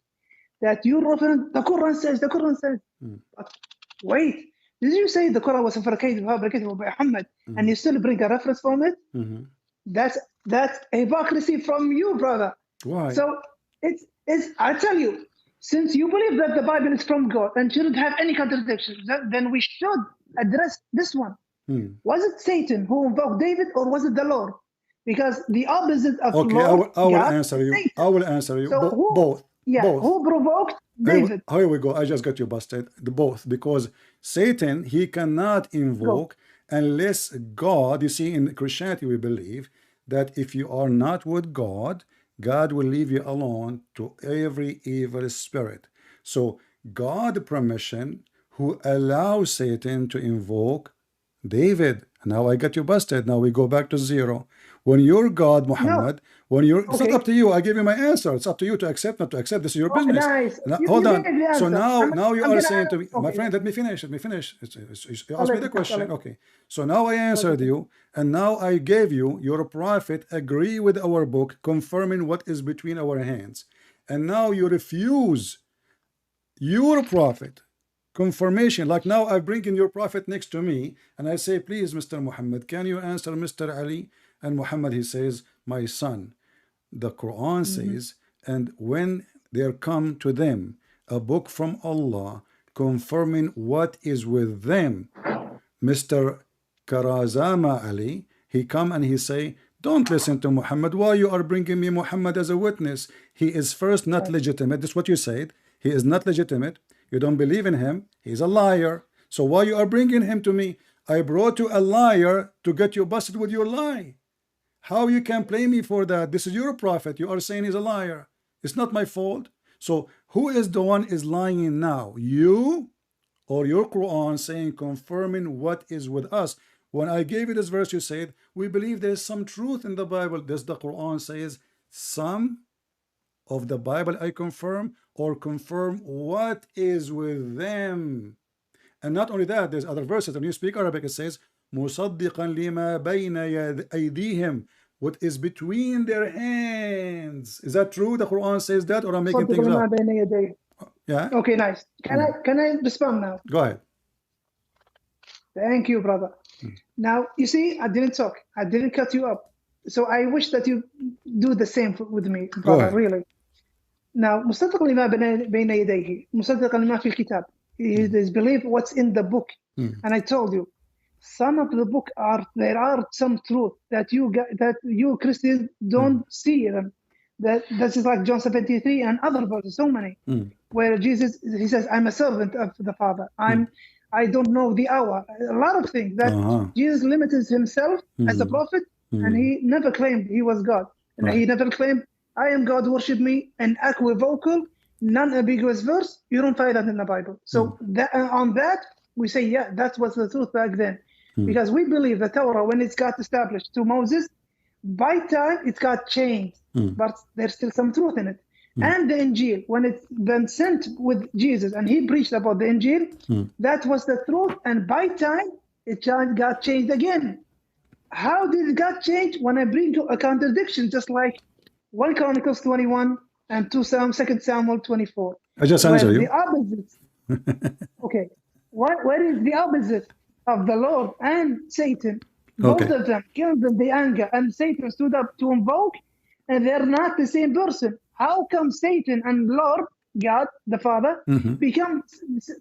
that you reference the Quran says. Wait, did you say the Quran was fabricated by Muhammad, and you still bring a reference from it? That's hypocrisy from you, brother. Why? So it's I tell you, since you believe that the Bible is from God and shouldn't have any contradictions, then we should address this one. Was it Satan who invoked David, or was it the Lord? Because the opposite of Lord, I will answer you. I will answer you. So both. Yeah, both. Who provoked David? Here we go. I just got you busted. Both, because Satan he cannot invoke unless God. You see, in Christianity we believe that if you are not with God, God will leave you alone to every evil spirit. So God permission who allows Satan to invoke David. Now I got you busted. Now we go back to zero. When you're God, Muhammad, it's not up to you. I give you my answer. It's up to you to accept, not to accept. This is your business. Nice. Now, hold on. So now you are saying to me, my friend, let me finish. You asked me the question. Okay. So now I answered you, and now I gave you your prophet agree with our book, confirming what is between our hands. And now you refuse your prophet confirmation. Like now I bring in your prophet next to me, and I say, please, Mr. Muhammad, can you answer Mr. Ali? And Muhammad, he says, my son, the Quran says, and when there come to them a book from Allah confirming what is with them, Mr. Karazama Ali, he come and he say, don't listen to Muhammad. Why you are bringing me Muhammad as a witness? He is first not legitimate. This is what you said. He is not legitimate. You don't believe in him. He's a liar. So why you are bringing him to me? I brought you a liar to get you busted with your lie. How you can blame me for that? This is your prophet. You are saying he's a liar. It's not my fault. So who is the one is lying now? You or your Quran saying confirming what is with us? When I gave you this verse, you said, we believe there's some truth in the Bible. Does the Quran says some of the Bible I confirm, or confirm what is with them? And not only that, there's other verses. When you speak Arabic, it says, مُصَدِّقًا لِمَا بَيْنَ أَيْدِيهِمْ, what is between their hands. Is that true? The Quran says that, or I'm making صدق things لما up? بين يديه. Yeah? Okay, nice. Can I respond now? Go ahead. Thank you, brother. Now, you see, I didn't talk. I didn't cut you up. So I wish that you do the same with me, Go brother, ahead. really. Now, مصدق لما بين يديه, مصدق لما في الكتاب. He is believe what's in the book. And I told you, some of the book there are some truth that you Christians don't see them. That is like John 73 and other verses, so many, where Jesus, he says, I'm a servant of the Father. I don't know the hour. A lot of things that Jesus limited himself as a prophet, and he never claimed he was God. And he never claimed, I am God, worship me, an equivocal, non-ambiguous verse. You don't find that in the Bible. So on that, we say, yeah, that was the truth back then. Because we believe the Torah, when it got established to Moses, by time it got changed, but there's still some truth in it. And the Injil, when it's been sent with Jesus and he preached about the Injil, that was the truth. And by time it got changed again. How did it got changed? When I bring a contradiction, just like 1 Chronicles 21 and 2 Samuel 24. I just answer you. The opposite. Okay. Where is the opposite of the Lord and Satan? Both of them killed in the anger, and Satan stood up to invoke, and they're not the same person. How come Satan and Lord, God, the Father, become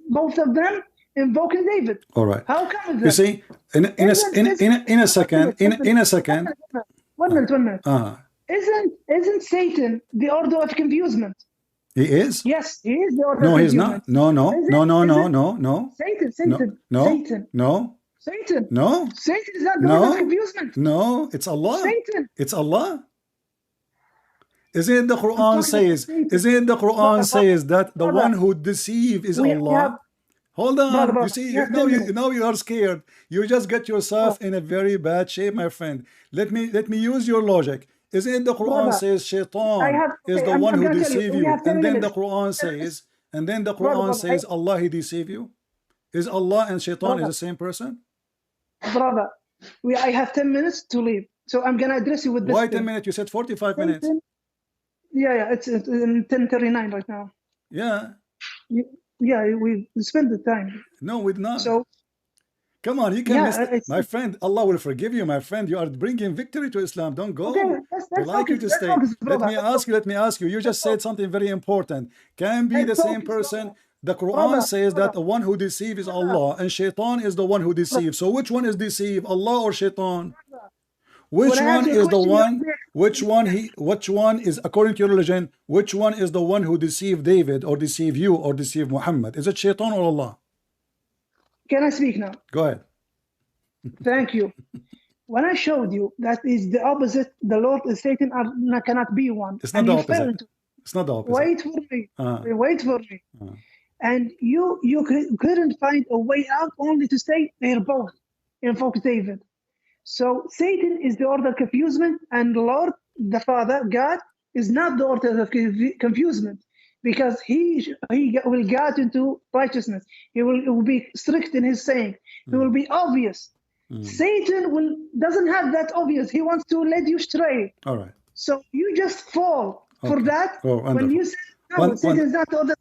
both of them invoking David? All right. How come that? You see, in a second. 1 minute. Isn't Satan the order of confusement? He is? Yes, he is the order No, of he's confusement. not. No. Satan. No. No. Satan. No. Satan is not the order of confusement. No, it's Allah. Satan. It's Allah. Isn't it the Quran says? Isn't it the Quran says that the one who deceives is Allah? Hold on. You see, now you are scared. You just get yourself in a very bad shape, my friend. Let me use your logic. Isn't it the Quran says Shaitan is the one who deceives you? And then the Quran says, Allah, he deceive you? Is Allah and Shaitan is the same person? Brother, I have 10 minutes to leave. So I'm going to address you with this. Why 10 minutes? You said 45 minutes. Yeah, it's 10:39 right now. Yeah. Yeah, we spend the time. No, we did not. So, come on, you can miss my friend. Allah will forgive you, my friend. You are bringing victory to Islam. Don't go. Okay, I'd like you to stay. Let me ask you. You just said something very important. Can be the same person. The Quran says that the one who deceives is Allah, and Shaitan is the one who deceives. So which one is deceived, Allah or Shaitan? Which one is the one? Which one is, according to your religion, which one is the one who deceived David or deceived you or deceived Muhammad? Is it Shaitan or Allah? Can I speak now? Go ahead. Thank you. When I showed you that is the opposite, the Lord and Satan cannot be one. It's not the opposite. It's not the opposite. Wait for me. Wait for me. And you couldn't find a way out, only to say they're both invoke David. So Satan is the order of confusement, and Lord, the Father, God, is not the order of confusement, because he will guide into righteousness. He will be strict in his saying. He will be obvious. Satan doesn't have that obvious. He wants to lead you stray. All right. So you just fall for that. When you say no, Satan is not the order.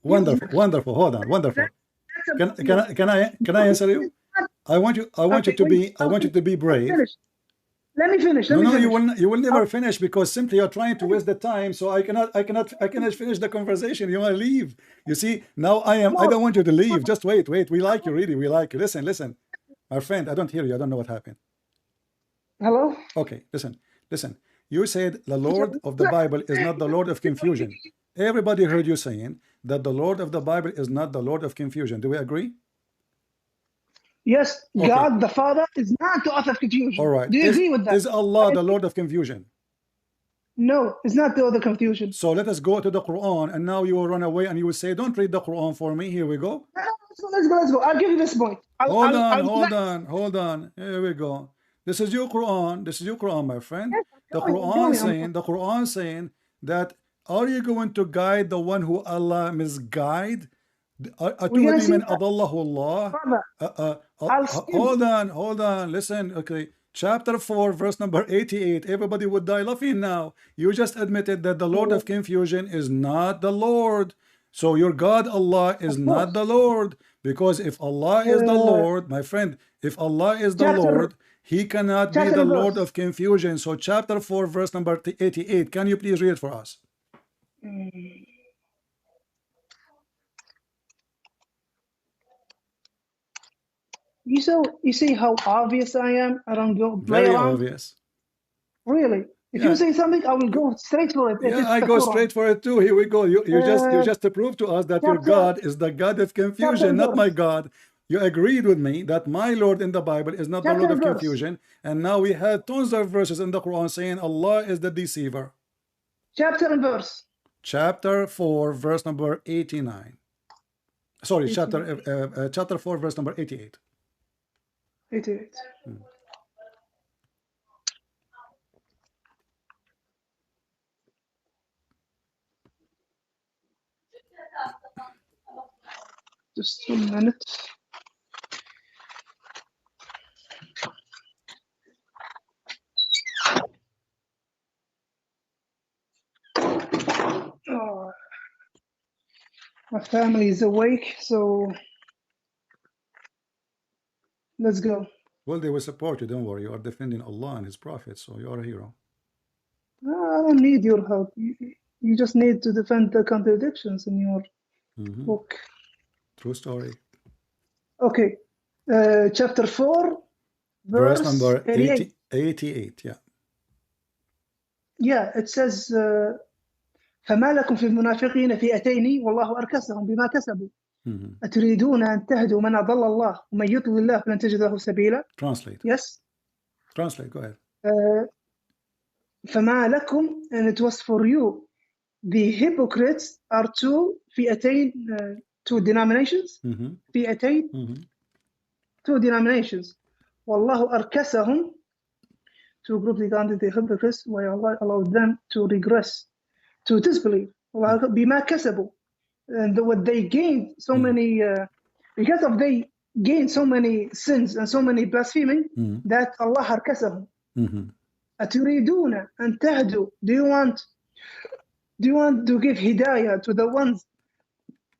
Wonderful. Hold on. Wonderful. Can I answer you? I want you to be brave. Let me finish. No, you will never finish, because simply you're trying to waste the time. So I cannot finish the conversation. You want to leave. You see, now I don't want you to leave. Just wait. We like you, really. We like you. Listen. My friend, I don't hear you. I don't know what happened. Hello? Okay, listen. You said the Lord of the Bible is not the Lord of confusion. Everybody heard you saying that the Lord of the Bible is not the Lord of confusion. Do we agree? Yes, okay. God the Father is not the author of confusion. All right. Do you agree with that? Is Allah the Lord of confusion? No, it's not the author of confusion. So let us go to the Quran, and now you will run away and you will say, don't read the Quran for me. Here we go. Let's go. I'll give you this point. Hold on. Here we go. This is your Quran, my friend. Yes, the Quran saying that, are you going to guide the one who Allah misguide? We're gonna أتودري see من that, أضله الله. brother. I'll skip. Hold on, listen. Okay, chapter 4, verse number 88. Everybody would die laughing now. You just admitted that the Lord of confusion is not the Lord. So your God Allah is Of not course. the Lord. Because if Allah is the Lord, my friend, if Allah is the Lord, He cannot be chapter the and Lord verse. of confusion. So chapter 4, verse number 88. Can you please read it for us? You see how obvious I am? I don't go play Very around. obvious. Really. If you Yeah. say something, I will go straight for it. If Yeah, it's I the go Quran. straight for it too. Here we go. You just to prove to us that your God is the God of confusion, not my God. You agreed with me that my Lord in the Bible is not the Lord Chapter of and verse. confusion, and now we have tons of verses in the Quran saying Allah is the deceiver. Chapter and verse. Chapter 4, verse number 89. Sorry, 88. chapter 4, verse number 88. 88. Just 1 minute. Oh, my family is awake, so let's go. Well, they will support you. Don't worry. You are defending Allah and His Prophet, so you are a hero. I don't need your help. You just need to defend the contradictions in your book. True story. Okay. Chapter 4, Verse verse number 88. 88. Yeah. Yeah, it says, فما لكم في المنافقين فئتين والله أركسهم بما كسبوا أتريدون أن تهدوا من أضل الله ومن يضلل الله فلن تجد له سبيلا. Translate. Yes. Translate. Go ahead. فما لكم, and it was for you. The hypocrites are two فئتين, two denominations. فئتين, two denominations. والله أركسهم, two groups regarding the hypocrites, where Allah allowed them to regress, to disbelieve. بما كسبوا, and what they gained so many, because of they gained so many sins and so many blaspheming, that Allah أركسهم. أتريدون أن تهدوا, do you want to give hidayah to the ones,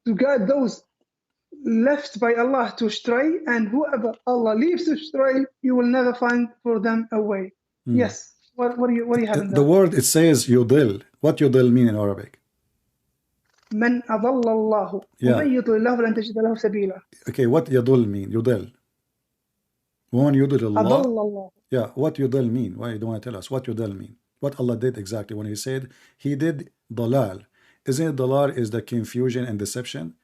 to guide those left by Allah to stray, and whoever Allah leaves to stray, you will never find for them a way. Yes. What do you have in that? The word, it says yudil. What yudil mean in Arabic? من أضل الله ومن يضلل الله فلن تجد له سبيلا. Okay, what yudil mean? Yudil. When yudil Allah. أضل الله. Yeah, what yudil mean? Why you don't want to tell us what yudil mean? What Allah did exactly when He said He did dalal. Isn't it dalal is the confusion and deception?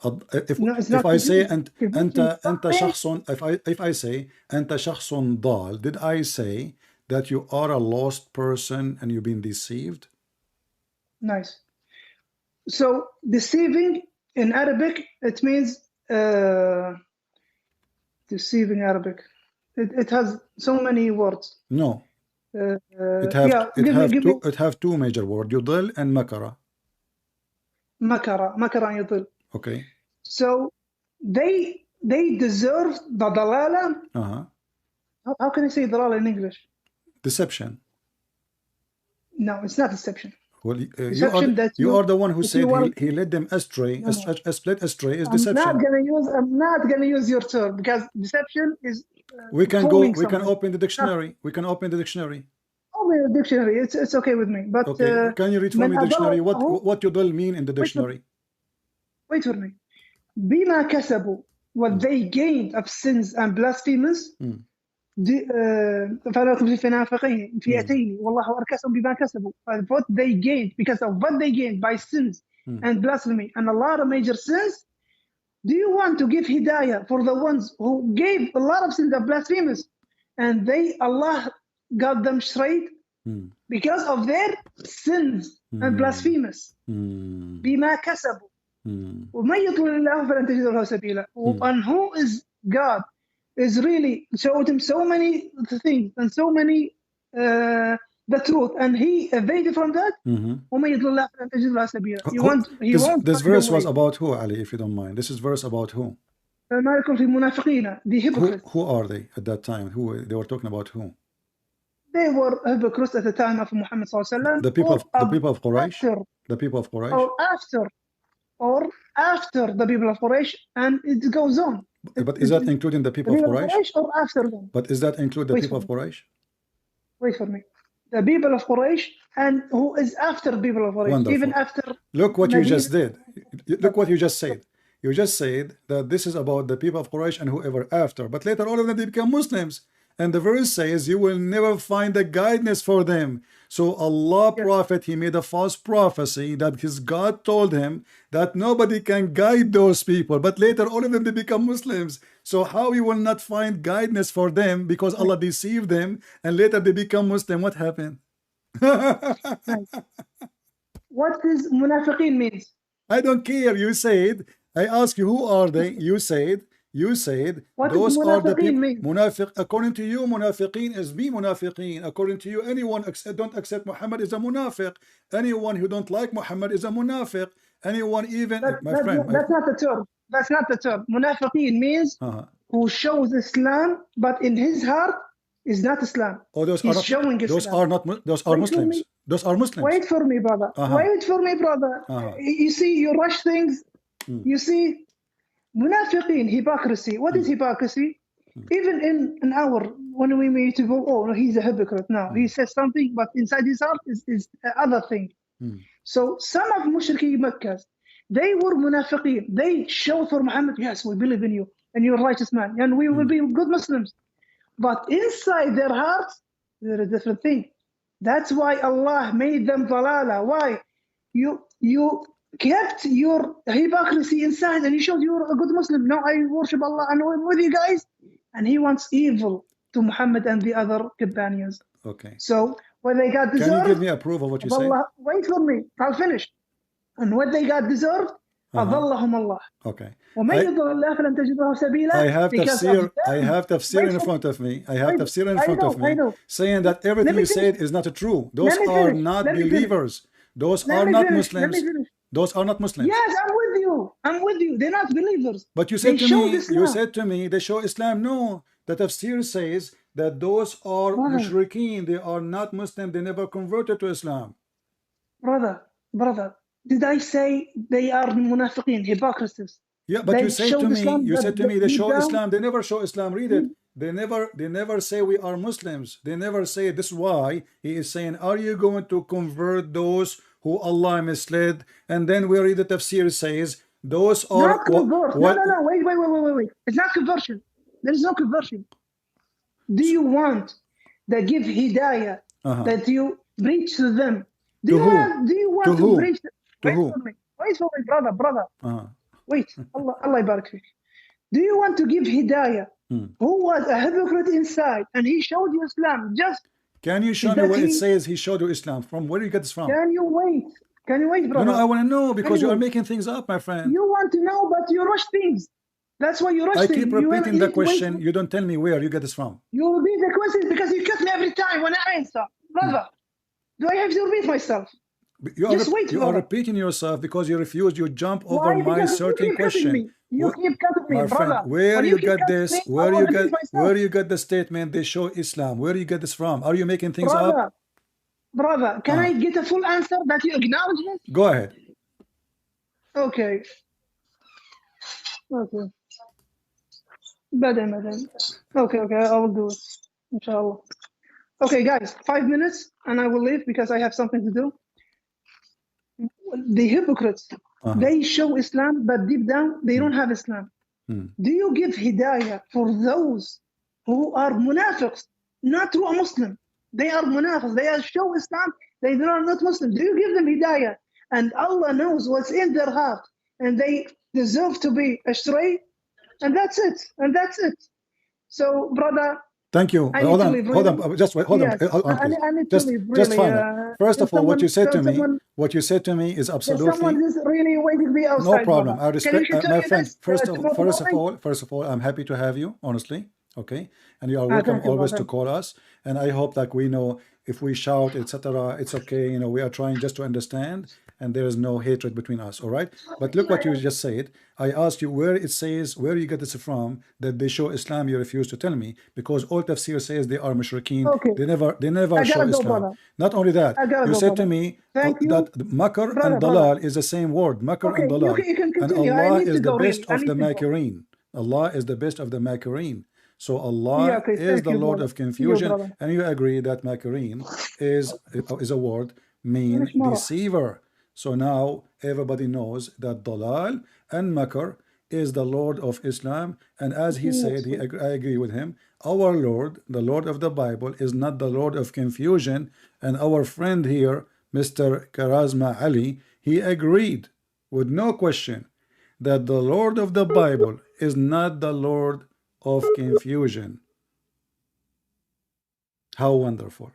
If I say أنت شخص, if I say أنت شخص ضال, did I say that you are a lost person and you've been deceived? Nice. So deceiving in Arabic, it means deceiving Arabic. It has so many words. No. It have two major words, yudil and makara. Makara yudil. Okay. So they deserve the dalala. How can I say dalala in English? Deception. No, it's not deception. Well, you are the one who said he led them astray. No. Split astray is deception. I'm not gonna use your term, because deception is. We can go. We can open the dictionary. We can open the dictionary. Open the dictionary. It's okay with me. But okay, can you read for me dictionary? What yudil mean in the dictionary? Wait for me. بما كسبوا, what they gained of sins and blasphemies. فلكم في فئتين والله أركسهم بما كسبوا. What they gained, because of what they gained by sins and blasphemy and a lot of major sins. Do you want to give hidayah for the ones who gave a lot of sins and blasphemies, and Allah got them straight because of their sins and blasphemies? بما كسبوا. ومن يضلل الله فلن تجد له سبيلا. And who is God is really showed him so many things and so many the truth and he evaded from that. ومن يضلل الله فلن تجد له سبيلا. He won't This find a verse was way. about who, Ali, if you don't mind? This is verse about who? ما يكون في المنافقين, the hypocrites. Who are they at that time? Who they were talking about? Who? They were hypocrites at the time of Muhammad sallallahu alaihi wasallam. The people of Quraysh. The people of Quraysh. Or after the people of Quraysh, and it goes on. But is that including the people of Quraysh? Or after them? But is that include the people of Quraysh? Wait for me. The people of Quraysh and who is after the people of Quraysh. Wonderful. Even after. Look what you just did. Look what you just said. You just said that this is about the people of Quraysh and whoever after. But later all of them they become Muslims. And the verse says you will never find a guidance for them. So Allah prophet, he made a false prophecy that his God told him that nobody can guide those people. But later all of them they become Muslims. So how you will not find guidance for them because Allah deceived them and later they become Muslim? What happened? What does munafiqeen means? I don't care. You said, I ask you who are they? You said what those are the people. Munafiq, according to you, munafiqeen is be munafiqeen. According to you, anyone don't accept Muhammad is a munafiq. Anyone who don't like Muhammad is a munafiq. Anyone even my friend. That's not the term. That's not the term. Munafiqeen means who shows Islam, but in his heart is not Islam. Oh, those He's are not, showing Islam. Those are Muslims. Those are Muslims. Wait for me, brother. Wait for me, brother. You see, you rush things. You see. Munafiqeen, hypocrisy. What is hypocrisy? Even in our, when we meet people, oh, no, he's a hypocrite. No, he says something, but inside his heart is other thing. So some of Mushrikeen Makkah, they were munafiqeen. They showed for Muhammad, yes, we believe in you, and you're a righteous man, and we will be good Muslims. But inside their hearts, they're a different thing. That's why Allah made them dalala. Why? You kept your hypocrisy inside and he showed you're a good Muslim. Now I worship Allah and I'm with you guys. And he wants evil to Muhammad and the other companions. Okay. So when they got deserved. Can you give me a proof of what you say? Wait for me. I'll finish. And when they got deserved, أضلهم الله. Okay. ومن يضل الله فلن تجد له سبيلا. I have tafsir in front of me. I have tafsir in front of me saying that everything you said is not true. Those are not believers. Those are not Muslims. Those are not Muslims. Yes, I'm with you. I'm with you. They're not believers. But you said to me, they show Islam. No, the tafsir says that those are mushrikeen. They are not Muslim. They never converted to Islam. Brother, did I say they are munafiqeen, hypocrites? Yeah, but you said to me, they show Islam. They never show Islam. Read it. They never say we are Muslims. They never say this is why he is saying, are you going to convert those who Allah misled? And then we read the tafsir says those are not convert. No, wait. It's not conversion. There is no conversion. Do you want the give hidayah that you preach to them? Do you want to preach wait for me, brother. Wait, Allah barak fik. Do you want to give hidayah who was a hypocrite inside and he showed you Islam? Just can you show me where it says he showed you Islam? From where do you get this from? Can you wait, brother? No, I want to know because you are making things up, my friend. You want to know, but you rush things. That's why you rush things. I keep repeating the question. You don't tell me where you get this from. You repeat the question because you cut me every time when I answer. Brother, do I have to repeat myself? You are repeating yourself because you refuse. You jump over my certain question. You keep cutting me, my brother. Friend, where you get this? Where you get the statement they show Islam? Where do you get this from? Are you making things up? Brother, can I get a full answer that you acknowledge this? Go ahead. Okay. Madam. Okay, I will do it. Inshallah. Okay, guys, 5 minutes and I will leave because I have something to do. The hypocrites, they show Islam, but deep down, they don't have Islam. Do you give hidayah for those who are munafiqs, not true Muslim? They are munafiqs, they are show Islam, they are not Muslim. Do you give them hidayah? And Allah knows what's in their heart, and they deserve to be astray, and that's it. So, brother, thank you. Hold on. Just wait. Hold on. Just fine. First of all, what you said to me is absolutely. Someone is really waiting to be outside. No problem. Brother. I respect my friend. First of all, I'm happy to have you. Honestly, Okay, and you are welcome Thank you, bro. always to call us. And I hope that we know if we shout, etc., it's okay. You know, we are trying just to understand, and there is no hatred between us. All right. But look what you just said. I asked you where it says, where you get this from, that they show Islam. You refuse to tell me, because all tafsir says they are mushrikeen. Okay, They never I show gotta go, Islam. brother. Not only that, I gotta you go, said to brother. me Thank that you, makr and brother. dalal is the same word. Makr Okay, and dalal, you can and continue. I Allah need to is the go, best really. I of the need to go. makireen. Allah is the best of the makireen. So Yeah, Allah okay. is Thank the you, Lord brother. of See you, confusion, brother. and you agree that Macaroon is a word mean مش مرة. deceiver. So now everybody knows that Dalal and Makar is the Lord of Islam, and as he said, I agree with him. Our Lord, the Lord of the Bible, is not the Lord of confusion, and our friend here, Mr. Karazma Ali, he agreed with no question that the Lord of the Bible is not the Lord of confusion. How wonderful.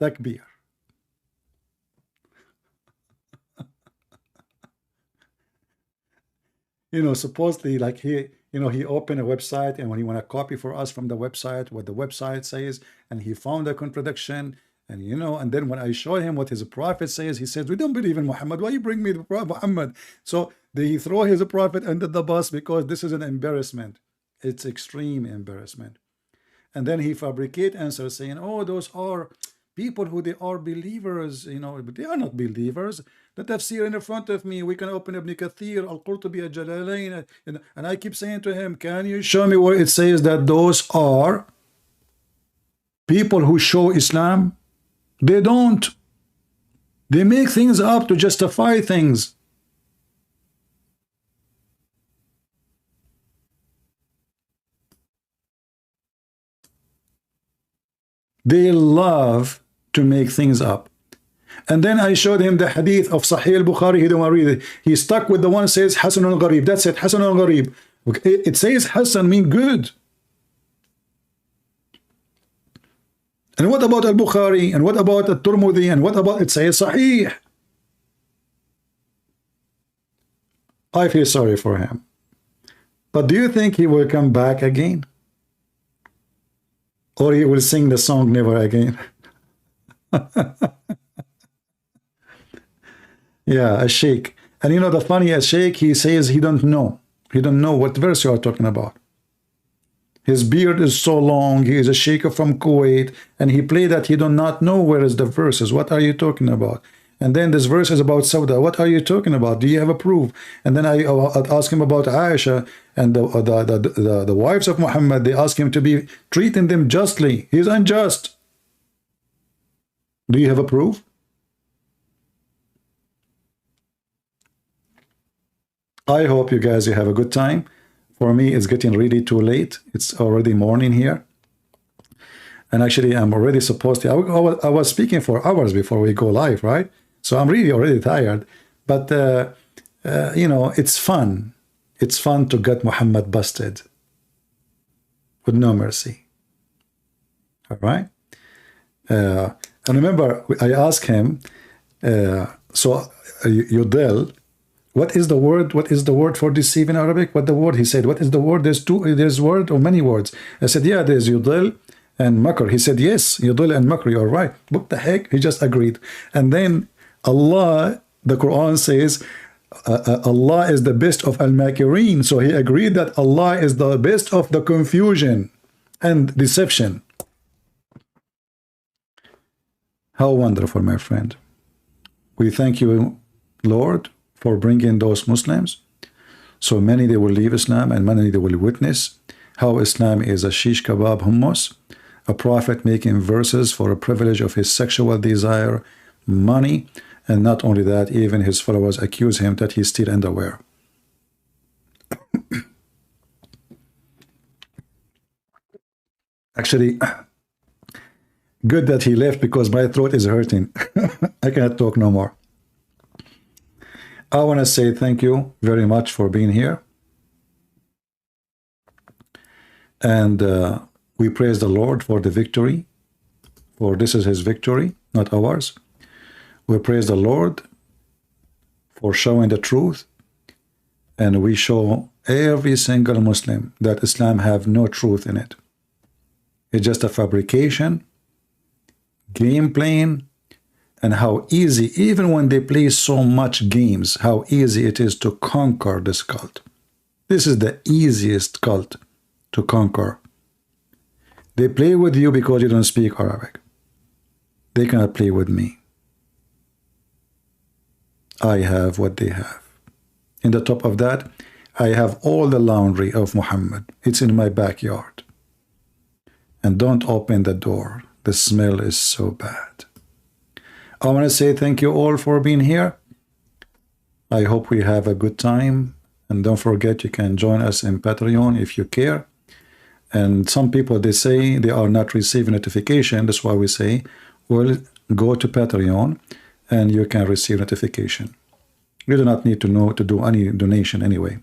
Takbir. You know, supposedly, like he opened a website, and when he want to copy for us from the website what the website says, and he found a contradiction, and and then when I showed him what his prophet says, he says, we don't believe in Muhammad. Why you bring me the prophet Muhammad? So they throw his prophet under the bus because this is an embarrassment. It's extreme embarrassment. And then he fabricate answers saying, oh, those are people who they are believers, but they are not believers. The tafsir in front of me, we can open Ibn Kathir, Al-Qurtubi, Al-Jalalain, and I keep saying to him, can you show me where it says that those are people who show Islam? They don't. They make things up to justify things. They love to make things up. And then I showed him the hadith of Sahih al-Bukhari. He didn't want to read it. He stuck with the one that says Hasan al-Gharib. That's it, Hasan al-Gharib. It says Hasan mean good. And what about al-Bukhari? And what about al-Turmudi? And what about it says Sahih? I feel sorry for him. But do you think he will come back again? Or he will sing the song Never Again? Yeah, a Sheikh. And the funny, a Sheikh, he says he don't know. He don't know what verse you are talking about. His beard is so long. He is a Sheikh from Kuwait, and he played that he do not know where is the verses. What are you talking about? And then this verse is about Sauda. What are you talking about? Do you have a proof? And then I ask him about Aisha and the wives of Muhammad. They ask him to be treating them justly. He's unjust. Do you have a proof? I hope you guys have a good time. For me, it's getting really too late. It's already morning here. And actually, I'm already supposed to. I was speaking for hours before we go live, right? So I'm really already tired. But, it's fun. It's fun to get Muhammad busted with no mercy. All right? And remember, I asked him, Yudel, what is the word? What is the word for deceive in Arabic? What the word? He said, what is the word? There's word or many words. I said, yeah, there's Yudel and Makr. He said, yes, Yudel and Makr, you're right. What the heck? He just agreed. And then Allah, the Quran says, Allah is the best of al-Makirin. So he agreed that Allah is the best of the confusion and deception. How wonderful, my friend. We thank you, Lord, for bringing those Muslims. So many they will leave Islam, and many they will witness how Islam is a shish kebab hummus, a prophet making verses for a privilege of his sexual desire, money, and not only that, even his followers accuse him that he steals underwear. Actually, good that he left because my throat is hurting. I cannot talk no more. I want to say thank you very much for being here. And we praise the Lord for the victory, for this is his victory, not ours. We praise the Lord for showing the truth, and we show every single Muslim that Islam have no truth in it. It's just a fabrication, game playing, and how easy, even when they play so much games, how easy it is to conquer this cult. This is the easiest cult to conquer. They play with you because you don't speak Arabic. They cannot play with me. I have what they have. In the top of that, I have all the laundry of Mohammed. It's in my backyard. And don't open the door. The smell is so bad. I want to say thank you all for being here. I hope we have a good time. And don't forget, you can join us in Patreon if you care. And some people, they say they are not receiving notification. That's why we say, well, go to Patreon and you can receive notification. You do not need to know to do any donation anyway.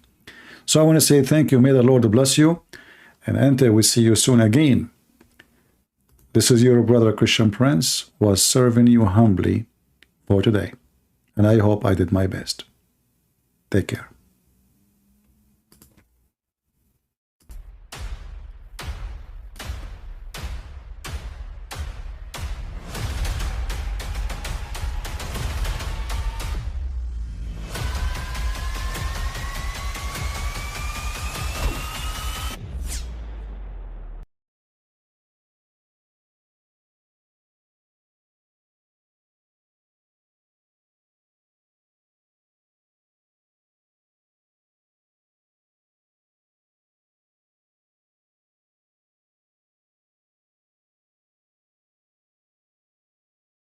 So I want to say thank you. May the Lord bless you. And until we see you soon again. This is your brother Christian Prince, was serving you humbly for today. And I hope I did my best. Take care.